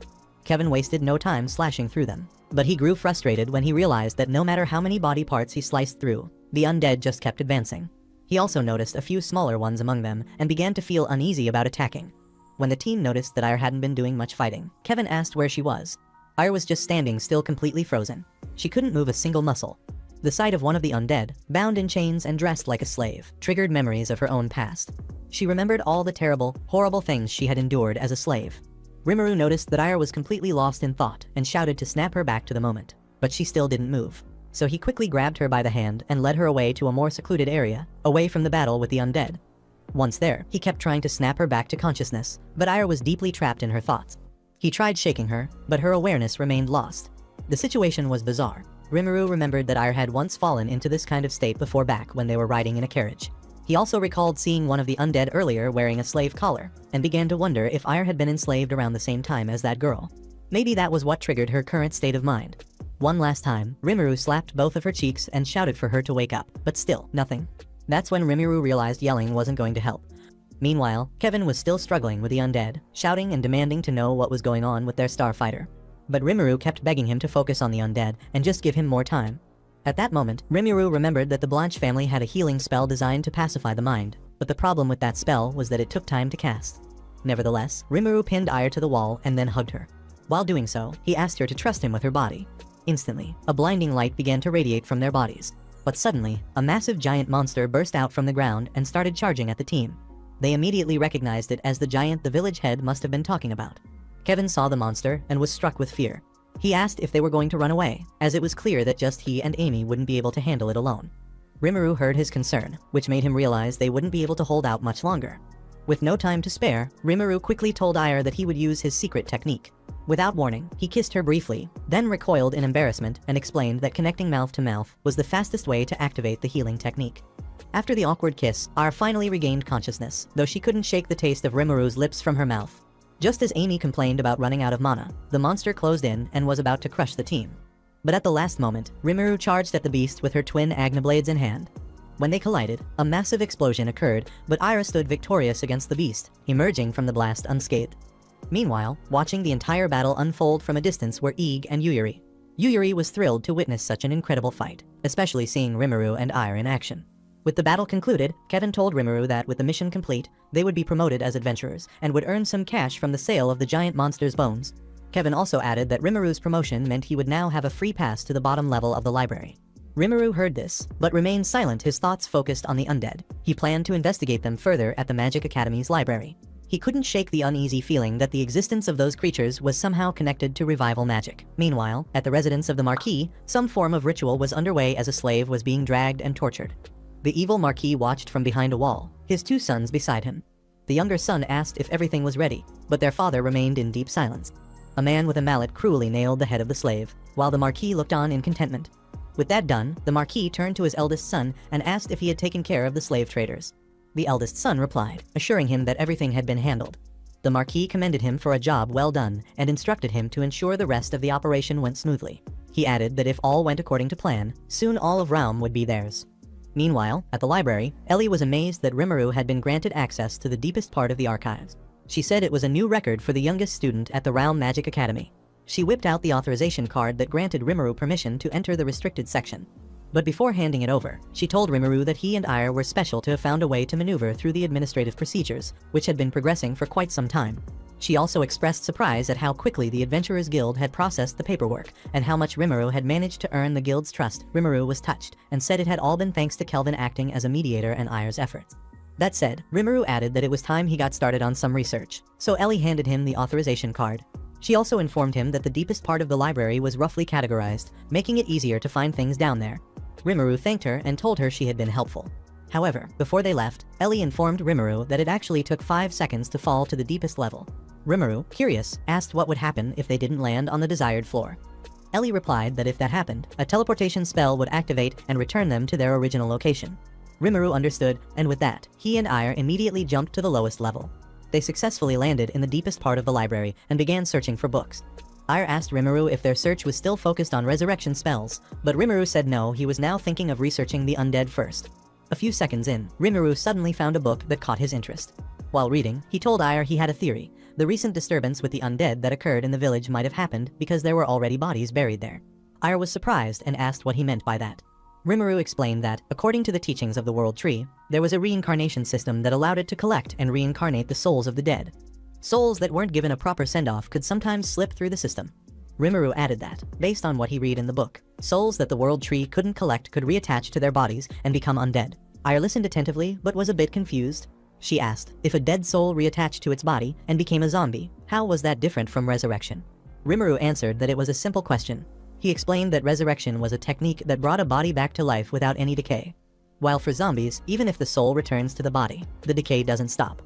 Kevin wasted no time slashing through them, but he grew frustrated when he realized that no matter how many body parts he sliced through, the undead just kept advancing. He also noticed a few smaller ones among them and began to feel uneasy about attacking. When the team noticed that Ire hadn't been doing much fighting, Kevin asked where she was. Ire was just standing still, completely frozen. She couldn't move a single muscle. The sight of one of the undead, bound in chains and dressed like a slave, triggered memories of her own past. She remembered all the terrible, horrible things she had endured as a slave. Rimuru noticed that Ire was completely lost in thought and shouted to snap her back to the moment, but she still didn't move. So he quickly grabbed her by the hand and led her away to a more secluded area, away from the battle with the undead. Once there, he kept trying to snap her back to consciousness, but Ire was deeply trapped in her thoughts. He tried shaking her, but her awareness remained lost. The situation was bizarre. Rimuru remembered that Ire had once fallen into this kind of state before, back when they were riding in a carriage. He also recalled seeing one of the undead earlier wearing a slave collar, and began to wonder if Ire had been enslaved around the same time as that girl. Maybe that was what triggered her current state of mind. One last time, Rimuru slapped both of her cheeks and shouted for her to wake up, but still, nothing. That's when Rimuru realized yelling wasn't going to help. Meanwhile, Kevin was still struggling with the undead, shouting and demanding to know what was going on with their starfighter. But Rimuru kept begging him to focus on the undead and just give him more time. At that moment, Rimuru remembered that the Blanche family had a healing spell designed to pacify the mind, but the problem with that spell was that it took time to cast. Nevertheless, Rimuru pinned Ire to the wall and then hugged her. While doing so, he asked her to trust him with her body. Instantly, a blinding light began to radiate from their bodies. But suddenly, a massive giant monster burst out from the ground and started charging at the team. They immediately recognized it as the giant the village head must have been talking about. Kevin saw the monster and was struck with fear. He asked if they were going to run away, as it was clear that just he and Amy wouldn't be able to handle it alone. Rimuru heard his concern, which made him realize they wouldn't be able to hold out much longer. With no time to spare, Rimuru quickly told Ire that he would use his secret technique. Without warning, he kissed her briefly, then recoiled in embarrassment and explained that connecting mouth to mouth was the fastest way to activate the healing technique. After the awkward kiss, Ire finally regained consciousness, though she couldn't shake the taste of Rimuru's lips from her mouth. Just as Amy complained about running out of mana, the monster closed in and was about to crush the team. But at the last moment, Rimuru charged at the beast with her twin Agna blades in hand. When they collided, a massive explosion occurred, but Ire stood victorious against the beast, emerging from the blast unscathed. Meanwhile, watching the entire battle unfold from a distance were Ig and Yuyuri. Yuyuri was thrilled to witness such an incredible fight, especially seeing Rimuru and Ire in action. With the battle concluded, Kevin told Rimuru that with the mission complete, they would be promoted as adventurers and would earn some cash from the sale of the giant monster's bones. Kevin also added that Rimuru's promotion meant he would now have a free pass to the bottom level of the library. Rimuru heard this, but remained silent, his thoughts focused on the undead. He planned to investigate them further at the Magic Academy's library. He couldn't shake the uneasy feeling that the existence of those creatures was somehow connected to revival magic. Meanwhile, at the residence of the Marquis, some form of ritual was underway as a slave was being dragged and tortured. The evil Marquis watched from behind a wall, his two sons beside him. The younger son asked if everything was ready, but their father remained in deep silence. A man with a mallet cruelly nailed the head of the slave, while the Marquis looked on in contentment. With that done, the Marquis turned to his eldest son and asked if he had taken care of the slave traders. The eldest son replied, assuring him that everything had been handled. The Marquis commended him for a job well done and instructed him to ensure the rest of the operation went smoothly. He added that if all went according to plan, soon all of Realm would be theirs. Meanwhile, at the library, Ellie was amazed that Rimuru had been granted access to the deepest part of the archives. She said it was a new record for the youngest student at the Realm Magic Academy. She whipped out the authorization card that granted Rimuru permission to enter the restricted section. But before handing it over, she told Rimuru that he and Ire were special to have found a way to maneuver through the administrative procedures, which had been progressing for quite some time. She also expressed surprise at how quickly the Adventurers Guild had processed the paperwork, and how much Rimuru had managed to earn the guild's trust. Rimuru was touched, and said it had all been thanks to Kelvin acting as a mediator and Ire's efforts. That said, Rimuru added that it was time he got started on some research, so Ellie handed him the authorization card. She also informed him that the deepest part of the library was roughly categorized, making it easier to find things down there. Rimuru thanked her and told her she had been helpful. However, before they left, Ellie informed Rimuru that it actually took 5 seconds to fall to the deepest level. Rimuru, curious, asked what would happen if they didn't land on the desired floor. Ellie replied that if that happened, a teleportation spell would activate and return them to their original location. Rimuru understood, and with that, he and Ire immediately jumped to the lowest level. They successfully landed in the deepest part of the library and began searching for books. Ire asked Rimuru if their search was still focused on resurrection spells, but Rimuru said no, he was now thinking of researching the undead first. A few seconds in, Rimuru suddenly found a book that caught his interest. While reading, he told Ire he had a theory. The recent disturbance with the undead that occurred in the village might have happened because there were already bodies buried there. Ire was surprised and asked what he meant by that. Rimuru explained that, according to the teachings of the World Tree, there was a reincarnation system that allowed it to collect and reincarnate the souls of the dead. Souls that weren't given a proper send-off could sometimes slip through the system. Rimuru added that, based on what he read in the book, souls that the World Tree couldn't collect could reattach to their bodies and become undead. Ire listened attentively but was a bit confused. She asked, if a dead soul reattached to its body and became a zombie, how was that different from resurrection? Rimuru answered that it was a simple question. He explained that resurrection was a technique that brought a body back to life without any decay. While for zombies, even if the soul returns to the body, the decay doesn't stop.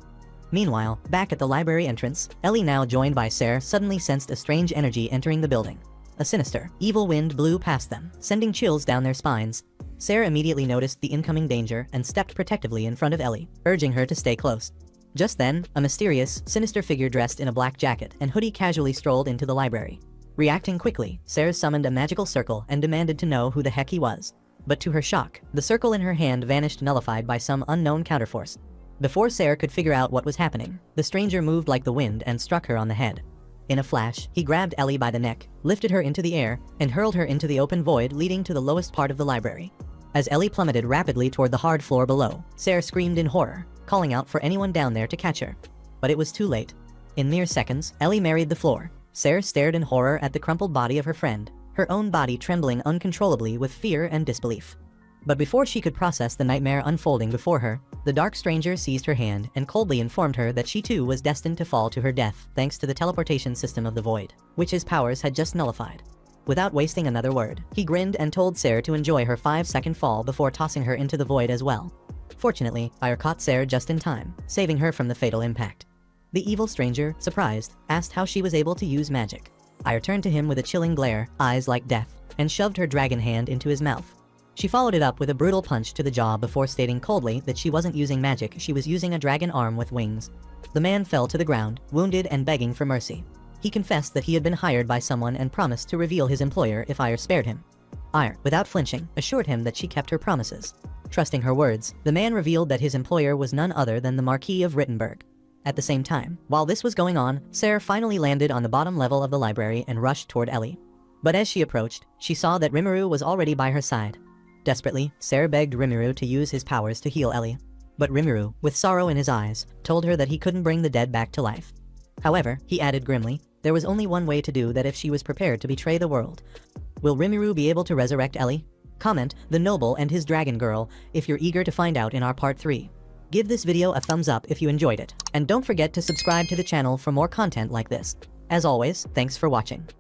Meanwhile, back at the library entrance, Ellie, now joined by Sarah, suddenly sensed a strange energy entering the building. A sinister, evil wind blew past them, sending chills down their spines. Sarah immediately noticed the incoming danger and stepped protectively in front of Ellie, urging her to stay close. Just then, a mysterious, sinister figure dressed in a black jacket and hoodie casually strolled into the library. Reacting quickly, Sarah summoned a magical circle and demanded to know who the heck he was. But to her shock, the circle in her hand vanished, nullified by some unknown counterforce. Before Sarah could figure out what was happening, the stranger moved like the wind and struck her on the head. In a flash, he grabbed Ellie by the neck, lifted her into the air, and hurled her into the open void leading to the lowest part of the library. As Ellie plummeted rapidly toward the hard floor below, Sarah screamed in horror, calling out for anyone down there to catch her. But it was too late. In mere seconds, Ellie married the floor. Sarah stared in horror at the crumpled body of her friend, her own body trembling uncontrollably with fear and disbelief. But before she could process the nightmare unfolding before her, the dark stranger seized her hand and coldly informed her that she too was destined to fall to her death thanks to the teleportation system of the Void, which his powers had just nullified. Without wasting another word, he grinned and told Sarah to enjoy her 5-second fall before tossing her into the void as well. Fortunately, Ire caught Sarah just in time, saving her from the fatal impact. The evil stranger, surprised, asked how she was able to use magic. Ire turned to him with a chilling glare, eyes like death, and shoved her dragon hand into his mouth. She followed it up with a brutal punch to the jaw before stating coldly that she wasn't using magic, she was using a dragon arm with wings. The man fell to the ground, wounded and begging for mercy. He confessed that he had been hired by someone and promised to reveal his employer if Ire spared him. Ire, without flinching, assured him that she kept her promises. Trusting her words, the man revealed that his employer was none other than the Marquis of Rittenberg. At the same time, while this was going on, Sarah finally landed on the bottom level of the library and rushed toward Ellie. But as she approached, she saw that Rimuru was already by her side. Desperately, Sarah begged Rimuru to use his powers to heal Ellie. But Rimuru, with sorrow in his eyes, told her that he couldn't bring the dead back to life. However, he added grimly, there was only one way to do that if she was prepared to betray the world. Will Rimuru be able to resurrect Ellie? Comment, the noble and his dragon girl, if you're eager to find out in our part 3. Give this video a thumbs up if you enjoyed it, and don't forget to subscribe to the channel for more content like this. As always, thanks for watching.